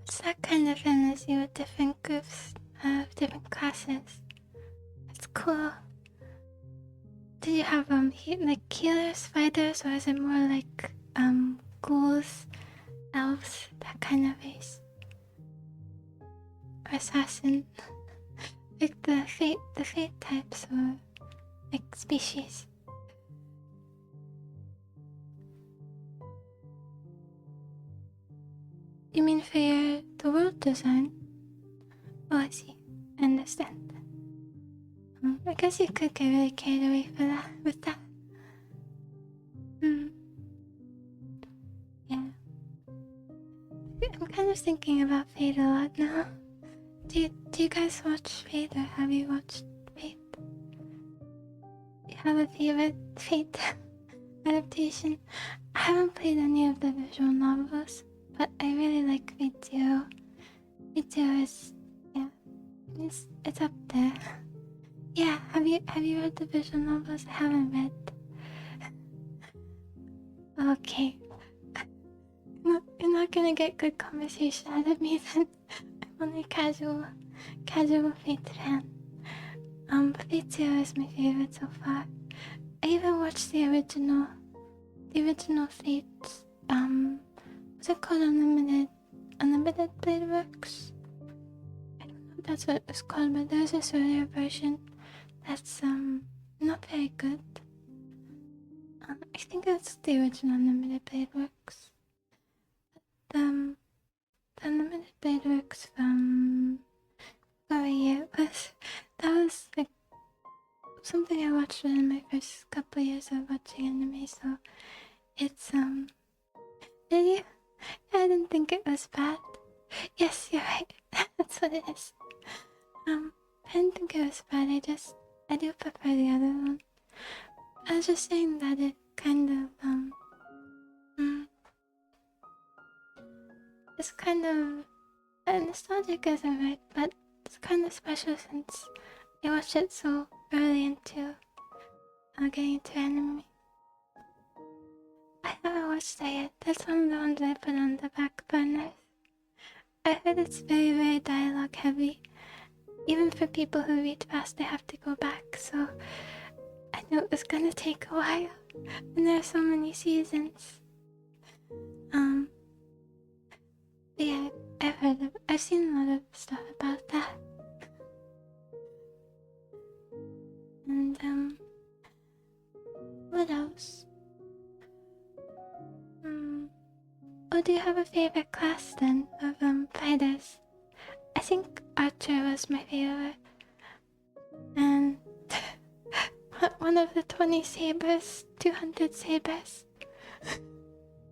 It's that kind of fantasy with different groups of different classes. It's cool. Did you have like healers, fighters, or is it more like ghouls, elves, that kind of race? Or assassin? Like the fate types, or like species? You mean for the world design? Oh, I see. I understand. I guess you could get really carried away with that. Yeah. I'm kind of thinking about Fate a lot now. Do you guys watch Fate, or have you watched Fate? Do you have a favorite Fate adaptation? I haven't played any of the visual novels, but I really like Fate Zero. Fate Zero is, yeah, it's up there. Yeah, have you read the visual novels? I haven't read. Okay. You're not gonna get good conversation out of me then. I'm only a casual Fate fan. Fate Zero is my favorite so far. I even watched the original Fate. What's it called? Unlimited Blade Works? I don't know if that's what it was called, but there's this earlier version that's not very good. I think it's the original Unlimited Blade Works. The Unlimited Blade Works from a year it was. That was like something I watched within my first couple of years of watching anime, so it's really, I didn't think it was bad. Yes, you're right. That's what it is. I didn't think it was bad. I do prefer the other one. I was just saying that it kind of it's kind of nostalgic isn't right, but it's kind of special since I watched it so early into getting into anime. I haven't watched that yet. That's one of the ones I put on the back burner. I heard it's very, very dialogue heavy. Even for people who read fast, they have to go back, so I knew it was gonna take a while. And there are so many seasons. But yeah, I've seen a lot of stuff about that. And what else? Oh, do you have a favorite class then of fighters? I think Archer was my favorite. And one of the 20 sabers, 200 sabers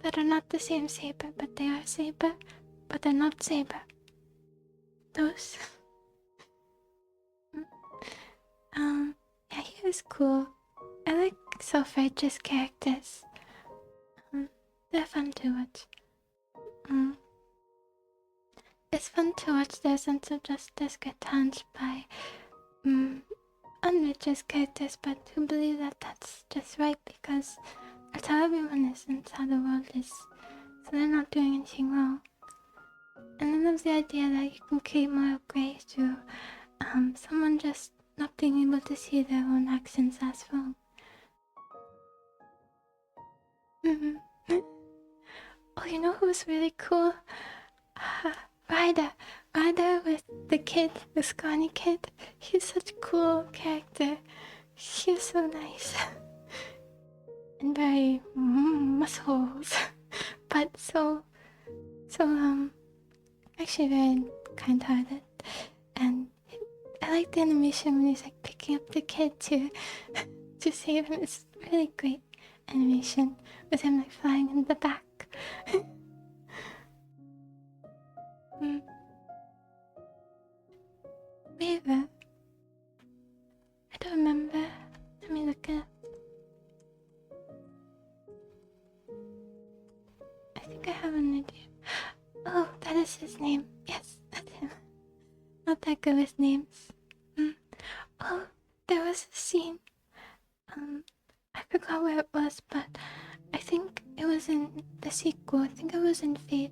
that are not the same saber, but they are saber, but they're not saber. Those. Yeah, he was cool. I like self-righteous characters. They're fun to watch. It's fun to watch their sense of justice get tarnished by non-religious characters, but who believe that that's just right because that's how everyone is and it's how the world is. So they're not doing anything wrong. And I love the idea that you can create moral grey through someone just not being able to see their own actions as wrong. Oh, you know who's really cool? Ryder. Ryder with the kid, the scrawny kid. He's such a cool character. He's so nice. And very muscles. But so actually very kind-hearted. And I like the animation when he's like picking up the kid to save him. It's really great animation with him like flying in the back. River. I don't remember. Let me look it up. I think I have an idea. Oh, that is his name. Yes, that's him. Not that good with names. Oh, there was a scene. I forgot where it was, but I think it was in the sequel. I think it was in Fate.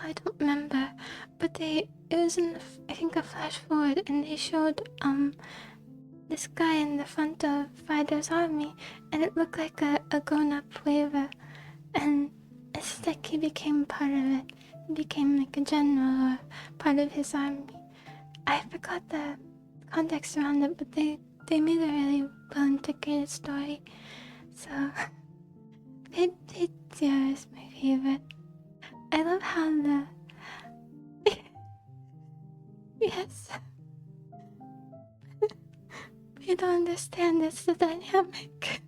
I don't remember, but it was in I think a flash forward, and they showed this guy in the front of Ryder's army, and it looked like a grown-up Waver, and it's like he became part of it. He became like a general or part of his army. I forgot the context around it, but they made a really well integrated story. So Fate Zero is my favorite. I love how the yes. You don't understand, it's the dynamic.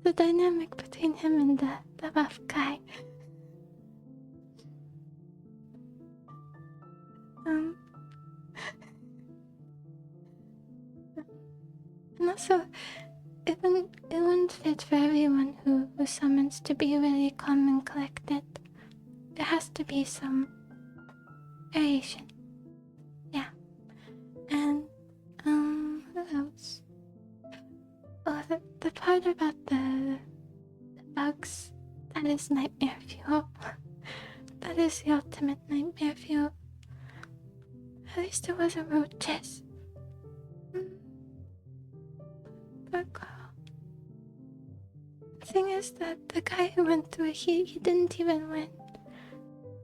The dynamic between him and the buff guy. And also, it wouldn't fit for everyone who summons to be really calm and collected. There has to be some variation. Yeah. And, what else? Oh, the part about the bugs, that is nightmare fuel. That is the ultimate nightmare fuel. At least it wasn't roaches. But girl. The thing is that the guy who went through it, he didn't even win.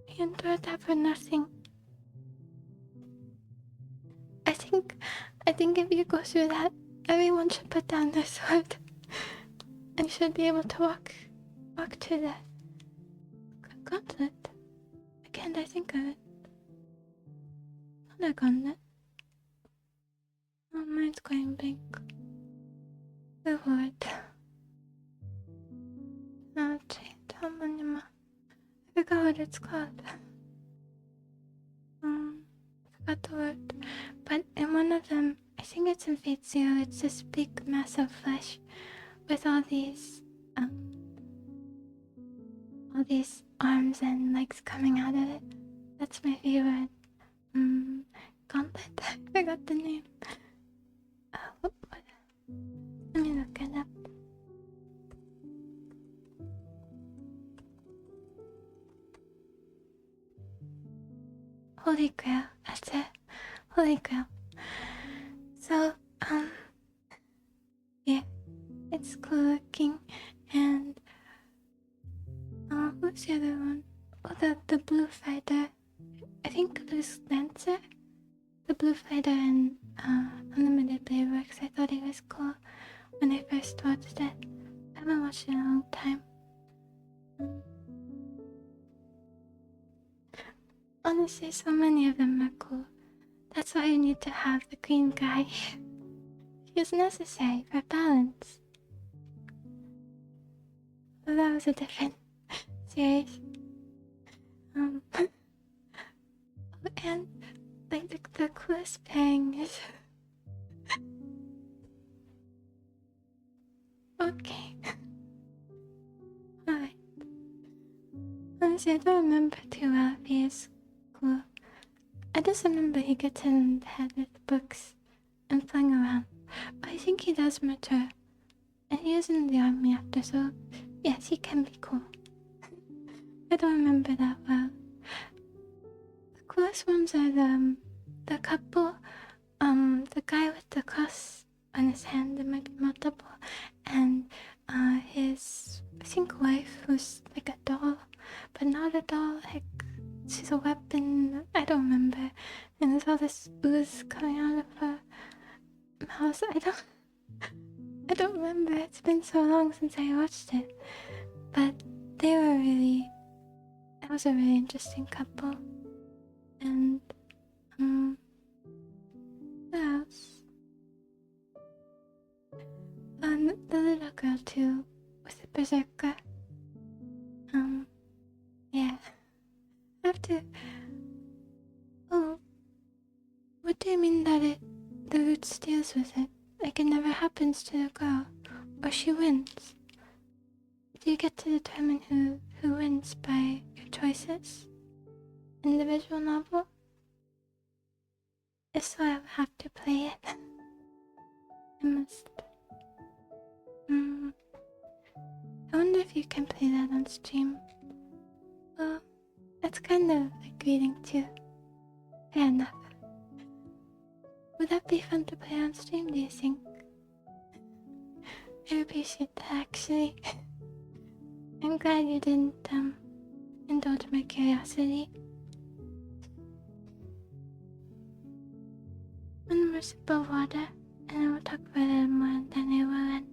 He endured that for nothing. I think if you go through that, everyone should put down their sword and should be able to walk to the gauntlet. Again, I think of it. Not a gauntlet. Oh, mine's going blank. The word. I forgot what it's called. I forgot the word. But in one of them, I think it's in Fate Zero, it's this big mass of flesh with all these arms and legs coming out of it. That's my favorite. Gauntlet. I forgot the name. What? Let me look it up. Holy Grail. That's it. Holy Grail. So, yeah, it's cool looking, and who's the other one? Oh, the blue fighter. I think it was Lancer, the blue fighter in Unlimited Blade Works. I thought he was cool when I first watched it. I haven't watched it in a long time. Honestly, so many of them are cool. That's why you need to have the green guy. He is necessary for balance. Well, that was a different series. And like the coolest pairing is okay. Alright. Honestly, I don't remember too well if he is cool. I just remember he gets in the head with books and flying around. I think he does mature. And he is in the army after, so yes, he can be cool. I don't remember that well. The coolest ones are the couple, the guy with the cross on his hand, there might be multiple, and his, I think, wife, who's like a doll, but not a doll, like she's a weapon, I don't remember. And there's all this ooze coming out of her mouth. I don't remember. It's been so long since I watched it. But that was a really interesting couple. And, what else? The little girl too, with the berserker. Yeah. I have to... Oh. What do you mean that the roots deals with it? Like it never happens to the girl, or she wins. Do you get to determine who wins by your choices in the visual novel? If so, I will have to play it. I must. I wonder if you can play that on stream. Well, that's kind of like reading too. Fair enough. Would that be fun to play on stream, do you think? I appreciate that, actually. I'm glad you didn't, indulge my curiosity. One more sip of water, and I will talk about it more, and then I will end.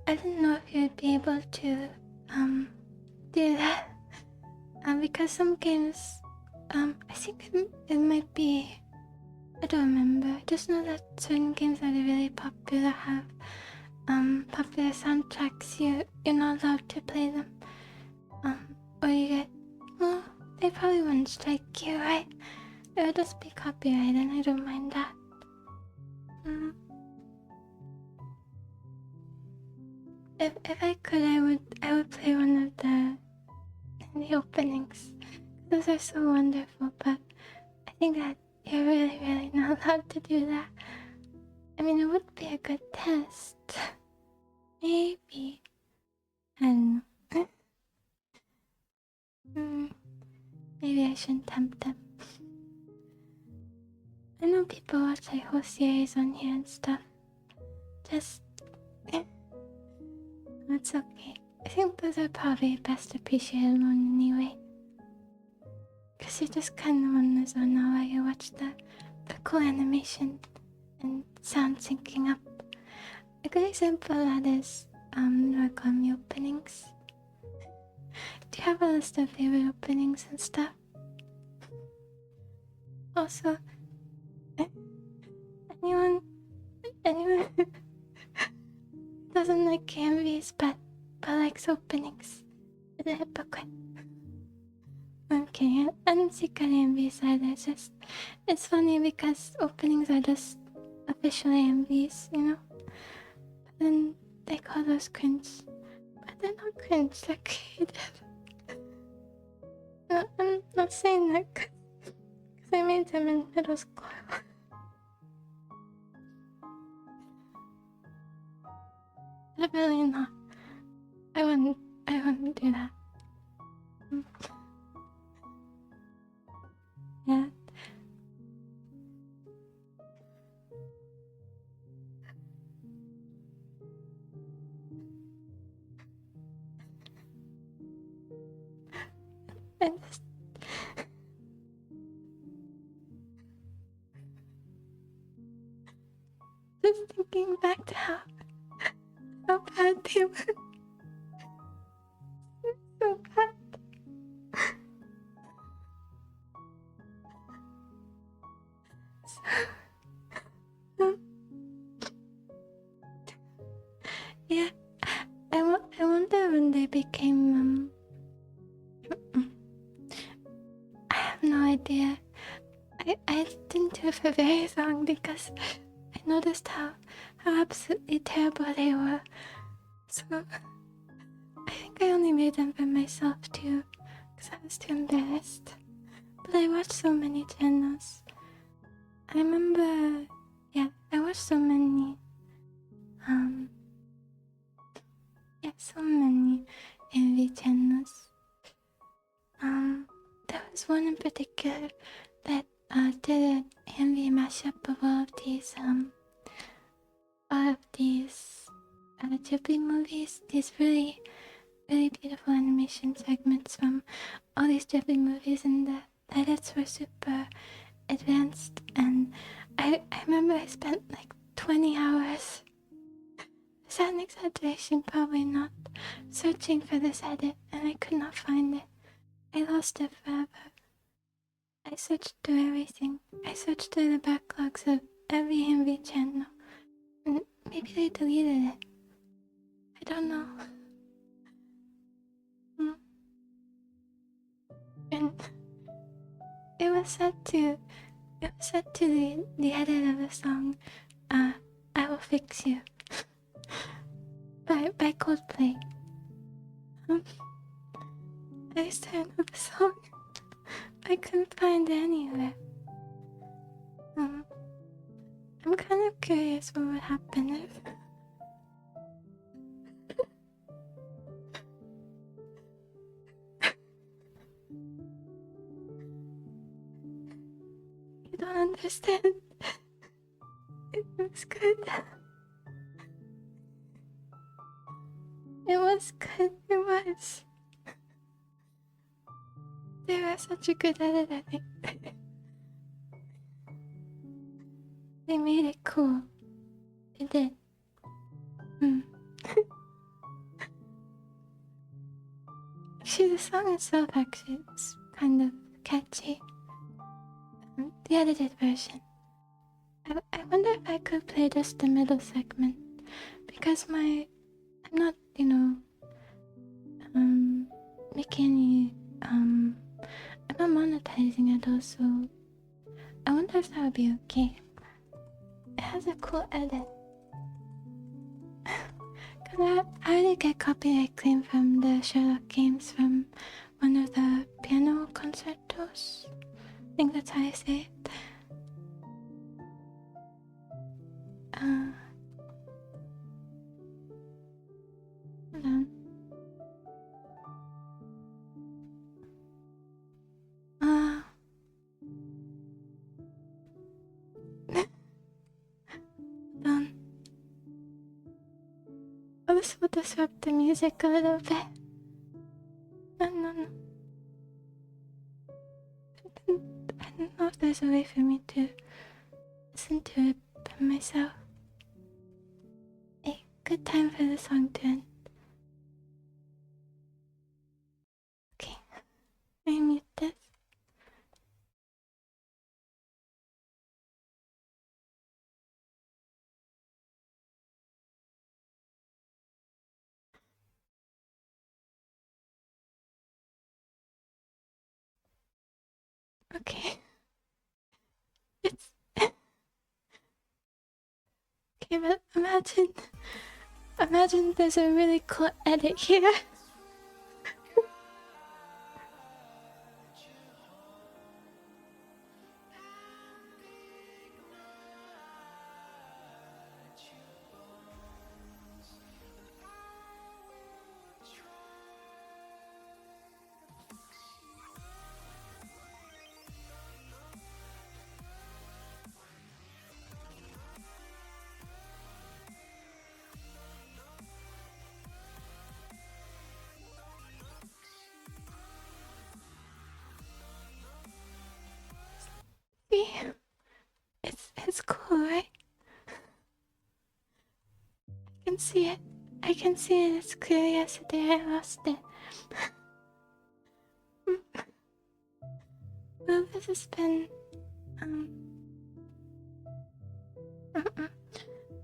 I didn't know if you'd be able to, do that. Because some games, I think it might be, I don't remember. I just know that certain games that are really popular have, popular soundtracks. You're not allowed to play them. Or you get, well, they probably wouldn't strike you, right? It would just be copyright, and I don't mind that. If I could, I would play one of the openings. Those are so wonderful, but I think that you're really not allowed to do that. I mean, it would be a good test. Maybe. I don't know. Maybe I shouldn't tempt them. I know people watch like whole series on here and stuff. Just... It's okay. I think those are probably best appreciated one anyway. Because you just kind of want to zone out while you watch the cool animation and sound syncing up. A good example of that is origami openings. Do you have a list of favorite openings and stuff? Also, anyone doesn't like canvas but likes openings is a hypocrite. I'm kidding. I don't see MVs either. It's funny because openings are just official MVs, you know? But then they call those cringe. But they're not cringe, they're creative. No, I'm not saying that because I made them in middle school. Definitely not. I wouldn't do that. Yeah. And just thinking back to how bad they were. So bad. Yeah, I wonder when they became, I have no idea. I didn't do it for very long because I noticed how absolutely terrible they were. So I think I only made them for myself too, because I was too embarrassed. But I watched so many channels. I remember, yeah, I watched so many, so many AMV channels. There was one in particular that did an AMV mashup of all of these Ghibli movies. These really, really beautiful animation segments from all these Ghibli movies, and the edits were super advanced. And I remember I spent like 20 hours. Is that an exaggeration? Probably not. Searching for this edit, and I could not find it. I lost it forever. I searched through everything. I searched through the backlogs of every AMV channel. And maybe they deleted it. I don't know. And it was set to the edit of the song I Will Fix You by Coldplay. I started with the song. I couldn't find it anywhere. I'm kind of curious what would happen if you don't understand. It was good. It was good. It was. They were such a good edit, I think. They made it cool. They did. Actually, the song itself is kind of catchy. The edited version. I wonder if I could play just the middle segment, because I'm not, making any, I'm not monetizing it also. I wonder if that would be okay. It has a cool edit. Cause I already get copyright claim from the Sherlock games from one of the piano concertos. I think that's how I say it. Hold on. Oh, this will disrupt the music a little bit. No. I don't know if there's a way for me to listen to it by myself. A good time for the song to end. Okay, I mute this. Okay. It's okay, but imagine there's a really cool edit here. It's cool, right? I can see it. I can see it as clear as the day I lost it. Well, this has been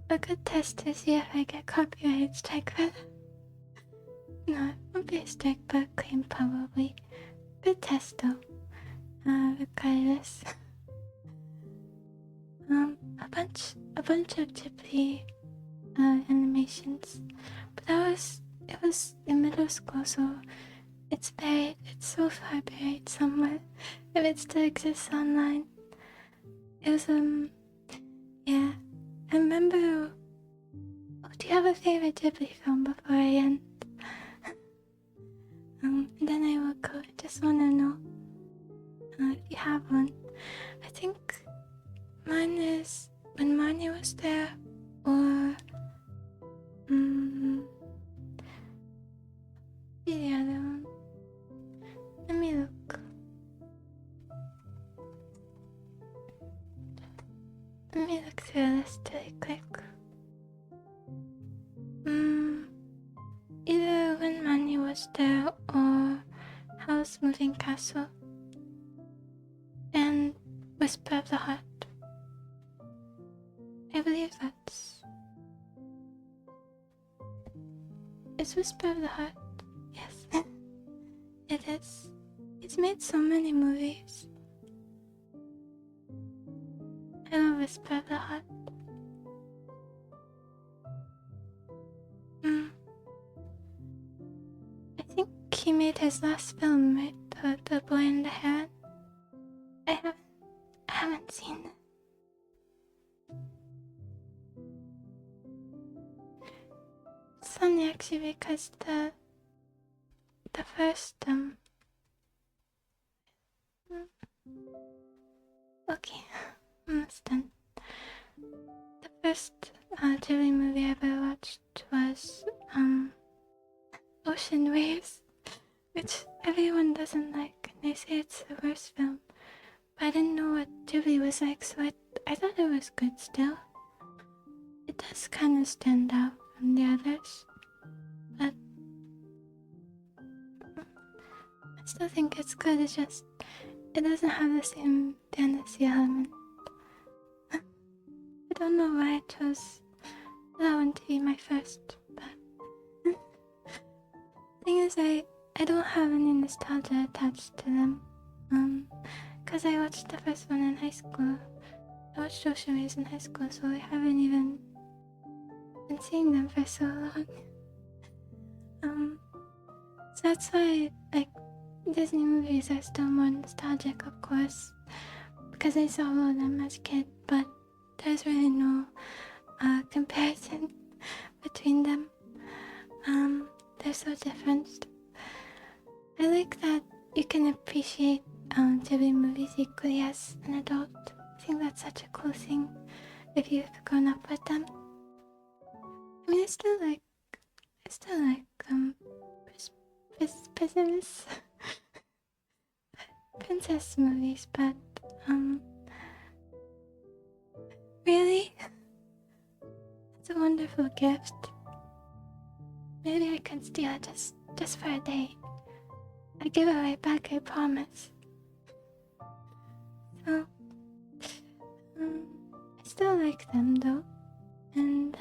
a good test to see if I get copyright strike for No, it won't be a strike, but clean probably. Good test though. Regardless. A bunch of Ghibli animations, but it was in middle school, so it's buried. It's so far buried somewhere. If it still exists online, it was yeah. I remember. Oh, do you have a favorite Ghibli film before I end? And then I will go. I just wanna know if you have one. I think mine is When Marnie Was There, or the other one. Let me look. Let me look through the list really quick. Either When Marnie Was There or House Moving Castle and Whisper of the Heart. I believe it's Whisper of the Heart. Yes, it is. It's made so many movies. I love Whisper of the Heart. I think he made his last film, right? The Boy and the Heron. I haven't seen it. It's funny actually because the first okay, almost done. The first Ghibli movie I ever watched was Ocean Waves, which everyone doesn't like, and they say it's the worst film. But I didn't know what Ghibli was like, so I thought it was good still. It does kind of stand out from the others, but I still think it's good. It's just it doesn't have the same fantasy element. I don't know why I chose that one to be my first, but thing is, I don't have any nostalgia attached to them. Cause I watched the first one in high school. I watched Ocean Waves in high school, so I haven't even been seeing them for so long. So that's why, like, Disney movies are still more nostalgic, of course, because I saw all of them as a kid, but there's really no comparison between them. They're so different. I like that you can appreciate Ghibli movies equally as an adult. I think that's such a cool thing if you've grown up with them. I mean, I still like princess movies, but really, it's a wonderful gift. Maybe I can steal it just for a day. I give it right back, I promise. So, I still like them though, and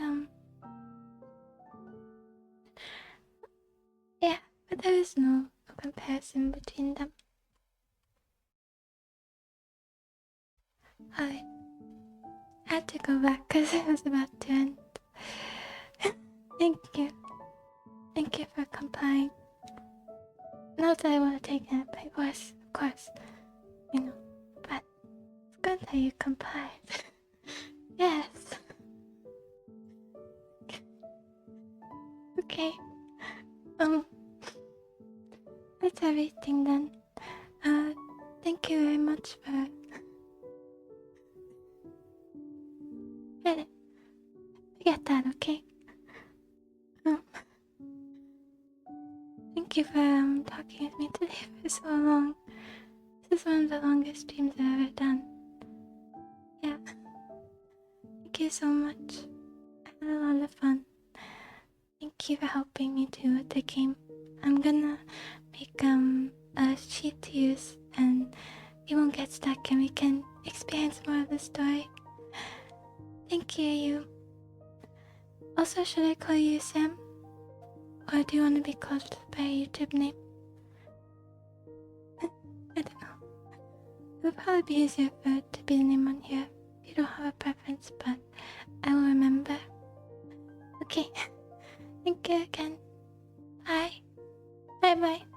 yeah, but there is no comparison between them. I had to go back because it was about to end. Thank you for complying. Not that I want to take it by force, of course, but it's good that you complied. Yes. Okay. That's everything then. Thank you very much for... Forget that, okay? Thank you for talking with me today for so long. This is one of the longest streams I've ever done. Yeah. Thank you so much. I had a lot of fun. Thank you for helping me too with the game. I'm gonna make a sheet to use and you won't get stuck and we can experience more of the story. Thank you. Also, should I call you Sam? Or do you want to be called by a YouTube name? I don't know. It would probably be easier for it to be the name on here. You don't have a preference, but I will remember. Okay. Thank you again. Bye. Bye bye.